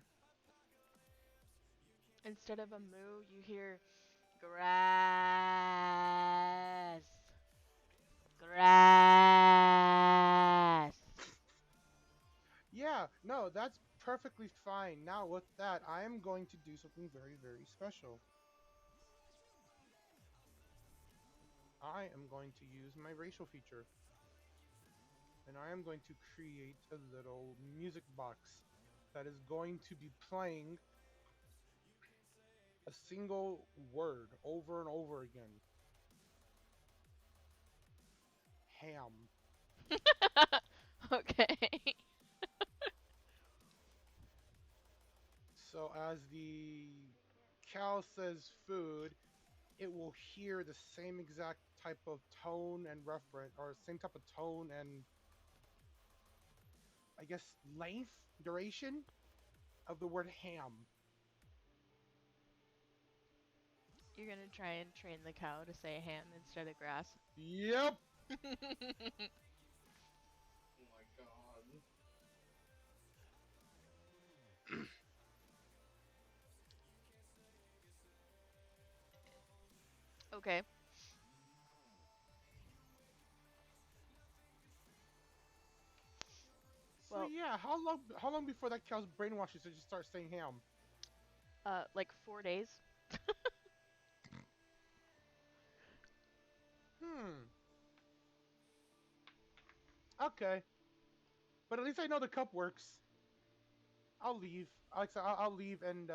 Instead of a moo, you hear grass. Grass. Yeah, no, that's perfectly fine. Now, with that, I am going to do something very, very special. I am going to use my racial feature, and I am going to create a little music box that is going to be playing a single word over and over again. Ham. Okay. So as the cow says food, it will hear the same exact type of tone and reference, or same type of tone and I guess length, duration of the word ham. You're gonna try and train the cow to say ham instead of grass. Yep. Oh my god. Okay. So Well, yeah, how long before that cow's brainwashes to just start saying ham? like 4 days. Hmm. Okay. But at least I know the cup works. I'll leave. Alexa, I'll leave and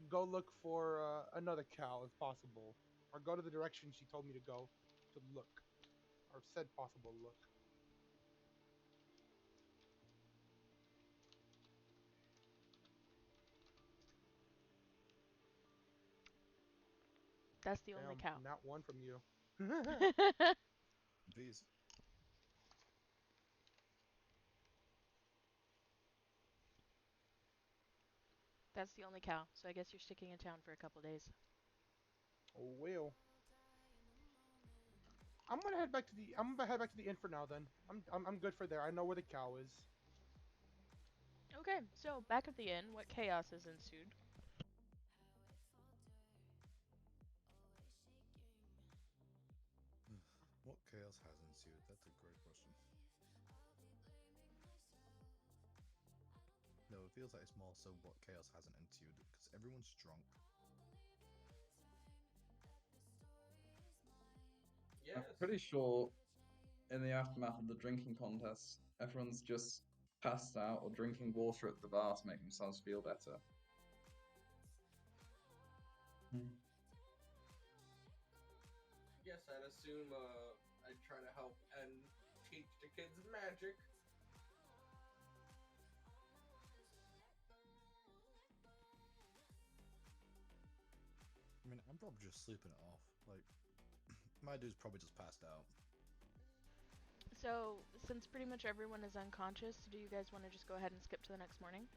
go look for another cow if possible, or go to the direction she told me to go to look, or said possible look. That's the only Damn, cow. not one from you. Please. That's the only cow, so I guess you're sticking in town for a couple days. Oh well. I'm gonna head back to the inn for now. Then I'm good for there. I know where the cow is. Okay, so back at the inn, what chaos has ensued? What chaos has ensued? That's a great question. No, it feels like it's more so what chaos hasn't ensued, because everyone's drunk. Yes. I'm pretty sure in the aftermath of the drinking contest, everyone's just passed out or drinking water at the bar to make themselves feel better. Yes, I'd assume I'd try to help and teach the kids magic. I mean, I'm probably just sleeping it off. Like, my dude's probably just passed out. So, since pretty much everyone is unconscious, do you guys want to just go ahead and skip to the next morning?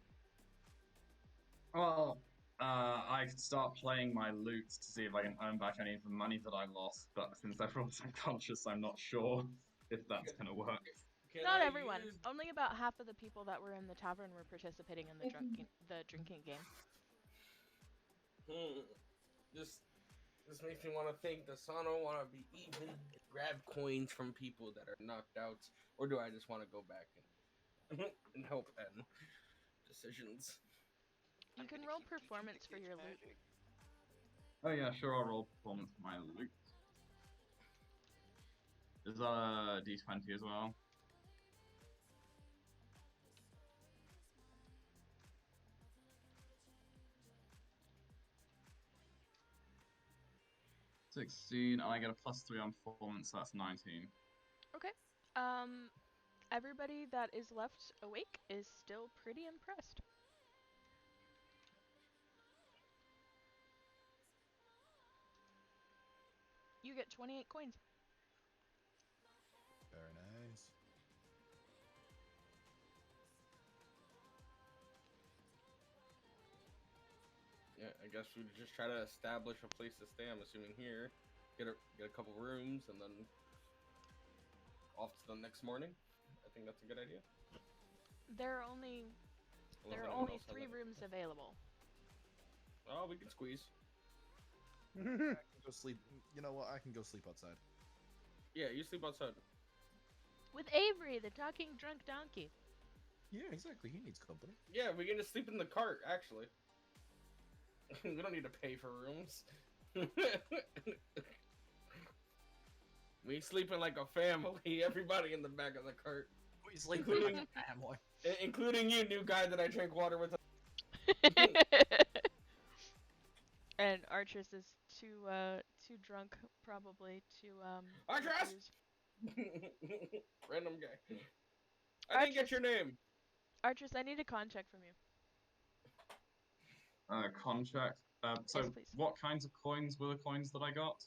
Well, I could start playing my loot to see if I can earn back any of the money that I lost, but since everyone's unconscious, I'm not sure if that's gonna work. Not everyone. Only about half of the people that were in the tavern were participating in the drinking game. This makes me want to think, does Sano want to be even, grab coins from people that are knocked out, or do I just want to go back and help end decisions? You can roll performance for your loot. Oh yeah, sure, I'll roll performance for my loot. Is that a d20 as well? $16, and I get a +3 on performance, so that's 19. Okay. Everybody that is left awake is still pretty impressed. You get 28 coins. Very nice. Yeah, I guess we would just try to establish a place to stay. I'm assuming here, get a couple rooms, and then off to the next morning. I think that's a good idea. There are only three rooms available. Oh, we can squeeze. I can go sleep. You know what? I can go sleep outside. Yeah, you sleep outside. With Avery, the talking drunk donkey. Yeah, exactly. He needs company. Yeah, we can just sleep in the cart, actually. We don't need to pay for rooms. We sleeping like a family. Everybody in the back of the cart. We sleep like a family. Including you, new guy that I drank water with. And Artress is too drunk probably to Artress! refuse. Random guy. I didn't get your name. Artress, I need a contract from you. Contract. So, Yes, please. what kinds of coins were the coins that I got?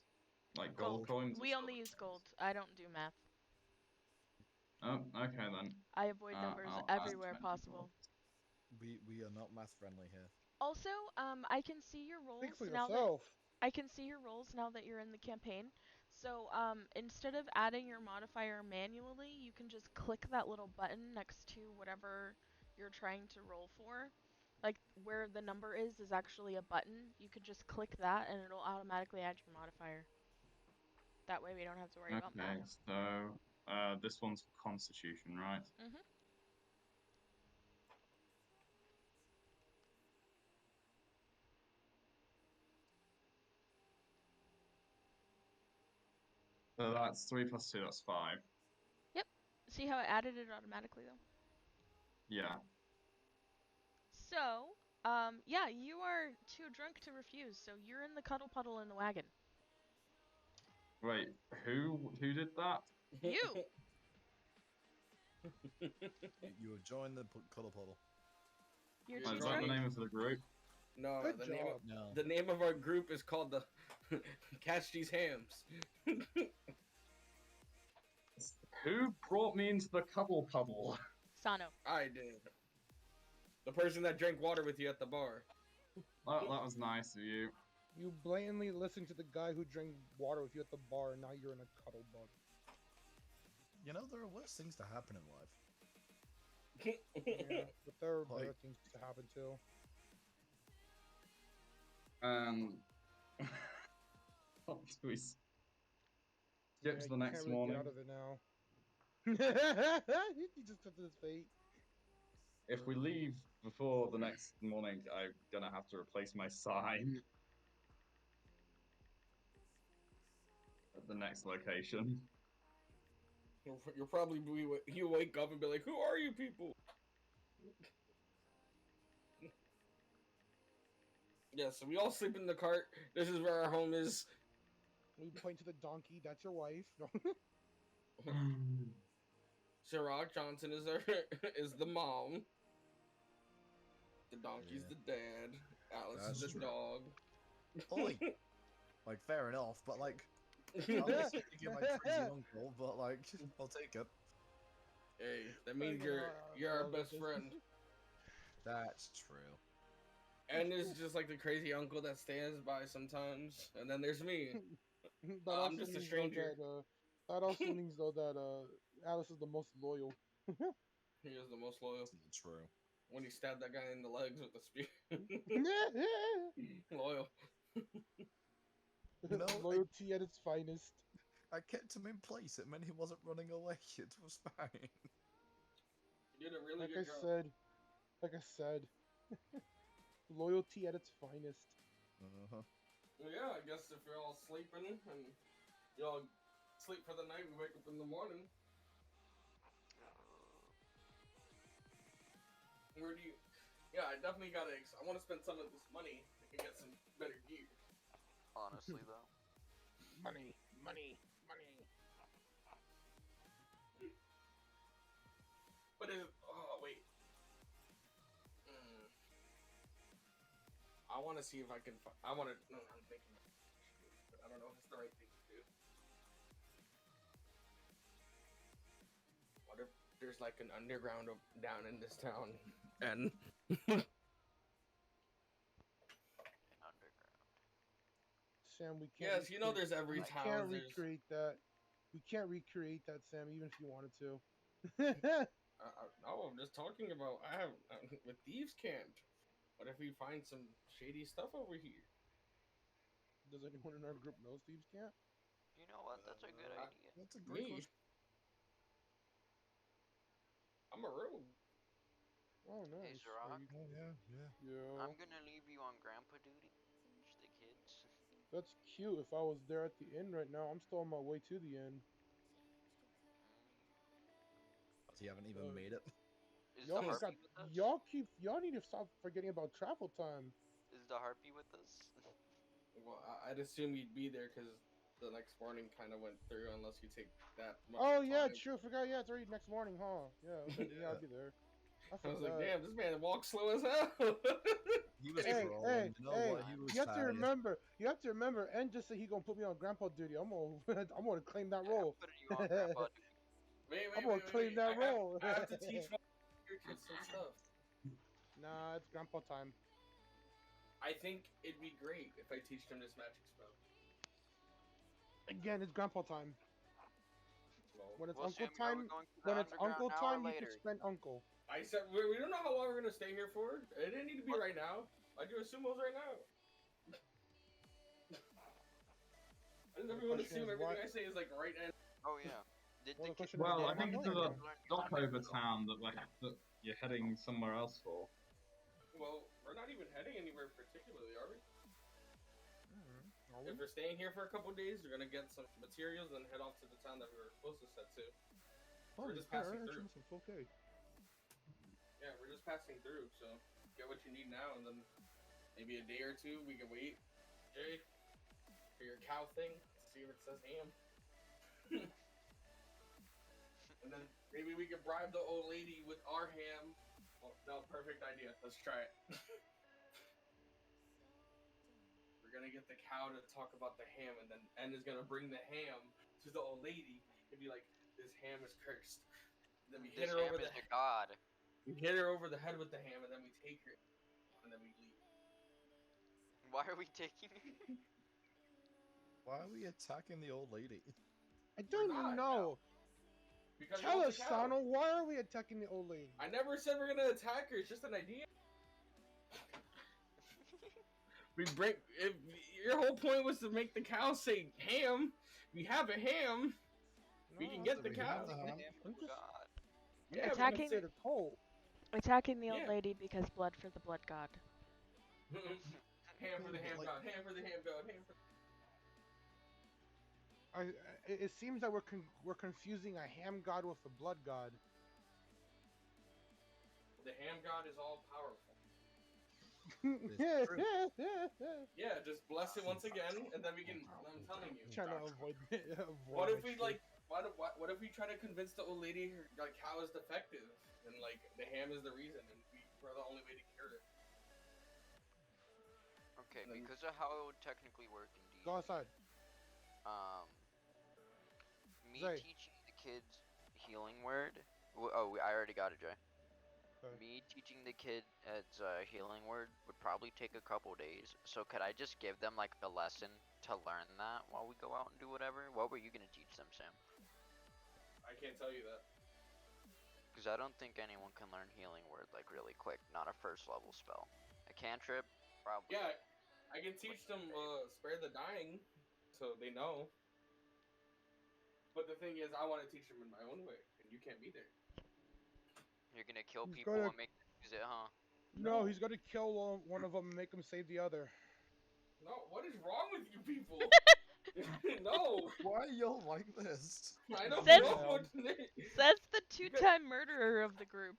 Like gold coins? We only use gold. I don't do math. Oh, okay then. I avoid numbers everywhere possible. We are not math friendly here. Also, I can see your rolls Speak for now yourself. I can see your rolls now that you're in the campaign. So, instead of adding your modifier manually, you can just click that little button next to whatever you're trying to roll for. Like, where the number is actually a button. You could just click that and it'll automatically add your modifier. That way we don't have to worry about math. Okay, so, this one's for Constitution, right? Mm-hmm. So that's 3 + 2, that's 5. Yep. See how it added it automatically, though? Yeah. So, yeah, you are too drunk to refuse, so you're in the cuddle puddle in the wagon. Wait, who did that? You! You will join the cuddle puddle. You're Yeah, too Is that the drunk. name of the group? No, Good the job. No. name of our group is called the Catch These Hams. Who brought me into the cuddle puddle? Sano. I did. The person that drank water with you at the bar. That was nice of you. You blatantly listened to the guy who drank water with you at the bar, and now you're in a cuddle bug. You know, there are worse things to happen in life. Yeah, but there are Like- better things to happen too. What do we skip Yeah, to you the next can't really morning? get out of it now. He just accepted his fate. If we leave before the next morning, I'm gonna have to replace my sign at the next location. You'll probably you wake up and be like, "Who are you people?" Yeah, so we all sleep in the cart. This is where our home is. We point to the donkey. That's your wife. No. Sirach Johnson is is the mom. The donkey's Yeah. the dad. Alice That's is the true. dog. Like, fair enough, but like, I'm Hey, not saying you're my crazy uncle, but like, I'll take it. that means you're our best friend. That's true. And there's just like the crazy uncle that stands by sometimes, and then there's me. That I'm also just a means, stranger. though, that also means though that Alice is the most loyal. He is the most loyal. True. When he stabbed that guy in the legs with the spear. Loyal. No, Loyalty at its finest. I kept him in place. It meant he wasn't running away. It was fine. You did a really Like good I job. said, loyalty at its finest. Uh-huh. Well, yeah, I guess if you're all sleeping and you all sleep for the night, we wake up in the morning. Where do you? Yeah, I definitely gotta. I want to spend some of this money and get some better gear. Honestly, though. Money. But oh wait. I want to see if I can. I want to. No, I'm thinking. But I don't know if it's the right thing to do. What if there's like an underground down in this town and Underground. Sam, we can't. yes, you know there's every We town. can't There's. recreate that. We can't recreate that, Sam, even if you wanted to. No, I'm just talking about. I have with thieves can't. What if we find some shady stuff over here? Does anyone in our group know Steve's camp? You know what? That's a good idea. That's a great Me? question. I'm a rogue. Oh, Hey, nice. Sirach. Oh, yeah. Yeah. I'm gonna leave you on grandpa duty. Just the kids. That's cute. If I was there at the inn right now, I'm still on my way to the inn. So you haven't even made it. Is the harpy with us? Y'all need to stop forgetting about travel time. Is the harpy with us? Well, I'd assume you'd be there because the next morning kind of went through, unless you take that much Oh yeah, time. true. Forgot. Yeah, it's already next morning, huh? Yeah. Okay, yeah, I'll be there. I was like, damn, this man walks slow as hell. He was Hey, trolling. You know what? He was you have to tired. remember, and just say he gonna put me on grandpa duty. I'm gonna claim that Yeah, role. I'm putting you on grandpa duty. I'm gonna claim that role. I have to teach my kids some stuff. Nah, it's grandpa time. I think it'd be great if I teach them this magic spell. Again, it's grandpa time. Well, When it's Well, uncle Sam, are we time, going to the when it's underground uncle now or time, you later? can spend uncle. I said we don't know how long we're gonna stay here for. It didn't need to be right now. I do sumos right now. And everyone assume everything I say is like right and. Oh yeah. Did Well, the the question kids is, Well, what I am I think it's doing a again? stopover town that you're heading somewhere else for. Well, we're not even heading anywhere particularly, are we? Are we? If we're staying here for a couple days, we're gonna get some materials and head off to the town that we were supposed to set to. Oh, we're just passing through. It's okay. Yeah, we're just passing through, so get what you need now, and then maybe a day or two we can wait, Jay, for your cow thing. See if it says ham. And then maybe we can bribe the old lady with our ham. Oh, no, perfect idea. Let's try it. We're gonna get the cow to talk about the ham, and then N is gonna bring the ham to the old lady and be like, "This ham is cursed." And then we hit This her ham over is the the god. We hit her over the head with the ham, and then we take her, and then we leave. Why are we taking? Why are we attacking the old lady? I We're don't not know. because we Tell want us, the cow. Sano, why are we attacking the old lady? I never said we're gonna attack her. It's just an idea. We bring. If your whole point was to make the cow say ham, we have a ham. We can No, get the we cow. have the ham. I'm just God. Yeah, we Attacking- can say the cult. Attacking the old Yeah. lady because blood for the blood god. ham for the ham Like- god. Ham for the ham god. Ham for. It seems that we're confusing a ham god with a blood god. The ham god is all powerful. Yeah, true. Yeah, just bless it once again, and then we can. I'm telling you. Trying to avoid. What if we like? What if we try to convince the old lady her like cow is defective, and like the ham is the reason, and we're the only way to cure it? Okay, Then- because of how it would technically work in D. Go outside. Me Zay. teaching the kids healing word. I already got it, Jay. Okay. Me teaching the kid its healing word would probably take a couple days. So could I just give them like a lesson to learn that while we go out and do whatever? What were you gonna teach them, Sam? I can't tell you that. Because I don't think anyone can learn healing word like really quick. Not a first level spell. A cantrip, probably. Yeah, I can teach them spare the dying, so they know. But the thing is, I want to teach them in my own way, and you can't be there. You're gonna kill He's people gonna- and make them use it, huh? No, he's gonna kill one of them and make him save the other. No, what is wrong with you people? No, Why are y'all like this? I don't Says- know what. Says the two-time murderer of the group.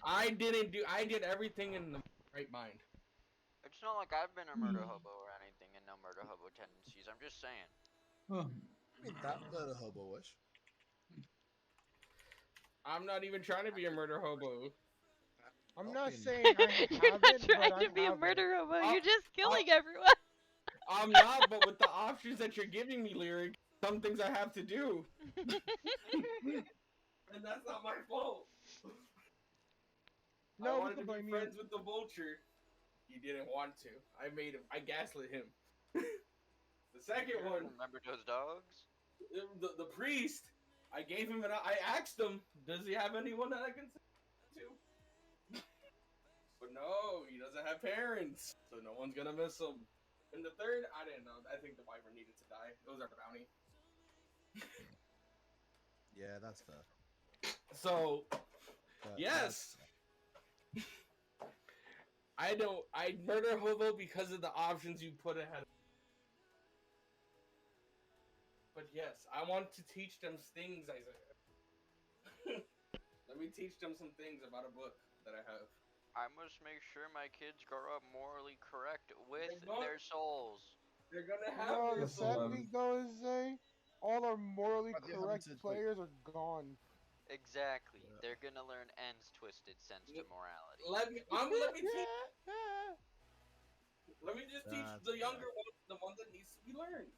I didn't do. I did everything in the right mind. It's not like I've been a murder hobo or anything and no murder hobo tendencies. I'm just saying. I mean, that murder hobo-ish. I'm not even trying to be a murder hobo. I'm Not not being- saying I You're not haven't, trying but to I be a haven't. murder hobo. Uh, You're just killing uh, everyone. I'm not, but with the options that you're giving me, Lyric, some things I have to do. And that's not my fault. I No, we wanted can to be blame you. friends with the vulture. He didn't want to. I made him. I gaslit him. The second one, Remember those dogs? the priest, I gave him I asked him, does he have anyone that I can send to? But no, he doesn't have parents, so no one's gonna miss him. And the third, I didn't know. I think the wyvern needed to die. It was our bounty. Yeah, that's fair. So, But yes! I murder hobo because of the options you put ahead. But yes, I want to teach them things, Isaiah. Let me teach them some things about a book that I have. I must make sure my kids grow up morally correct with They're not- their souls. They're gonna have No, their the That's sad soul. thing though is, all our morally But they haven't correct said, like- players are gone. Exactly. Yeah. They're gonna learn ends twisted sense to morality. Let me just teach That's the younger one the one that needs to be learned.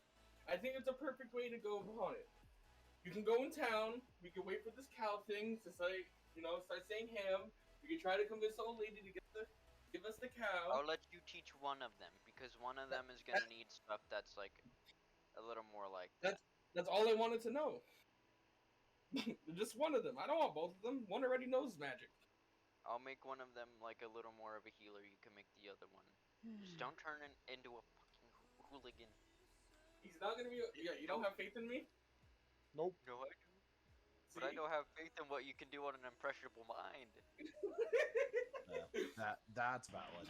I think it's a perfect way to go upon it. You can go in town. We can wait for this cow thing to say, start saying ham. We can try to convince the old lady to give us the cow. I'll let you teach one of them because one of them is gonna need stuff that's like a little more like that. That's all I wanted to know. Just one of them. I don't want both of them. One already knows magic. I'll make one of them like a little more of a healer. You can make the other one. Just don't turn it into a fucking hooligan. He's not gonna be. Yeah, you don't have faith in me. Nope. No, I do. See? But I don't have faith in what you can do on an impressionable mind. That's valid.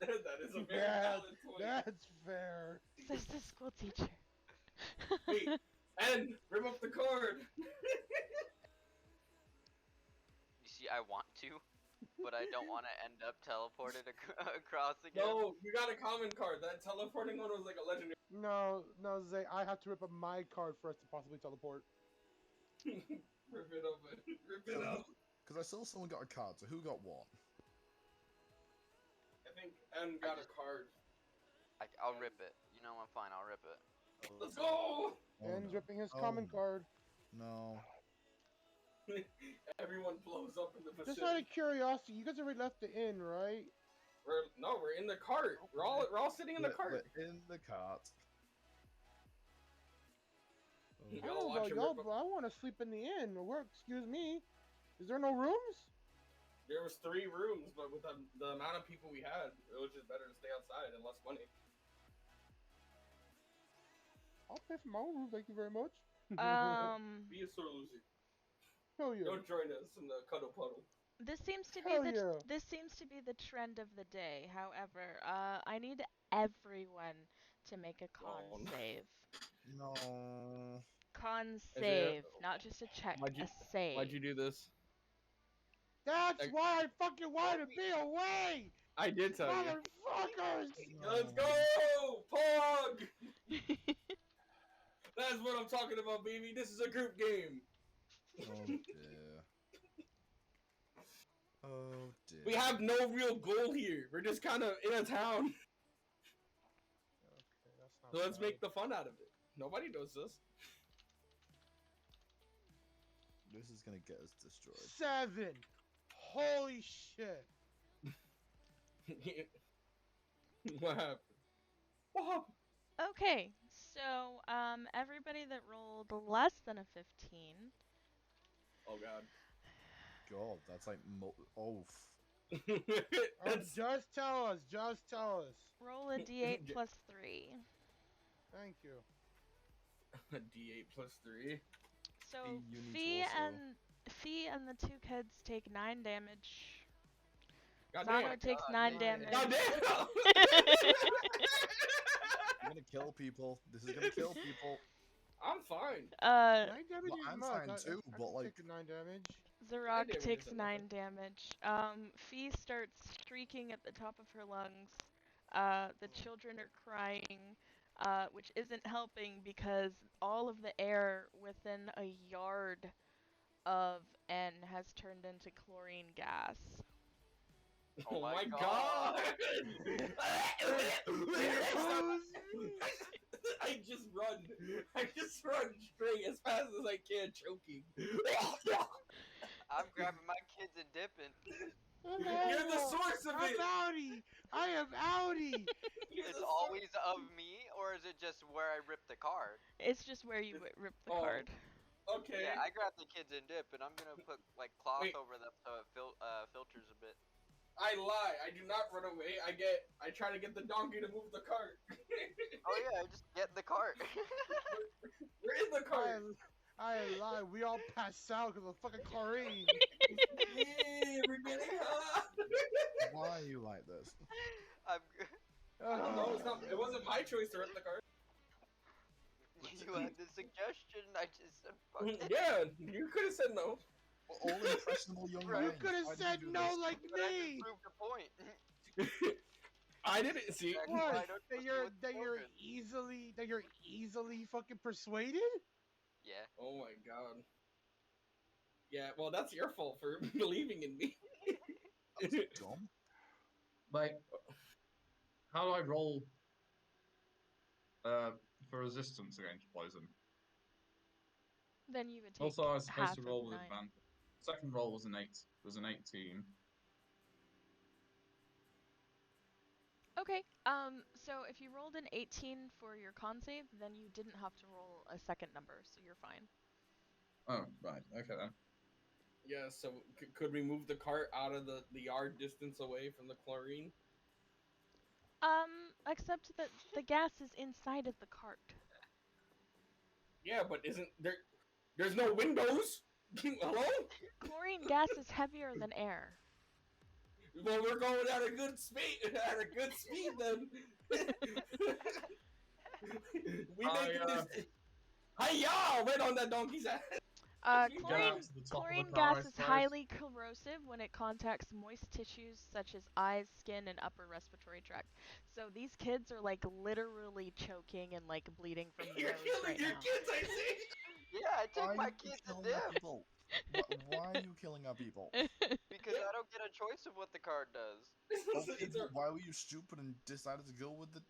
That is a very Yeah, valid point. that's fair. Says the school teacher. Wait, and rip up the cord. You see, I want to, but I don't want to end up teleported across again. No, you got a common card. That teleporting one was like a legendary. No, Zay, I have to rip up my card for us to possibly teleport. Rip it up, man. Rip it up. Because I saw someone got a card, so who got one? I think N got a card. I'll rip it. You know, I'm fine. I'll rip it. Let's go! Oh, An's no. ripping his Oh, common no. card. No. Everyone blows up in the Just out vicinity. of curiosity, you guys already left the inn, right? We're in the cart. We're all sitting in the cart. We're in the cart. We I all don't know watch about him y'all, rip but I want to sleep in the inn. Or excuse me. Is there no rooms? There was 3 rooms, but with the amount of people we had, it was just better to stay outside and less money. I'll pay for my own room, thank you very much. Be a sore loser. Hell yeah. Don't join us in the cuddle puddle. This seems to be Hell the yeah. this seems to be the trend of the day. However, I need everyone to make a con Oh, no. save. No. Con Isaiah, save, not just a check, why'd you a save. do this? That's Like- why I fucking wanted to be away! I did tell you. Motherfuckers! Let's go! Pog! That's what I'm talking about, baby. This is a group game. Oh dear. Oh dear. We have no real goal here. We're just kind of in a town. Okay, that's not So let's bad. make the fun out of it. Nobody knows this. This is gonna get us destroyed. 7! Holy shit! What happened? What happened? Okay, so everybody that rolled less than a 15, Oh god. God, that's like oh. That's Just tell us, just tell us. roll a d8 plus 3. Thank you. a D8 plus 3. So You need to Fee also- and the 2 kids take 9 damage. God Zano damn. takes God 9 damn. damage. God damn. You're gonna kill people. This is gonna kill people. I'm fine. 9 damage Well, is I'm much. fine I too, can but, like- take 9 damage. Zarok damage takes isn't 9 nothing. damage. Fee starts shrieking at the top of her lungs. The children are crying, which isn't helping because all of the air within a yard of N has turned into chlorine gas. Oh, Oh my my god! Who's- I just run. I just run straight as fast as I can, choking. I'm grabbing my kids and dipping. You're the source of I'm it. outie! I am outie! You're It's the always of me, or is it just where I rip the card? It's just where you rip the Oh. card. Okay. Yeah, I grab the kids and dip, and I'm gonna put like cloth Wait. over them so it filters a bit. I lie. I do not run away. I try to get the donkey to move the cart. Oh yeah, just get in the cart. We're in the cart. I lie. We all pass out because of fucking chlorine. Yeah, we're getting hot. Why are you like this? I'm. I don't know. It wasn't my choice to rip the cart. You had the suggestion. I just said fuck it. Yeah, you could have said no. We're all impressionable young Right. You men. could have Why did said you do no this? like But I just me. proved a point. I didn't see. Exactly. What? I don't trust That you you're with children. easily fucking persuaded? Yeah. Oh my god. Yeah, well, that's your fault for believing in me. Dumb. Like, how do I roll for resistance against poison? Then you would take Also, I was supposed half to of roll with 9. advantage. Second roll was an 18. Okay, so if you rolled an 18 for your con save, then you didn't have to roll a second number, so you're fine. Oh, right. Okay then. Yeah, so could we move the cart out of the yard distance away from the chlorine? Except that the gas is inside of the cart. Yeah, but isn't there? There's no windows. Hello? Chlorine gas is heavier than air. Well, we're going at a good speed. At a good speed, then. We making this. Hi-ya! Wait on that donkey's ass. Get Chlorine, out to the top chlorine of the car, gas I is suppose. highly corrosive when it contacts moist tissues such as eyes, skin, and upper respiratory tract. So these kids are like literally choking and like bleeding from the You're nose killing right your now. kids, I see. Yeah, I Why take are my you kids and killing our dip people? Why are you killing our people? because I don't get a choice of what the card does. Okay, but why were you stupid and decided to go with the?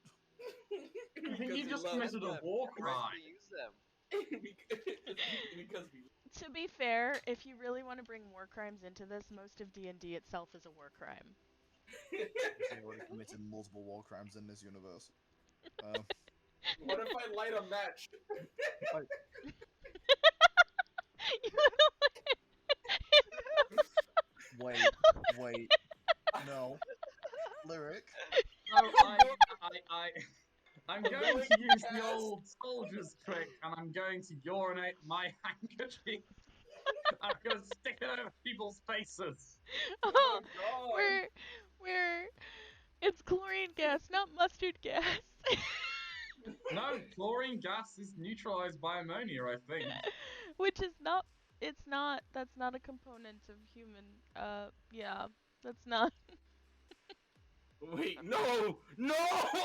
I think you just committed a Them. war I crime. rightfully use them. because we. To be fair, if you really want to bring war crimes into this, most of D&D itself is a war crime. I've already committed multiple war crimes in this universe. What if I light a match? Wait. No. Lyric. No, I'm going to use the old soldier's trick, and I'm going to urinate my handkerchief. I'm gonna stick it over people's faces. Oh, God. it's chlorine gas, not mustard gas. No, chlorine gas is neutralized by ammonia, I think. Which is not, it's not, that's not a component of human, yeah, that's not. Wait, no! No!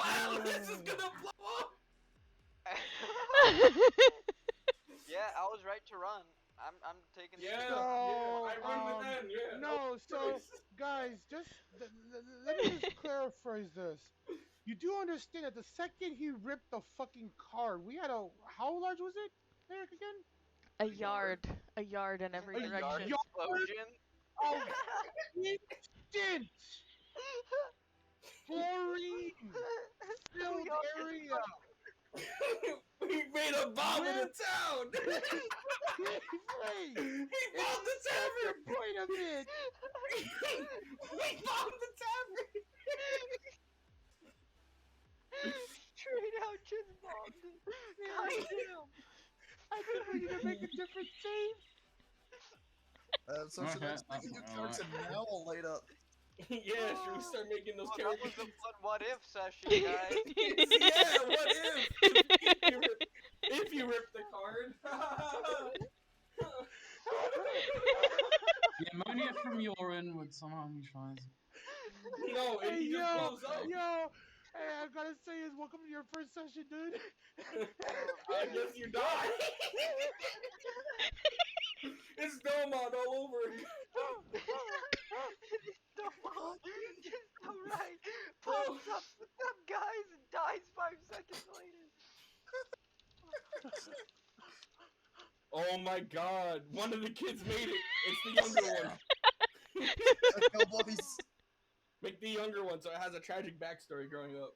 Atlas is gonna blow up! Yeah, I was right to run. I'm taking. Yeah, So, I run with them, yeah. No, so guys, just let me just clarify this. You do understand that the second he ripped the fucking card, we had a how large was it, Eric again? A yard in every A direction. yard Explosion. of instant chlorine filled area. We made a bomb in the town! Wait, He bombed the the tavern! point of it. We bombed the tavern! Straight out just bombed it. God damn. I think we need to make a different save. So should I Okay, just make a that's new alright. character now or later? Yeah, should we start making those Well, that was characters? a fun what if session, guys. Yeah, what if? If you rip the card? The ammonia from urine would somehow neutralize. No, Hey, he just blows up. yo, hey, I gotta say is welcome to your first session, dude. I guess you die. It's Belmont all over again. Just so right. Pops up with them guys and dies 5 seconds later. Oh my god, one of the kids made it. It's the younger one. Let's go, boys. Make the younger one so it has a tragic backstory growing up.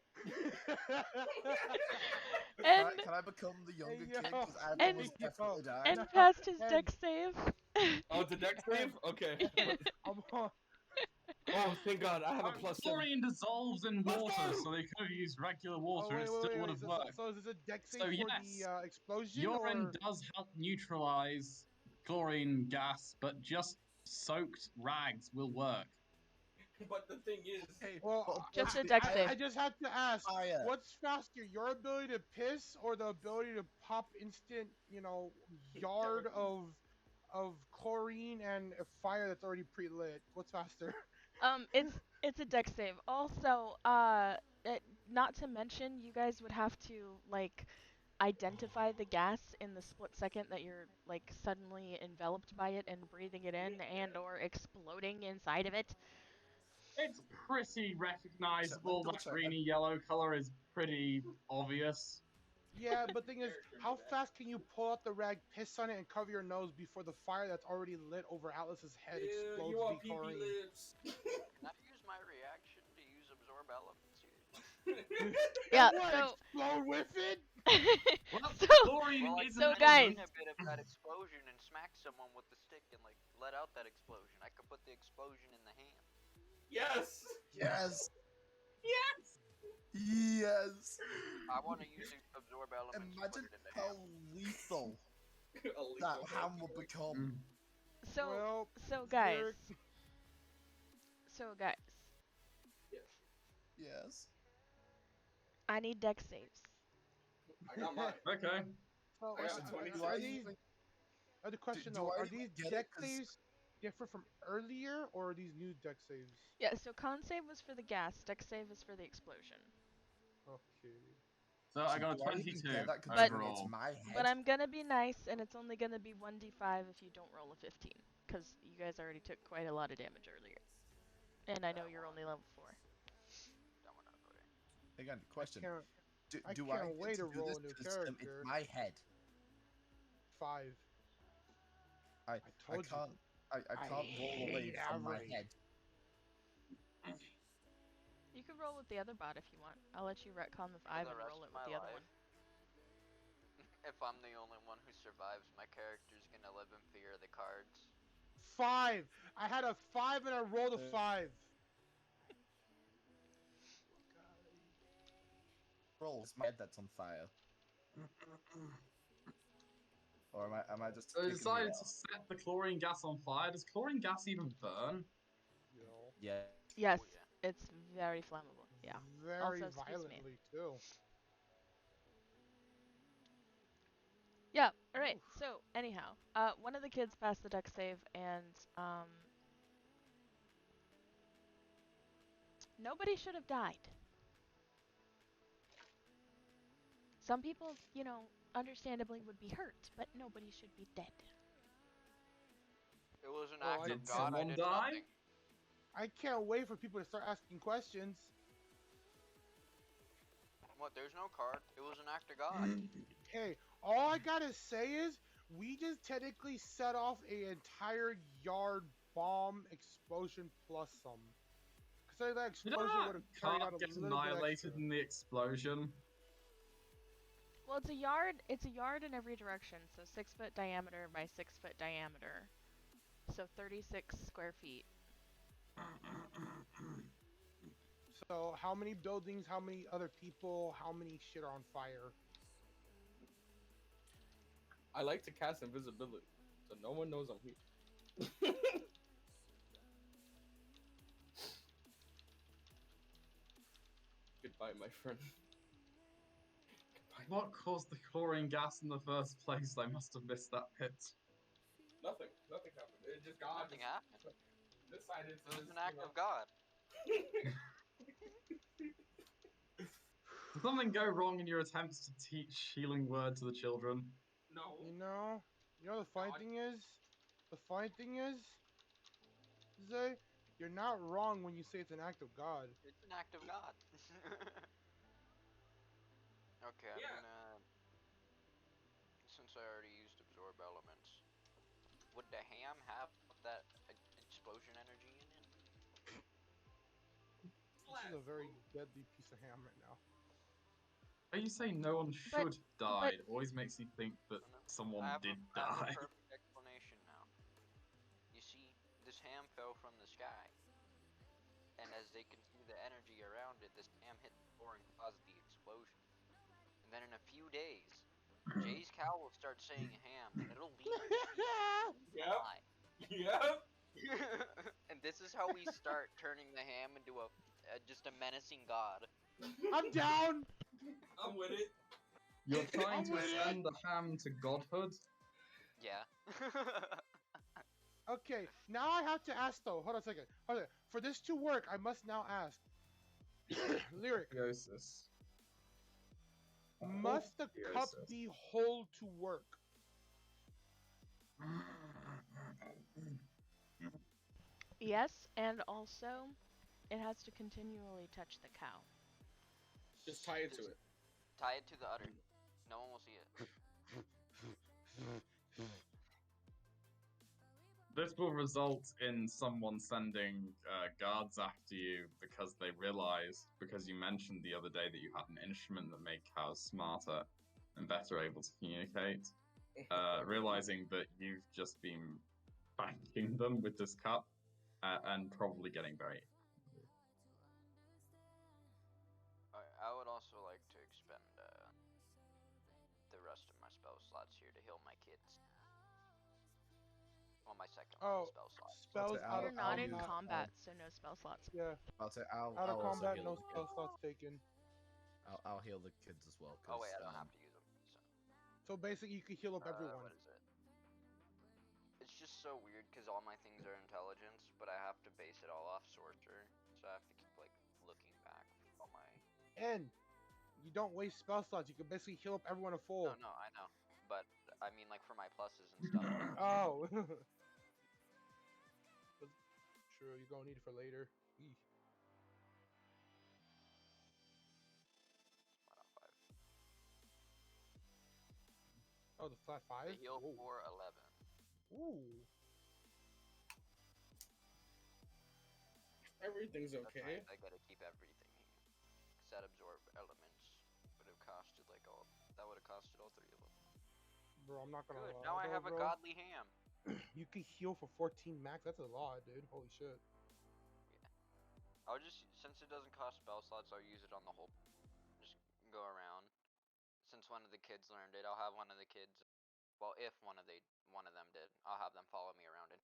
And Can I become the younger Hey, kid? yo. Because I And- almost definitely died. and passed his And- deck save. Oh, the deck save? Okay. I'm on. Oh, thank god, I have a plus 7. Chlorine dissolves in Let's water, go! so they could have used regular Oh, water and it still would have So, worked. so is this a deck save So, for yes, the explosion? Urine or... does help neutralize chlorine gas, but just soaked rags will work. But the thing is, Well, Just a I- deck I, save. I just have to ask, Fire. what's faster, your ability to piss or the ability to pop instant, yard of chlorine and a fire that's already pre-lit? What's faster? It's a deck save. Also, not to mention, you guys would have to like identify the gas in the split second that you're like suddenly enveloped by it and breathing it in and or exploding inside of it. It's pretty recognizable. double That check. greeny yellow color is pretty obvious. Yeah, but thing is, how fast can you pull out the rag, piss on it, and cover your nose before the fire that's already lit over Atlas's head explodes you want via PP chlorine? lips. Can I use my reaction to use absorb elements here? Yeah, What, so explode with it? Well, So- chlorine Well, I isn't so could guys- a bit of that explosion and smack someone with the stick and like let out that explosion. I could put the explosion in the hand. Yes! Yes. Yes! Yes. I want to use the absorb elements. and Imagine put it in the how hand. lethal A that lethal ham hand. will become. Mm. so Well, so guys. Eric- So guys, Yes. I need deck saves. I got mine. Okay. So, I got are 22. are these? The question do though, I are even these get it? deck 'Cause- saves different from earlier, or are these new deck saves? Yeah, so con save was for the gas, deck save is for the explosion. Okay. So I got a do I even 22 get that considering overall. it's my head? But I'm gonna be nice, and it's only gonna be 1d5 if you don't roll a 15, because you guys already took quite a lot of damage earlier. And I know you're only level 4. That one I'll go there. Again, question. Can't, Do, I do can't I get wait to to do roll this a new 'cause, character. it's my head. 5. I told you. can't. I can't roll away hate from my average. head. roll with the other bot if you want. I'll let you retcon the 5 the and rest roll it of with my the other life. one. If I'm the only one who survives, my character's gonna live in fear of the cards. 5. I had a 5 and I rolled a 5. Rolls my head that's on fire. Or am I just So they kicking you decided out? to set the chlorine gas on fire. Does chlorine gas even burn? Yeah. Yes, Oh, yeah. it's very flammable. Yeah. Very Also, excuse me. violently too. Yeah. All right. Oof. So anyhow, one of the kids passed the deck save, and nobody should have died. Some people, you know, understandably would be hurt, but nobody should be dead. It was an Well, act I- of Did God. I someone did die? nothing. I can't wait for people to start asking questions. What? There's no card. It was an act of God. Hey, all I gotta say is we just technically set off an entire yard bomb explosion plus some. Consider that Did that explosion would have carried out card a get little bit annihilated extra. in the explosion? Well, it's a yard. It's a yard in every direction, so 6-foot diameter by 6-foot diameter, so 36 square feet. So how many buildings, how many other people, how many shit are on fire? I like to cast invisibility, so no one knows I'm here. Goodbye, my friend. Goodbye. What caused the chlorine gas in the first place? I must have missed that bit. Nothing. Nothing happened. It just God Nothing happened. decided It to. was an act of God. Did something go wrong in your attempts to teach healing word to the children? No. You know the funny God. thing is, Zay, you're not wrong when you say it's an act of God. It's an act of God. Okay, I'm Yeah. gonna. Since I already used absorb elements, would the ham have that explosion energy in it? This is a very deadly piece of ham right now. Are you saying no one should die? It always makes you think that someone I have did I have die. a perfect explanation now. You see, this ham fell from the sky, and as they can see the energy around it, this ham hit the floor and caused the explosion. And then in a few days, Jay's cow will start saying ham, and it'll lead you to Yep. lie. Yep. And this is how we start turning the ham into just a menacing god. I'm down. I'm with it. You're trying I'm to with it. ascend the ham to godhood? Yeah. Okay, now I have to ask though. Hold on a second. For this to work, I must now ask. Lyric, Theosis. must the cup Theosis. be whole to work? Yes, and also, it has to continually touch the cow. Just tie it to it. Tie it to the udder. No one will see it. This will result in someone sending guards after you because they realize, because you mentioned the other day that you had an instrument that made cows smarter and better able to communicate, realizing that you've just been banking them with this cup and probably getting very. I would also like to expend the rest of my spell slots here to heal my kids. On my second level spell slot. Spells Okay, out You're of not in combat. combat, so no spell slots. Yeah, I'll out of also combat, heal no the spell kids. slots taken. I'll heal the kids as well. Oh wait, I don't have to use them. So basically, you can heal up everyone. What is it? It's just so weird because all my things are intelligence, but I have to base it all off sorcerer, so I have to keep like looking back for all my. And you don't waste spell slots. You can basically heal up everyone a full. No, I know, but I mean like for my pluses and stuff. Oh. True, you're gonna need it for later. Eesh. Oh, the flat 5? They heal Whoa. for 11. Ooh. Everything's That's okay. nice. I gotta keep everything here. that absorb elements would have costed like all. That would have costed all 3 of them. Bro, I'm not gonna Good. lie. Now I though, have a bro. godly ham. You could heal for 14 max. That's a lot, dude. Holy shit. I'll just, since it doesn't cost spell slots, I'll use it on the whole. Just go around. Since one of the kids learned it, I'll have one of the kids. Well, if one of them did, I'll have them follow me around it.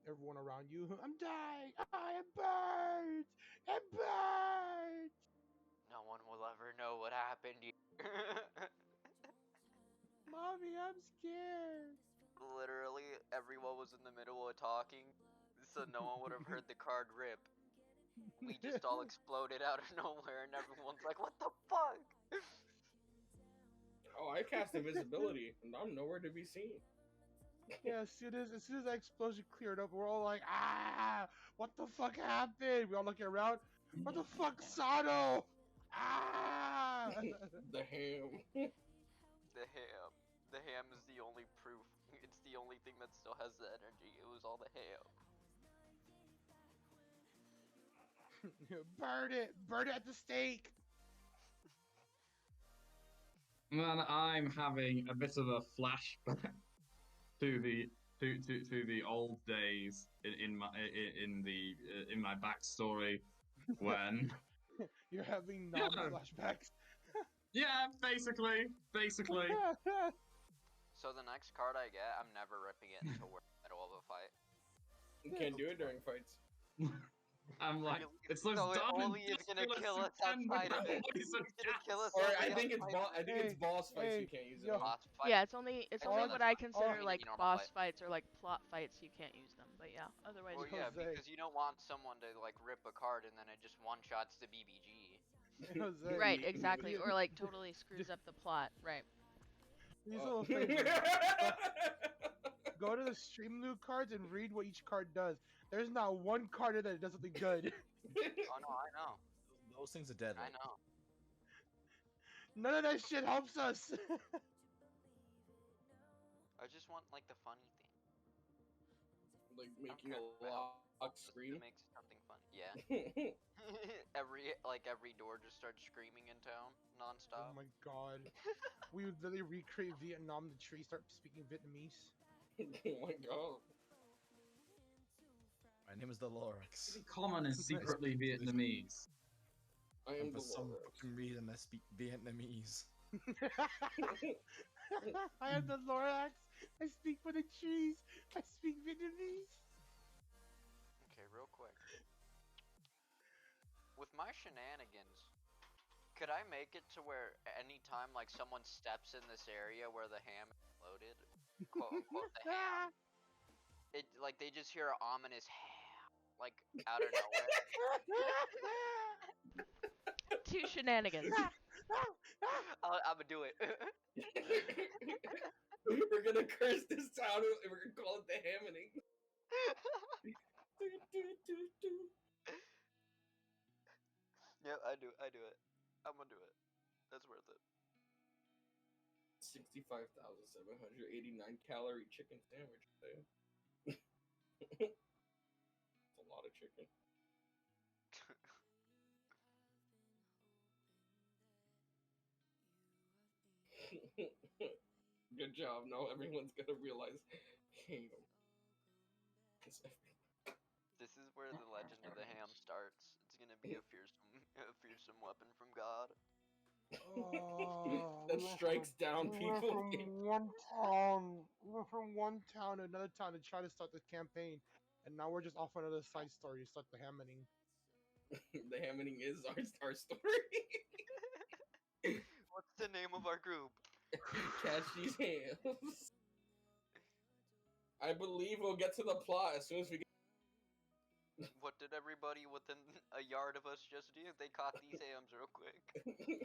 Everyone around you. I'm dying. I am burned. I'm burned. No one will ever know what happened here. Mommy, I'm scared. Literally, everyone was in the middle of talking, so no one would have heard the card rip. We just all exploded out of nowhere, and everyone's like, "What the fuck?" Oh, I cast invisibility, and I'm nowhere to be seen. Yeah, as soon as that explosion cleared up, we're all like, ah, what the fuck happened? We all looking around. What the fuck, Sano? Ah! The ham. The ham. The ham is the only proof. It's the only thing that still has the energy. It was all the ham. Burn it at the stake. Man, I'm having a bit of a flashback to the old days in my backstory when You're having flashbacks. yeah, basically. So the next card I get, I'm never ripping it until we're in the middle of a fight. You can't do it during fights. I'm like, Really? it's those So it dumb only is gonna industrialists kill who us tend to outside of go it. poison It's gonna kill us Or only I think it's outside of it. boss fights Hey, you can't use it. yo. on. Boss fight. Yeah, it's only what I consider mean, like you don't boss fight. fights or like plot fights. You can't use them, but yeah, otherwise. Well, you yeah, Jose. because you don't want someone to like rip a card and then it just one shots the BBG. Jose, Right, exactly, you- or like totally screws up the plot. Right. These Oh. little favors. Go to the stream loot cards and read what each card does. There's not one card in there that does something good. Oh no, I know. Those things are deadly. I know. None of that shit helps us. I just want like the funny thing. Like I don't making care a if it lock helps, scream. It makes something fun. Yeah. every door just starts screaming in town nonstop. Oh my god. We would literally recreate Vietnam, the tree, start speaking Vietnamese. Oh my god. My name is the Lorax. Common is secretly Vietnamese. I am And for the some Lord. fucking reason, I speak Vietnamese. I am the Lorax. I speak for the trees. I speak Vietnamese. Okay, real quick. With my shenanigans, could I make it to where anytime like someone steps in this area where the ham is loaded, quote unquote the ham, it like they just hear an ominous ham like out of nowhere. 2 shenanigans. I'm gonna do it. We're gonna curse this town and we're gonna call it the Hammoning. Yeah, I do it. I'm gonna do it. That's worth it. 65,789 calorie chicken sandwich today. It's a lot of chicken. Good job. Now everyone's gonna realize ham is everywhere. This is where the legend of the ham starts. It's gonna be a fearsome weapon from God. Oh, That strikes down people. We went from one town to another town to try to start the campaign, and now we're just off on another side story to start the happening. The Hammoning is our story. What's the name of our group? Catch these hams. I believe we'll get to the plot as soon as we get. What did everybody within a yard of us just do? They caught these hams real quick.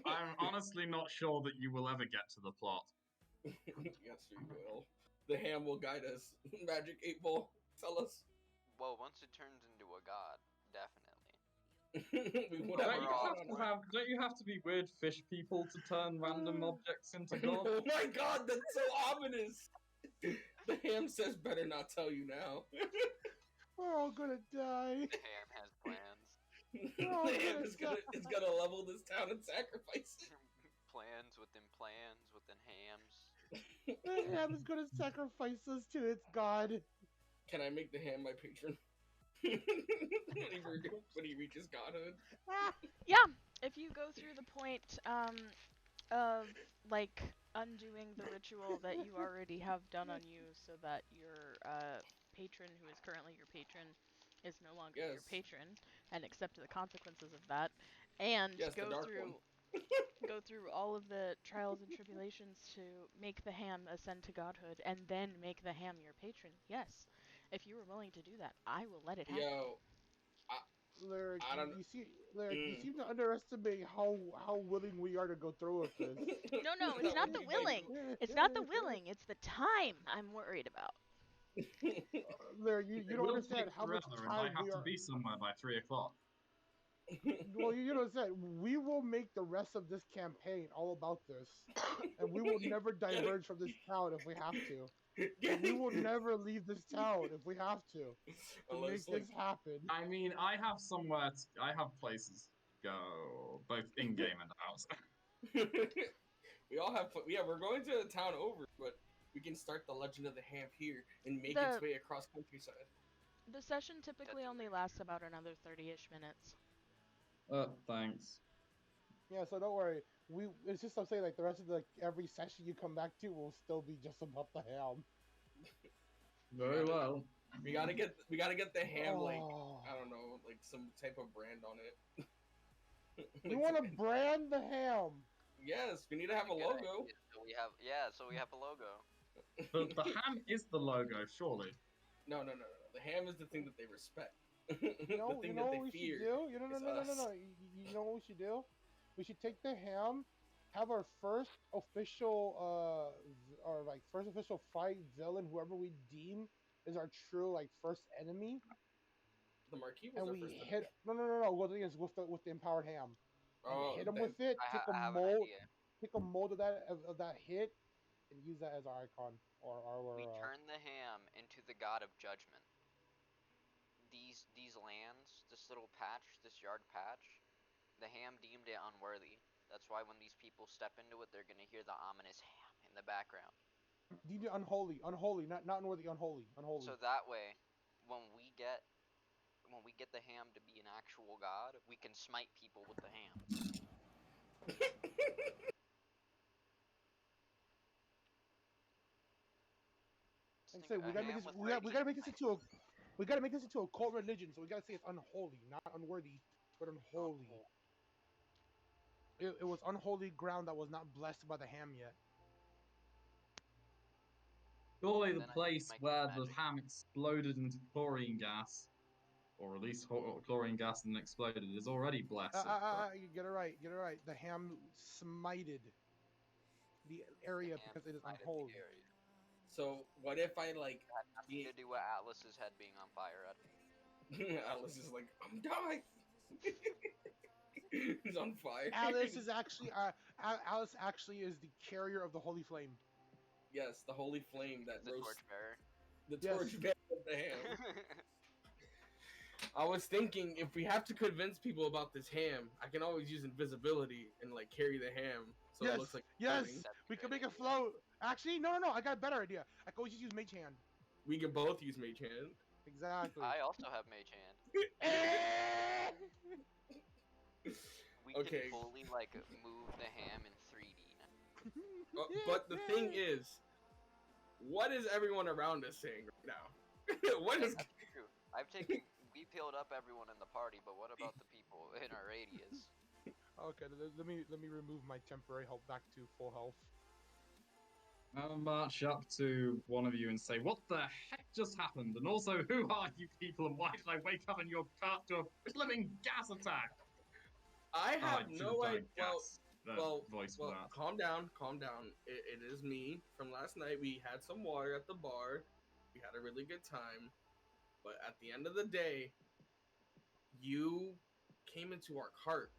I'm honestly not sure that you will ever get to the plot. Yes, we will. The ham will guide us. Magic 8 Ball, tell us. Well, once it turns into a god, definitely. We would Don't you have to be weird fish people to turn random objects into gods? Oh my god, that's so ominous! The ham says better not tell you now. We're all gonna die. The ham has plans. Oh, The ham good is gonna level this town and sacrifice it. Plans within hams. The ham is gonna sacrifice us to its god. Can I make the ham my patron? when he reaches godhood. Yeah, if you go through the point of like undoing the ritual that you already have done on you, so that your patron, who is currently your patron, is no longer your Yes. patron, and accept the consequences of that, and Yes, the go dark through go through all of the trials and tribulations to make the ham ascend to godhood, and then make the ham your patron. Yes, if you were willing to do that, I will let it happen. Yo, Lyric, I don't. you seem to underestimate how willing we are to go through with this. No, it's not the willing. It's not the willing. It's the time I'm worried about. Lyric, you It don't will understand take how much forever, and I time have we to are. be somewhere by 3 o'clock. Well, you don't understand. We will make the rest of this campaign all about this, and we will never diverge from this town if we have to. And we will never leave this town if we have to Unless, make this happen. I mean, I have I have places to go, both in-game and out. we all have. Yeah, we're going to the town over, but we can start the legend of the ham here and make The- its way across countryside. The session typically only lasts about another 30-ish minutes. Thanks. Yeah, so don't worry. It's just I'm saying like the rest of every session you come back to will still be just about the ham. Very well. We gotta get the ham like Oh. I don't know, like some type of brand on it. You want to brand the ham? Yes, we need to have a Good logo. idea. So we have a logo. The ham is the logo, surely. No. The ham is the thing that they respect. You know, the thing you know that what we they fear. should do? No. You know what we should do? We should take the ham, have our first official fight villain, whoever we deem is our true first enemy, The Marquis was and our we first hit. No. Well, the thing is with the empowered ham, and hit him then- with it. I have an idea. Take a mold of that hit, and use that as our icon or our. We turn the ham into the god of judgment. These lands, this little patch, this yard patch, the ham deemed it unworthy. That's why when these people step into it, they're gonna hear the ominous ham in the background. Deemed it unholy, not unworthy, unholy. So that way, when we get the ham to be an actual god, we can smite people with the ham. Like I said, we gotta make this into a. We gotta make this into a cult religion, so we gotta say it's unholy, not unworthy, but unholy. It was unholy ground that was not blessed by the ham yet. Surely the Then I place make where the magic. ham exploded into chlorine gas, or at least chlorine gas and exploded, is already blessed. You get it right. The ham smited the area Ham because it is smited the unholy. area. So what if I It had nothing to do with Atlas's head being on fire. Alice is like, I'm dying. He's on fire. Alice is actually is the carrier of the holy flame. Yes, the holy flame that The roasts torchbearer. the Yes. torchbearer of the ham. I was thinking if we have to convince people about this ham, I can always use invisibility and carry the ham so it looks like floating. We can make it float. Actually, no. I got a better idea. I can always just use mage hand. We can both use mage hand. Exactly. I also have mage hand. We Okay. can fully move the ham in 3D now. But the thing is, what is everyone around us saying right now? What is? That's true. We peeled up everyone in the party, but what about the people in our radius? Okay, let me remove my temporary health back to full health. I'll march up to one of you and say, what the heck just happened? And also, who are you people and why did I wake up in your cart to a living gas attack? I have should've no done idea. gas, voice for that. Calm down. It is me from last night. We had some water at the bar. We had a really good time. But at the end of the day, you came into our cart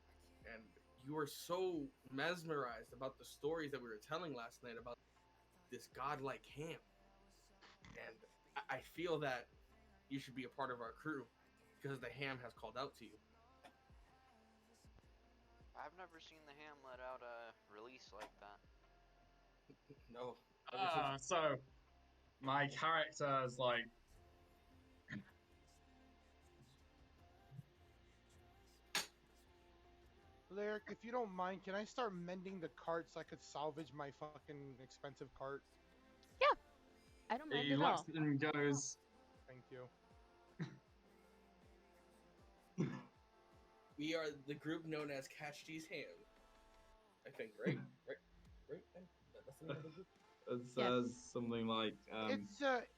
and you were so mesmerized about the stories that we were telling last night about this godlike ham. And I feel that you should be a part of our crew because the ham has called out to you. I've never seen the ham let out a release like that. No. ever since- So my character is like, Lyric, if you don't mind, can I start mending the cart so I could salvage my fucking expensive cart? I don't mind he at looks all. and goes, Thank you. We are the group known as Catch These Ham. I think, right? Right? That's the name of the group. It says something like,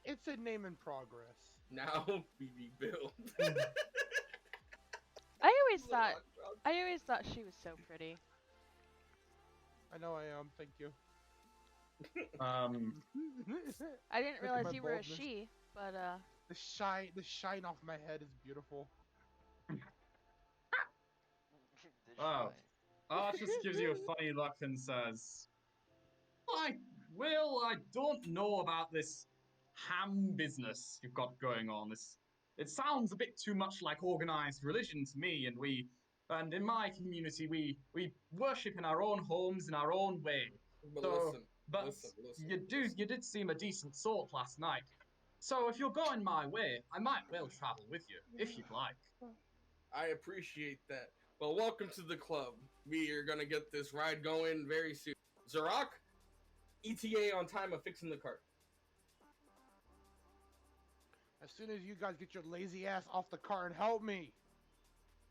It's a name in progress. Now BB Bill. I always thought she was so pretty. I know I am. Thank you. I didn't Look at realize my you were a boldness. she, but The shine off my head is beautiful. The Oh. shine. Arch just gives you a funny look and says, I don't know about this ham business you've got going on. It sounds a bit too much like organized religion to me, and in my community we worship in our own homes in our own way. But So, listen. you did seem a decent sort last night. So if you're going my way, I might well travel with you, if you'd like. I appreciate that. Well, welcome to the club. We are gonna get this ride going very soon. Zarok, ETA on time of fixing the cart. As soon as you guys get your lazy ass off the car and help me.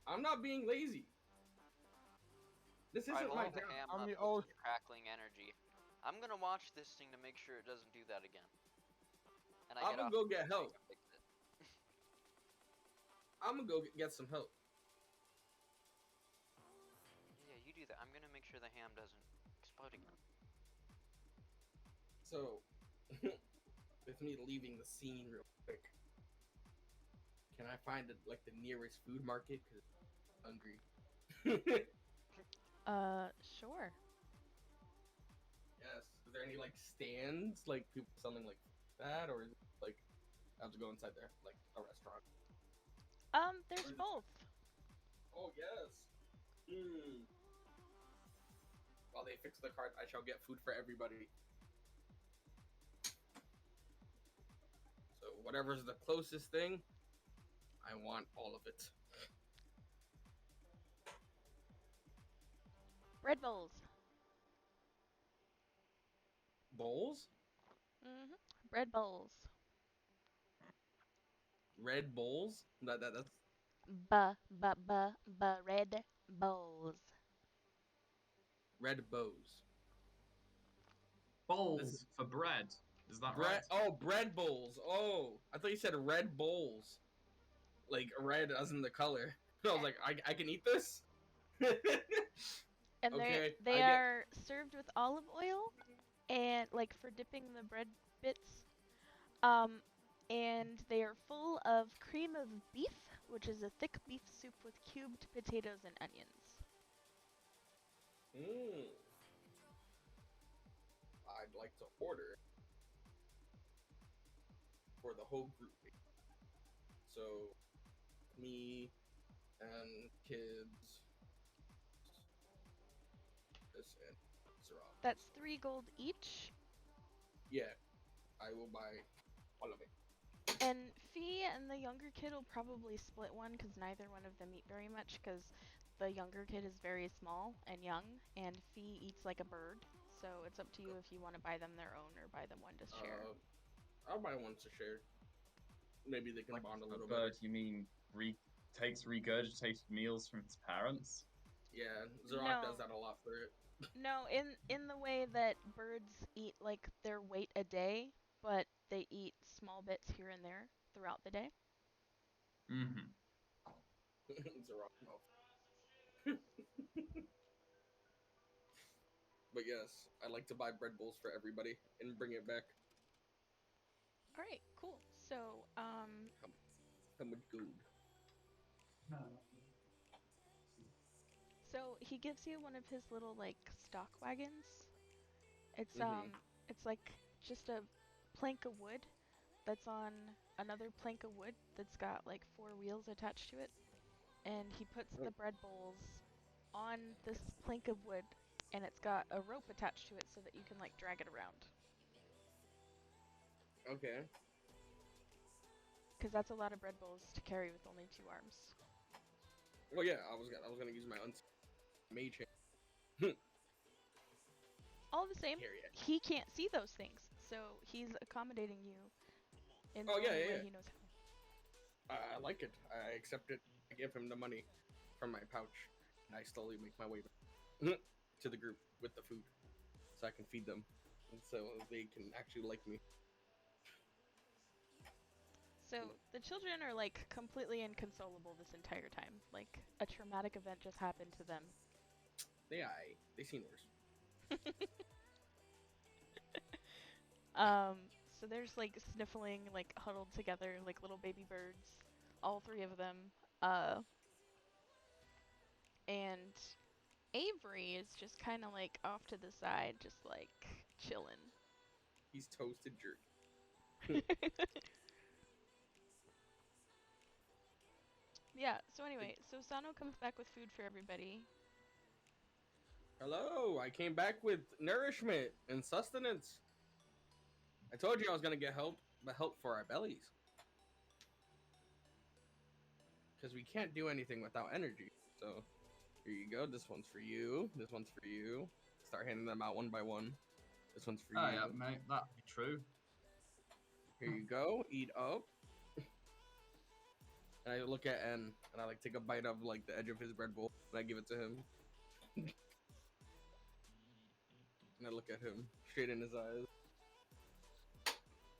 I'm not being lazy. This I isn't my hold the job. ham I'm up the with old- some crackling energy. I'm gonna watch this thing to make sure it doesn't do that again. And I'm gonna go get help. to fix it. I'm gonna go get some help. Yeah, you do that. I'm gonna make sure the ham doesn't explode again. So, with me leaving the scene real quick, can I find like the nearest food market? Cause I'm hungry. sure. Yes. Is there any like stands, like people selling like that, or is it like I have to go inside there, like a restaurant? There's both. Oh yes. While they fix the cart, I shall get food for everybody. So whatever's the closest thing, I want all of it. Bread bowls. Bowls? Bread bowls. Red bowls? That's Red bowls. red bows. Bowls for bread. Is that right? Oh, bread bowls. Oh, I thought you said red bowls. Like red as in the color. I was like, I can eat this? And Okay, they are served with olive oil and like for dipping the bread bits. And they are full of cream of beef, which is a thick beef soup with cubed potatoes and onions. I'd like to order for the whole group. So, me and kids, this and Zerov. That's 3 gold each. Yeah, I will buy all of it. And Fee and the younger kid will probably split one because neither one of them eat very much because the younger kid is very small and young, and Fee eats like a bird. So it's up to you if you want to buy them their own or buy them one to share. I'll buy one to share. Maybe they can like bond a a little bird, bit. you mean takes regurgitated meals from his parents? Yeah, Zerok does that a lot for it. No, in the way that birds eat like their weight a day, but they eat small bits here and there throughout the day. Mm-hmm. Zerok, no. But yes, I like to buy bread bowls for everybody and bring it back. All right, cool. So, How much gold? So he gives you one of his little like stock wagons. It's Mhm. it's like just a plank of wood that's on another plank of wood that's got like 4 wheels attached to it, and he puts the bread bowls on this plank of wood, and it's got a rope attached to it so that you can like drag it around. Okay. Because that's a lot of bread bowls to carry with only 2 arms. Well, yeah, I was gonna use my mage hand. All the same, Here, yeah. he can't see those things, so he's accommodating you in the Oh, yeah, only yeah, way yeah. he knows how. I like it. I accept it. I give him the money from my pouch, and I slowly make my way back to the group with the food, so I can feed them, and so they can actually like me. So the children are like completely inconsolable this entire time. Like a traumatic event just happened to them. They seen worse. So they're just like sniffling, like huddled together, like little baby birds, all 3 of them. And Avery is just kind of like off to the side, just like chilling. He's toasted jerky. Yeah, so anyway, so Sano comes back with food for everybody. Hello, I came back with nourishment and sustenance. I told you I was gonna get help, but help for our bellies. Because we can't do anything without energy. So, here you go. This one's for you. This one's for you. Start handing them out one by one. This one's for you. Oh, yeah, mate, that'd be true. Here you go. Eat up. And I look at N, and I like take a bite of like the edge of his bread bowl, and I give it to him. And I look at him straight in his eyes.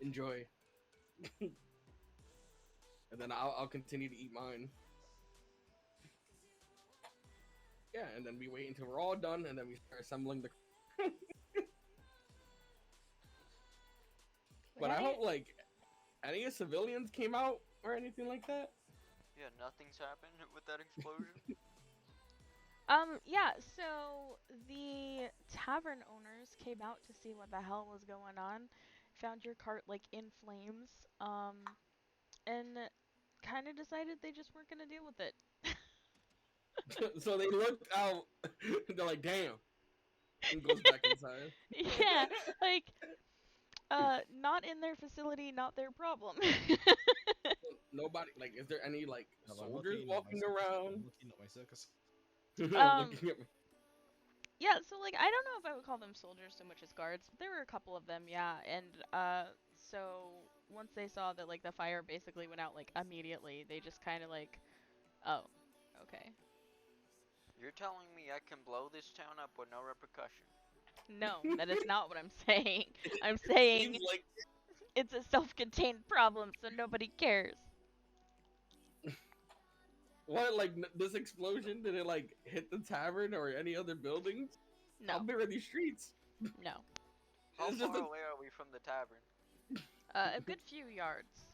Enjoy. And then I'll continue to eat mine. Yeah, and then we wait until we're all done, and then we start assembling the. But I hope like any civilians came out or anything like that. Yeah, nothing's happened with that explosion. Yeah, so the tavern owners came out to see what the hell was going on, found your cart like in flames, and kind of decided they just weren't gonna deal with it. So they looked out, they're like, damn, and goes back inside. Yeah, like, not in their facility, not their problem. Nobody, like, is there any, like, No, I'm soldiers looking at my walking circus. I'm around? looking at my circus. Looking at me. Yeah, so like I don't know if I would call them soldiers so much as guards, but there were a couple of them, yeah, and so once they saw that like the fire basically went out like immediately, they just kind of like, oh, okay. You're telling me I can blow this town up with no repercussion? No, that is not what I'm saying. I'm saying Seems like it's a self-contained problem, so nobody cares. what, like, this explosion, did it, like, hit the tavern or any other buildings? How No, big are these streets? no. How It's just far a- away are we from the tavern? A good few yards.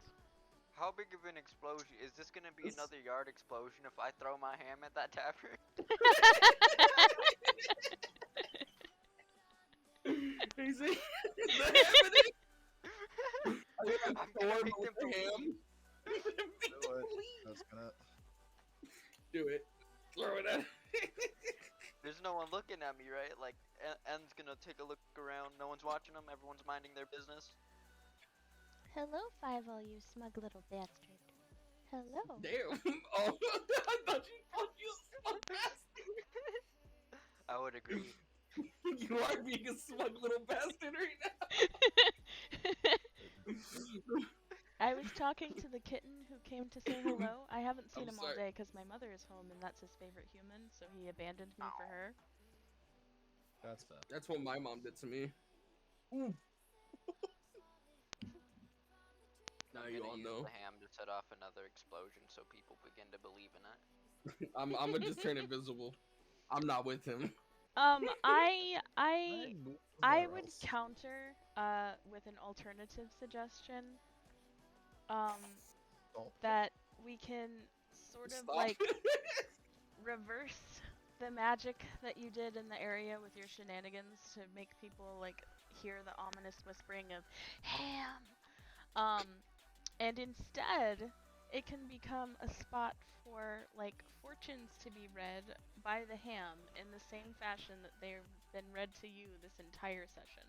How big of an explosion? Is this gonna be another yard explosion if I throw my ham at that tavern? Is that happening? Are you I'm gonna gonna storm make with them the ham? That's gonna. Do it. Throw it at. There's no one looking at me, right? Like, N's gonna take a look around. No one's watching them. Everyone's minding their business. Hello, Five-O, you smug little bastard. Hello. Damn. Oh, I thought you called you a smug bastard. I would agree. You are being a smug little bastard right now. I was talking to the kitten who came to say hello. I haven't seen I'm him all sorry. day because my mother is home and that's his favorite human, so he abandoned me for her. That's fair. That's what my mom did to me. Now I'm you gonna all use know. the ham to set off another explosion so people begin to believe in it. I'm gonna just turn invisible. I'm not with him. I would else? counter with an alternative suggestion. Stop. That we can sort of Stop. like reverse the magic that you did in the area with your shenanigans to make people like hear the ominous whispering of ham. And instead, it can become a spot for like fortunes to be read by the ham in the same fashion that they've been read to you this entire session.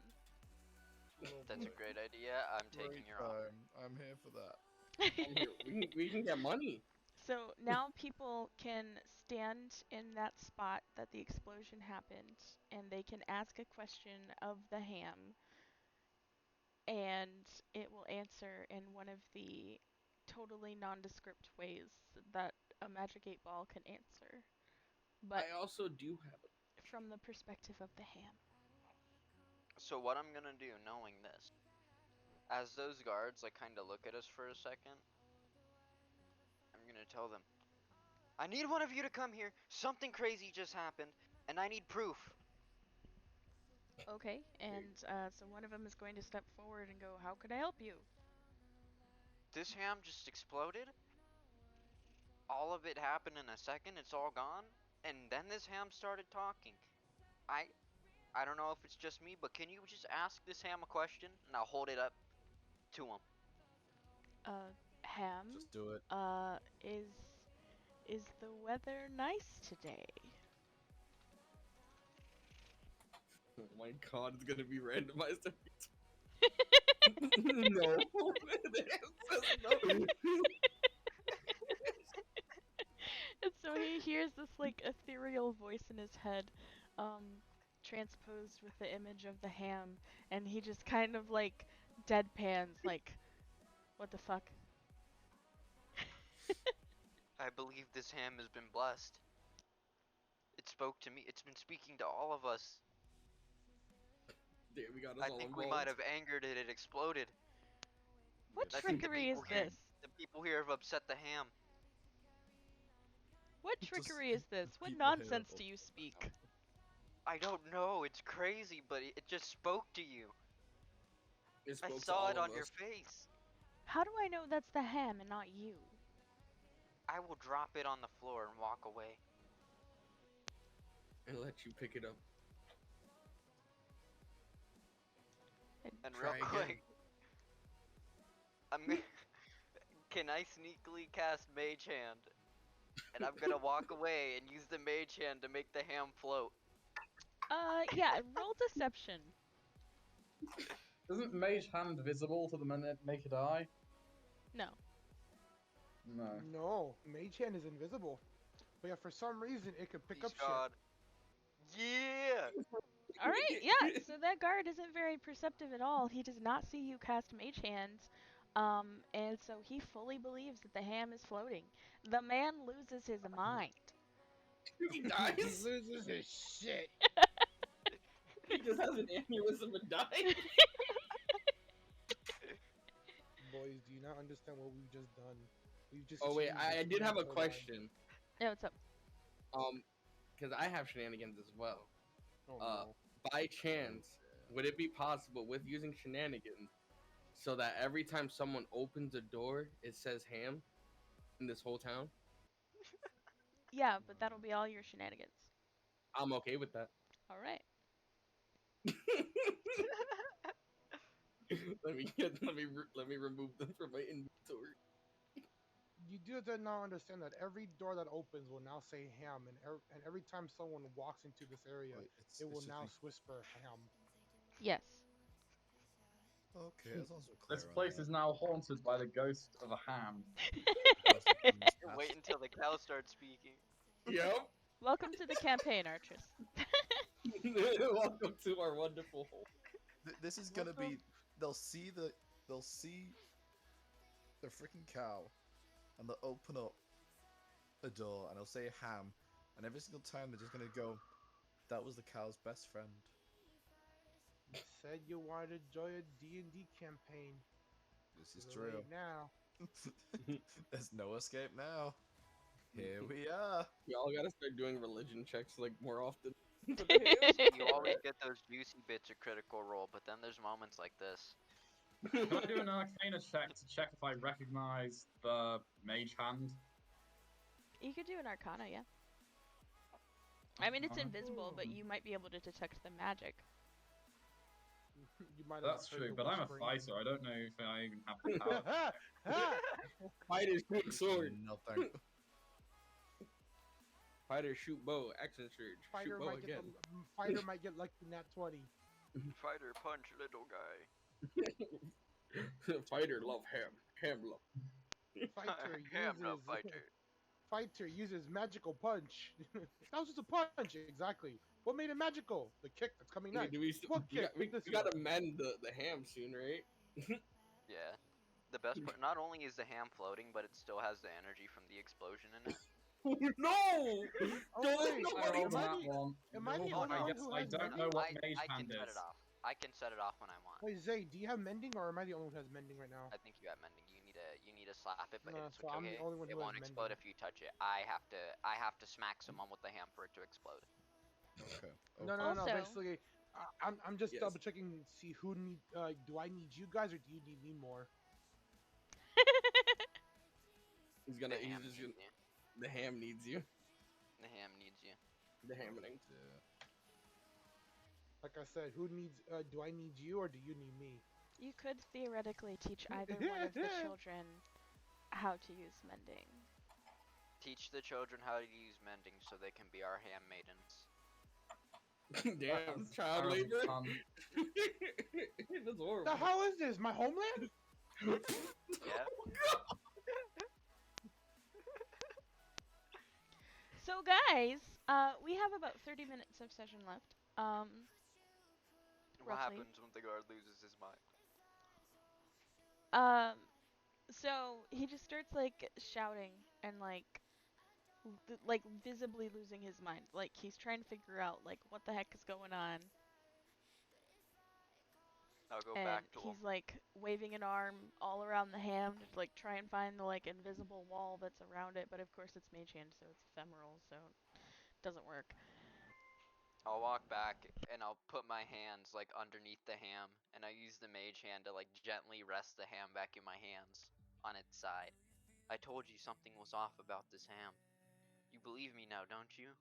That's a great idea. I'm taking Great your offer. I'm here for that. We can get money. So now people can stand in that spot that the explosion happened, and they can ask a question of the ham, and it will answer in one of the totally nondescript ways that a Magic 8 Ball can answer. But I also do have it. from the perspective of the ham. So what I'm gonna do, knowing this, as those guards like kind of look at us for a second, I'm gonna tell them, I need one of you to come here. Something crazy just happened, and I need proof. Okay, and so one of them is going to step forward and go, how could I help you? This ham just exploded. All of it happened in a second. It's all gone, and then this ham started talking. I I don't know if it's just me, but can you just ask this ham a question, and I'll hold it up to him. Ham? Just do it. Is the weather nice today? Oh my god, it's gonna be randomized every time. No. No. And so he hears this like ethereal voice in his head, transposed with the image of the ham, and he just kind of like deadpans, like, what the fuck? I believe this ham has been blessed. It spoke to me. It's been speaking to all of us. Damn, we got us I all think involved. we might have angered it. It exploded. What I think trickery is this? The people here have upset the ham. What Just trickery is this? What people here nonsense will- do you speak? I don't know. It's crazy, but it just spoke to you. It I spoke to saw all it of on your us. face. How do I know that's the ham and not you? I will drop it on the floor and walk away. And let you pick it up. And Try real again. quick, I'm gonna. Can I sneakily cast Mage Hand? And I'm gonna walk away and use the Mage Hand to make the ham float. Yeah, roll deception. Isn't Mage Hand visible to the naked eye? No. No. No, Mage Hand is invisible. But yeah, for some reason it could pick Peace up God. Yeah! Alright, yeah, so that guard isn't very perceptive at all. He does not see you cast Mage Hand, and so he fully believes that the ham is floating. The man loses his mind. He He dies. loses his shit. He just has an aneurysm and dies. Boys, do you not understand what we've just done? We've just. Oh wait, changed I the did have a natural question. Yeah, what's up? Because I have shenanigans as well. line. Oh, no. By chance, would it be possible with using shenanigans so that every time someone opens a door, it says ham in this whole town? Yeah, but that'll be all your shenanigans. I'm okay with that. Alright. let me remove them from my inventory. You do have to now understand that every door that opens will now say ham, and every time someone walks into this area, Wait, it will just now me. whisper ham. Yes. Okay, as long as we're clear This on place that. is now haunted by the ghost of a ham. Wait until the cow starts speaking. Yep. Welcome to the campaign, Artress. Welcome to our wonderful home. This is gonna be. They'll see the freaking cow, and they'll open up a door, and they'll say ham, and every single time they're just gonna go, "That was the cow's best friend." You said you wanted to join a D&D campaign. This is Too true. late now. There's no escape now. Here we are. Y'all gotta start doing religion checks like more often. You always get those juicy bits of Critical Role, but then there's moments like this. Can I do an Arcana check to check if I recognize the Mage Hand? You could do an Arcana, yeah. I mean, it's Arcana. invisible, but you might be able to detect the magic. You might have That's heard true, the but I'm a whispering. fighter. I don't know if I even have the power. Fighters shoot sword. Nothing. Fighters shoot bow. Action surge. Fighter Shoot bow might again. Fighter might get lucky in that 20. Fighter punch, little guy. Fighter love ham. Ham love. Fighter I'm no uses fighter. Fighter uses magical punch. That was just a punch, exactly. What made it magical? The kick that's coming Okay, next. do we, What we, kick? got, we, This we gotta one. mend the ham soon, right? Yeah. The best part, not only is the ham floating, but it still has the energy from the explosion in it. No! Oh, Don't let wait, nobody am I that the- one. am I the Oh, only I one guess who I has don't mending? know what I mage can hand set is. it off. I can set it off when I want. Wait, Zay, do you have mending, or am I the only one who has mending right now? I think you have mending. You need to slap it, but No, it's so I'm the okay. only one It who has won't explode mending. if you touch it. I have to smack someone with the ham for it to explode. Okay. No, Also- basically, I'm just Yes. double checking to see who need. Do I need you guys, or do you need me more? He's The gonna. ham He's just needs gonna. you. The ham needs you. The ham needs you. The hammering. Yeah. Like I said, who needs? Do I need you, or do you need me? You could theoretically teach either one of the children how to use mending. Teach the children how to use mending so they can be our ham maidens. Damn, That's child terrible labor. fun. That's horrible. The hell is this? My homeland? Yeah. So guys, we have about 30 minutes of session left. What Roughly. happens when the guard loses his mind? So he just starts like shouting and like visibly losing his mind. Like he's trying to figure out like what the heck is going on. I'll go And back to him. he's like waving an arm all around the ham to like try and find the like invisible wall that's around it, but of course it's mage hand, so it's ephemeral, so it doesn't work. I'll walk back and I'll put my hands like underneath the ham and I use the mage hand to like gently rest the ham back in my hands on its side. I told you something was off about this ham. You believe me now, don't you?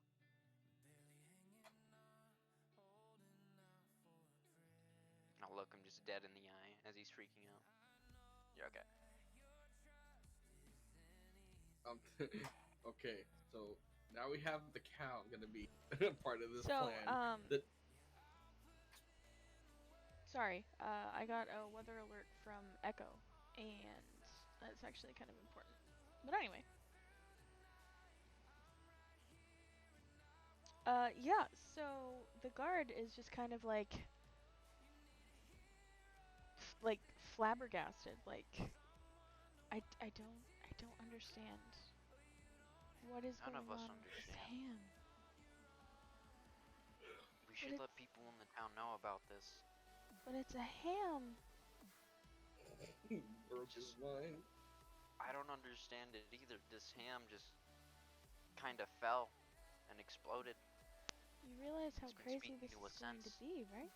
I'll look him just dead in the eye as he's freaking out. You're okay. Okay, so now we have the cow gonna be part of this So, plan. sorry, I got a weather alert from Echo, and that's actually kind of important. But anyway. Yeah, so the guard is just kind of like flabbergasted, like, I don't understand. What is None going of us on with this understand. ham? We should let people in the town know about this. But it's a ham. Broke his mind. I don't understand it either. This ham just kind of fell and exploded. You realize how It's been crazy speaking this to a is going to sense. be, right?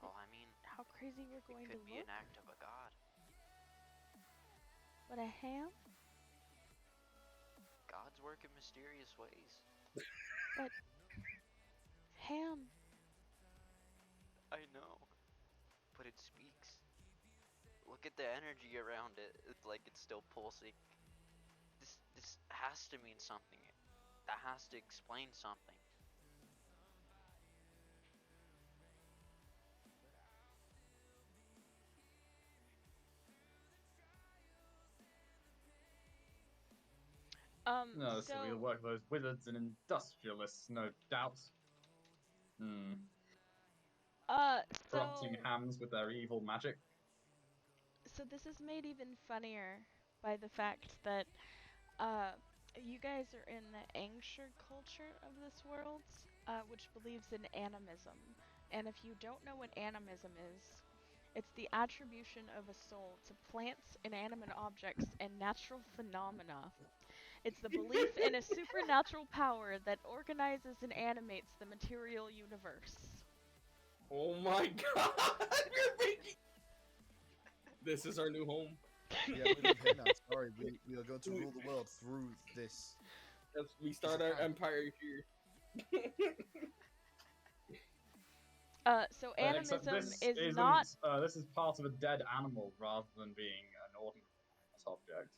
Well, I mean, How crazy we're it going to could be look. an act of a god. But a ham? Gods work in mysterious ways. Ham. I know, but it speaks. Look at the energy around it. It's like it's still pulsing. This has to mean something. That has to explain something. No, so we'll work with those wizards and industrialists, no doubt. Corrupting So hams with their evil magic. this is made even funnier by the fact that you guys are in the Angshar culture of this world, which believes in animism. And if you don't know what animism is, it's the attribution of a soul to plants, inanimate objects, and natural phenomena. It's the belief in a supernatural power that organizes and animates the material universe. Oh my god! You're making... This is our new home. Yeah, we live here now. Sorry, we are going to rule the world through this. We start our empire here. So Except animism this is isn't. not. This is part of a dead animal rather than being an ordinary object.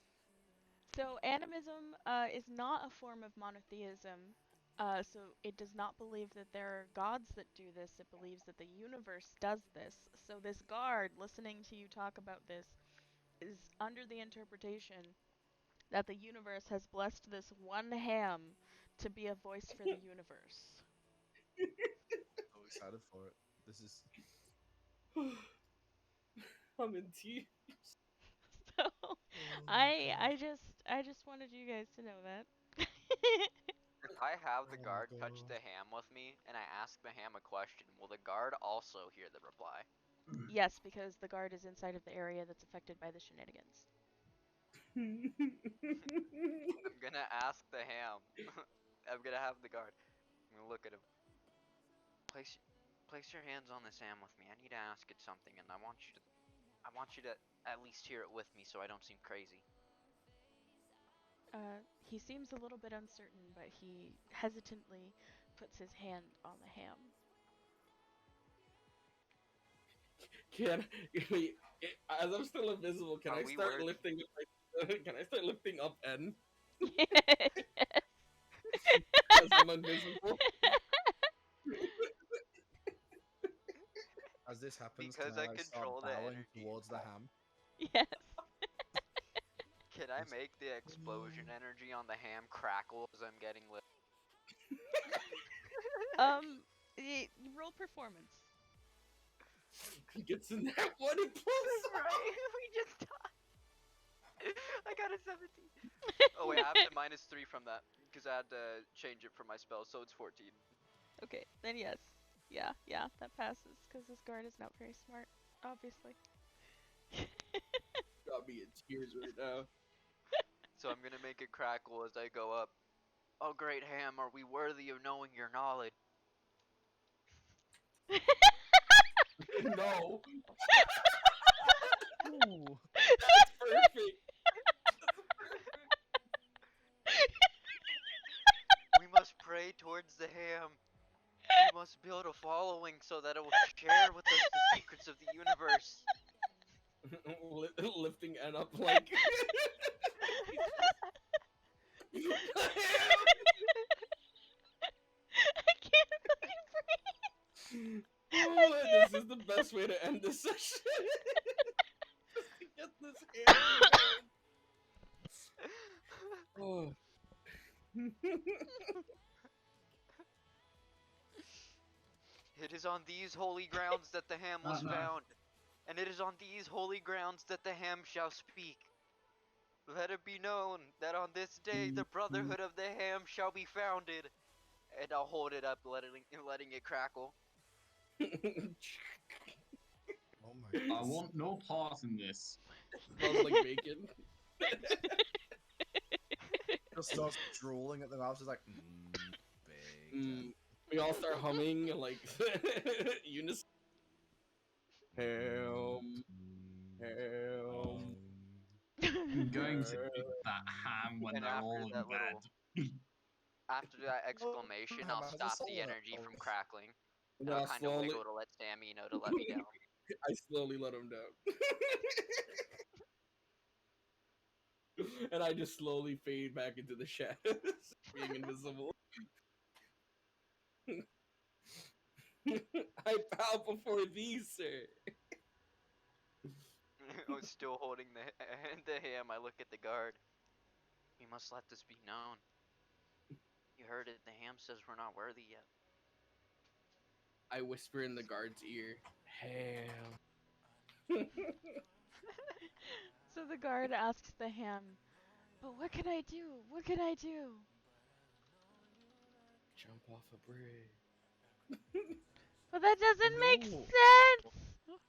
So animism is not a form of monotheism. So it does not believe that there are gods that do this. It believes that the universe does this. So this guard, listening to you talk about this, is under the interpretation that the universe has blessed this one ham to be a voice for the universe. So excited for it. This is. I'm in tears. So Oh, I just wanted you guys to know that. If I have the Oh my guard touch God. the ham with me and I ask the ham a question, will the guard also hear the reply? Yes, because the guard is inside of the area that's affected by the shenanigans. I'm gonna ask the ham. I'm gonna have the guard. I'm gonna look at him. Place your hands on this ham with me. I need to ask it something, and I want you to at least hear it with me, so I don't seem crazy. He seems a little bit uncertain, but he hesitantly puts his hand on the ham. Can as I'm still invisible, can Are I we start worthy? lifting up? Can I start lifting up N Yes. as I'm invisible? As this happens, can Because I I like start control the bowing energy. towards the ham? Yes. Can I make the explosion energy on the ham crackle as I'm getting lit? Roll performance. He gets in that one and pulls Right? We just died. I got a 17. Oh wait, I have to -3 from that because I had to change it for my spell, so it's 14. Okay, then yes. Yeah, that passes, because this guard is not very smart, obviously. got me in tears right now. So I'm gonna make it crackle as I go up. Oh great ham, are we worthy of knowing your knowledge? No, Ooh. that's perfect. We must pray towards the ham. We must build a following so that it will share with us the secrets of the universe. Lifting N up like. I can't really breathe. Oh, this is the best way to end this session. Just to get this hammer going. Oh. It is on these holy grounds that the ham was No. found, and it is on these holy grounds that the ham shall speak. Let it be known that on this day the Brotherhood of the Ham shall be founded. And I'll hold it up, letting it crackle. Oh my I God. want no part in this. Smells like bacon. Just starts drooling at the mouth, just like, bacon. We all start humming like unison. Ham. Ham. I'm going to eat that ham when And they're after all in that bed. after that exclamation, ham I'll has a stop soul the in it. energy from crackling. And And then I'll I'll kind of slowly, wiggle to let Sammy know to let me down. I slowly let him down. And I just slowly fade back into the shadows, being invisible. I bow before thee, sir. I was still holding the ham. I look at the guard. We must let this be known. You heard it. The ham says we're not worthy yet. I whisper in the guard's ear, Ham. So the guard asks the ham, "But what can I do? What can I do?" Jump off a bridge. But that doesn't make No. sense!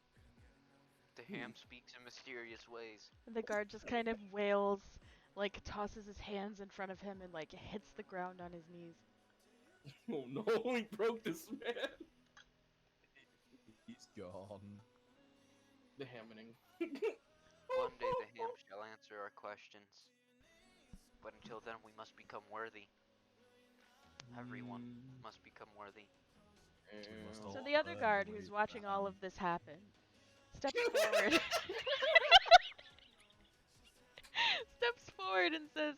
The ham speaks in mysterious ways. The guard just kind of wails, like tosses his hands in front of him and like hits the ground on his knees. Oh no, we broke this man. He's gone. The hammering. One day the ham shall answer our questions. But until then, we must become worthy. Everyone must become worthy. So the other guard who's watching all of this happen steps forward. Steps forward and says,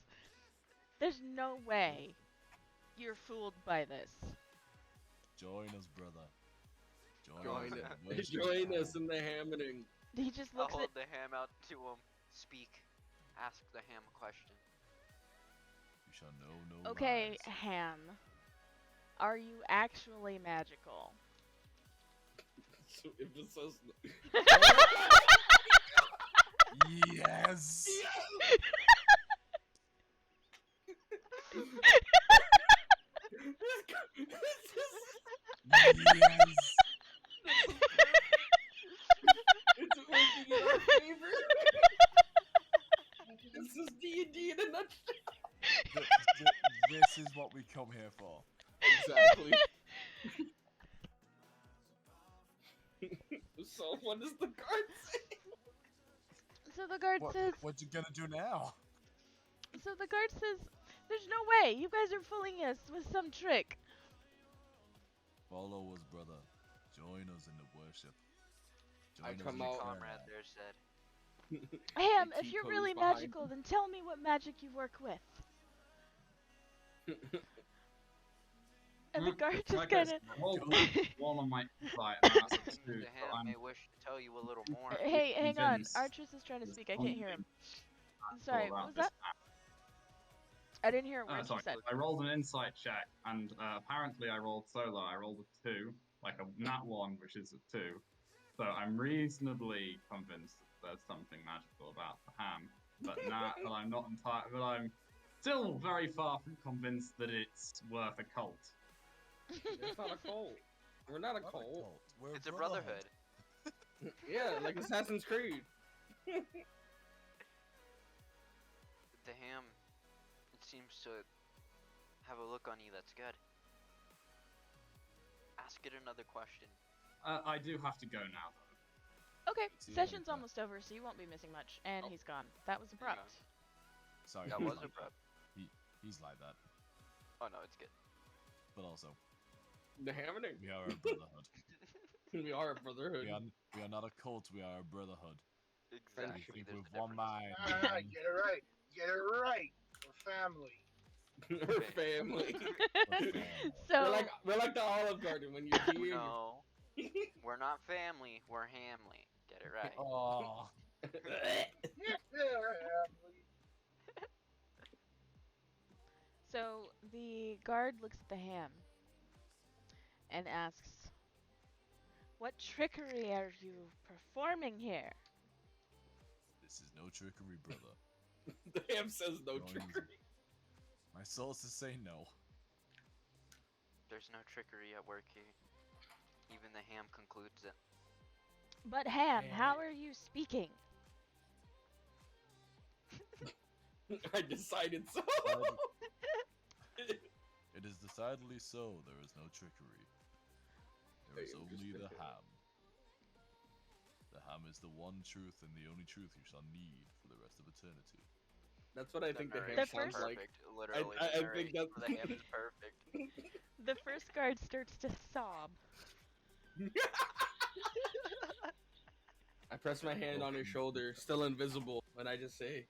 "There's no way you're fooled by this." Join us, brother. Join us. it. Join us in the hammering. He just I'll looks hold at. the ham out to him. Speak. Ask the ham a question. You shall know no Okay, lies. Ham. Are you actually magical? So it was so Yes. Yes. It's working in our favor. This is D&D in a nutshell. This is what we come here for. Exactly. So what does the guard say? So the guard says. What you gonna do now? So the guard says, "There's no way. You guys are fooling us with some trick." Follow us, brother. Join us in the worship. I Join us come in the out- Comrade prayer. there said. Ham, I if keep you're Pose really behind magical, him. then tell me what magic you work with. And the guard just Like kind I of. rolled one on my insight, and that's a 2. The So ham I'm may wish to tell you a little more. Hey, hang on. convinced Artrus is trying to there's speak. I can't hear him. something Sorry, about what was this that? I didn't hear a word you sorry, said. I rolled an insight check, and apparently I rolled solo. I rolled a 2, like a nat 1, which is a 2. So I'm reasonably convinced that there's something magical about the ham, but but I'm not entirely. But I'm still very far from convinced that it's worth a cult. It's not a cult. We're not a Not a cult. cult. We're It's a brotherhood. Yeah, like Assassin's Creed. The ham, it seems to have a look on you that's good. Ask it another question. I do have to go now, though. Okay, See you session's later. almost over, so you won't be missing much. And Oh. he's gone. That was Hang abrupt. Sorry. That was a prep. He's like that. Oh no, it's good. But also, The hammering. we are a brotherhood. We are a brotherhood. We are not a cult. We are a brotherhood. We Exactly. think There's with a one difference. mind. Alright, get it right. Get it right. We're family. We're family. one family. So, we're like the Olive Garden when you're here. No, we're not family. We're hamly. Get it right. Oh, so the guard looks at the ham and asks, "What trickery are you performing here?" this is no trickery, brother. The ham says no Join us. trickery. My sources say no. There's no trickery at work here. Even the ham concludes it. But Ham, Man. how are you speaking? I decided so. It is decidedly so. There is no trickery. There is I am only just the thinking. ham. The ham is the one truth and the only truth you shall need for the rest of eternity. That's what I think the ham The sounds first- like. Perfect. Literally, I the think narration that's- for the ham is perfect. The first guard starts to sob. I press my hand on his shoulder, still invisible, and I just say,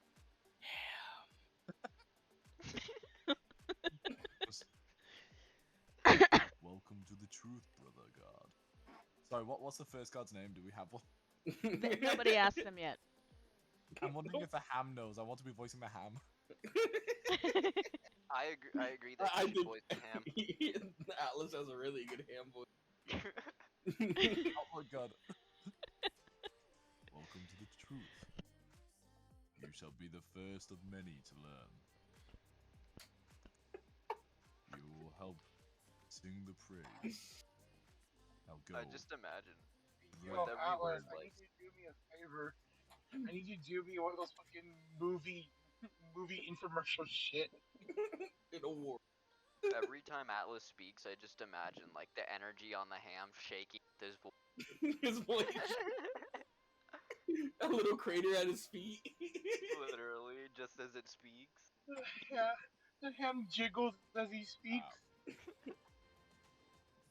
Welcome to the truth, brother god. Sorry, what's the first god's name? Do we have one? Nobody asked him yet. I'm wondering if the ham knows. I want to be voicing the ham. I agree that I you should think voice the ham. Atlas has a really good ham voice. Oh my god. Welcome to the truth. You shall be the first of many to learn. You will help sing the praise. Now go. Just imagine. Yo, With every Atlas, word, I like- need you to do me a favor. I need you to do me one of those fucking movie infomercial shit. In a war. Every time Atlas speaks, I just imagine like the energy on the ham shaking his voice. His voice. A little crater at his feet. Literally, just as it speaks. Yeah, the ham jiggles as he speaks.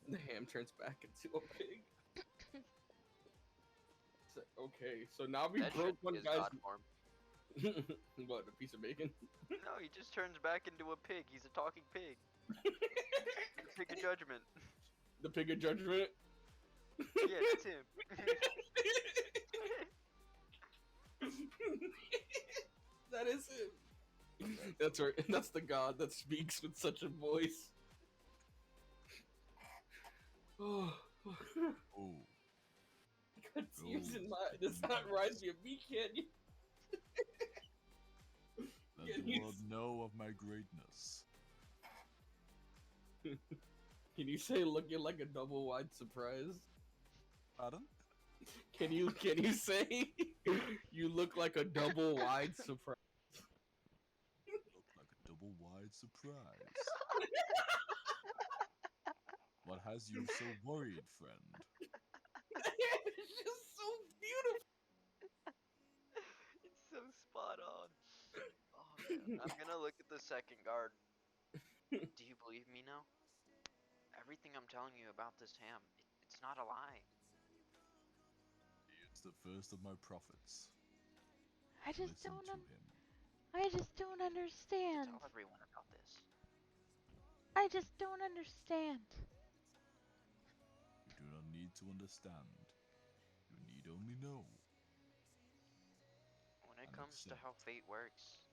The ham turns back into a pig. Okay, so now we That broke should be one his guy's. god form. What, a piece of bacon? No, he just turns back into a pig. He's a talking pig. The pig of judgment. The pig of judgment? Yeah, that's him. That is him. That's right. That's the god that speaks with such a voice. Oh. Oh, Confusion does not rise me. Me, can you? let the world know of my greatness. Can you say looking like a double wide surprise? Pardon? Can you say you look like a double wide surprise? Look like a double wide surprise. What has you so worried, friend? It's just so beautiful. It's so spot on. Oh man, I'm gonna look at the second guard. Do you believe me now? Everything I'm telling you about this ham, it's not a lie. He is the first of my prophets. I just Listen don't. to him. I just don't understand. Tell everyone about this. I just don't understand. You do not need to understand. You need only know. When it And comes to accept. how fate works,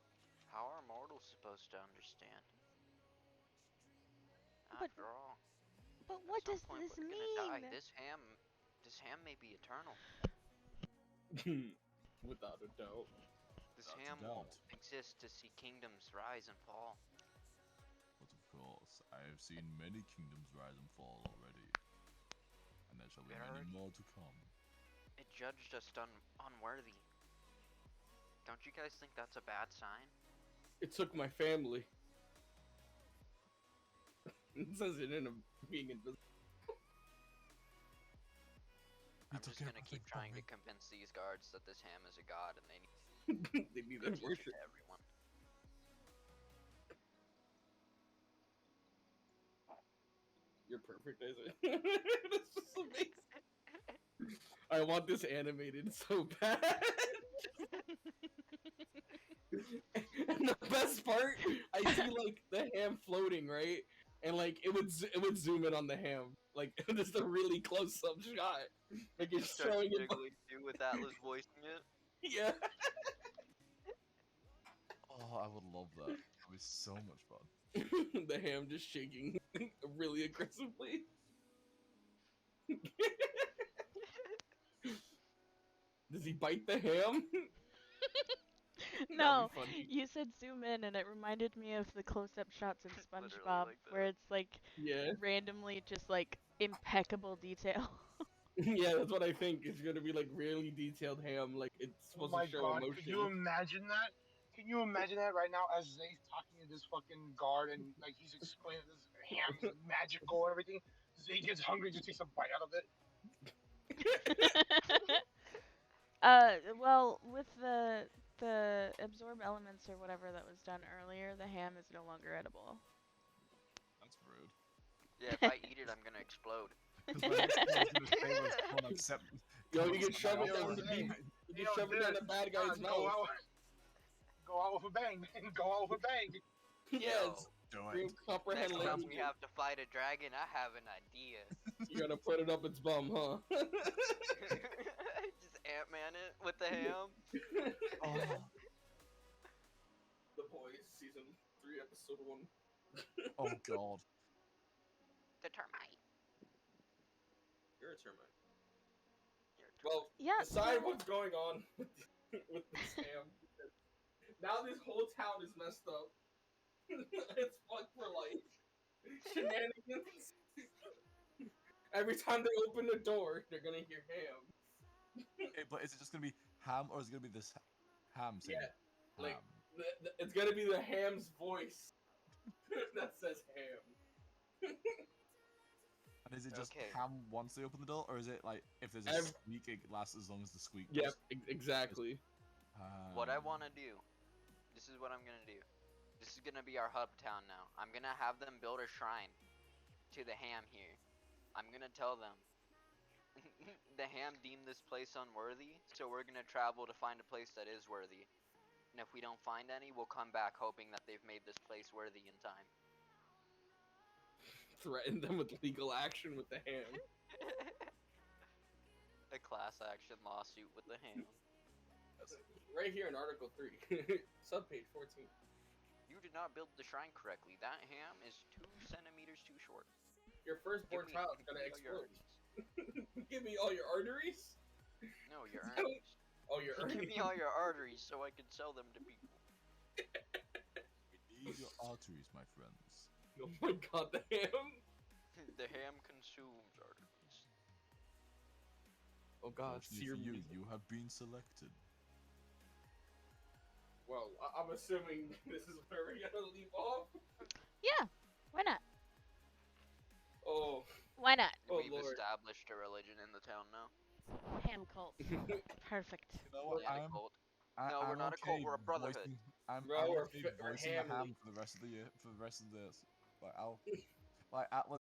how are mortals supposed to understand? But- After all, But what at some does point this we're gonna die. mean? This ham may be eternal. Without a doubt. This Without a ham will doubt. exist to see kingdoms rise and fall. But of course, I have seen many kingdoms rise and fall already. And there shall be many more to come. It judged us unworthy. Don't you guys think that's a bad sign? It took my family. It says it in a being invisible. I'm just gonna keep trying to convince these guards that this ham is a god and they need They need to to teach it worship. to everyone. You're perfect, Isaac. That's just amazing. I want this animated so bad. And the best part, I see like the ham floating, right? And like it would zoom in on the ham, like just a really close up shot, like it's Starts showing it. jiggling too with Atlas voicing it. Yeah. Oh, I would love that. That would be so much fun. The ham just shaking really aggressively. Does he bite the ham? No, That'd be funny. you said zoom in, and it reminded me of the close-up shots in Literally SpongeBob, like that. where it's like Yeah. randomly just like impeccable detail. Yeah, that's what I think. It's gonna be like really detailed ham, like it's Oh supposed my to show god, emotion. could you imagine that? Can you imagine that right now as Zay's talking to this fucking guard and like he's explaining this ham's magical and everything? Zay gets hungry, just takes a bite out of it. Well, with the absorb elements or whatever that was done earlier, the ham is no longer edible. That's rude. Yeah, if I eat it, I'm gonna explode. Because my next thing I was gonna say was can't accept. Yo, you can shove it Yo, down the Zay, deep. You can yo, shove it down this, the bad guy's go mouth. out, go out with a bang, man. Go out with a bang. Yes. Do Real it. comprehend Next time language. we have to fight a dragon, I have an idea. You gotta put it up its bum, huh? Just Ant-Man it with the ham. Oh. The Boys, season 3, episode 1. Oh god. The termite. You're a termite. You're a Well, Yeah. decide so- what's going on with this ham. Now this whole town is messed up. It's fucked for life. Shenanigans. Every time they open the door, they're gonna hear ham. Okay, but is it just gonna be ham, or is it gonna be this ham saying Yeah, like ham? it's gonna be the ham's voice that says ham. And is it just Okay. ham once they open the door, or is it like if there's a Ev- squeak, it lasts as long as the squeak Yep, does? exactly. What I want to do, this is what I'm gonna do. This is gonna be our hub town now. I'm gonna have them build a shrine to the ham here. I'm gonna tell them. The ham deemed this place unworthy, so we're gonna travel to find a place that is worthy. And if we don't find any, we'll come back hoping that they've made this place worthy in time. Threaten them with legal action with the ham. A class action lawsuit with the ham. Right here in Article 3, subpage 14. You did not build the shrine correctly. That ham is 2 centimeters too short. Your firstborn child is gonna explode. Give me all your arteries? No, your earnings. Oh, your earnings. Give me all your arteries so I can sell them to people. We need your arteries, my friends. Oh my god, the ham! The ham consumes arteries. Oh god, Fortunately for you have been selected. Well, I'm assuming this is where we're gonna leave off. Yeah, why not? Oh. Why not? Oh, We've Lord. established a religion in the town now. Ham cult. Perfect. You know what? Yeah, a cult. No, we're not a cult. We're a brotherhood. I'm Bro, we're okay we're voicing the ham ham league. for the rest of the year, for the rest of this. Like Atlas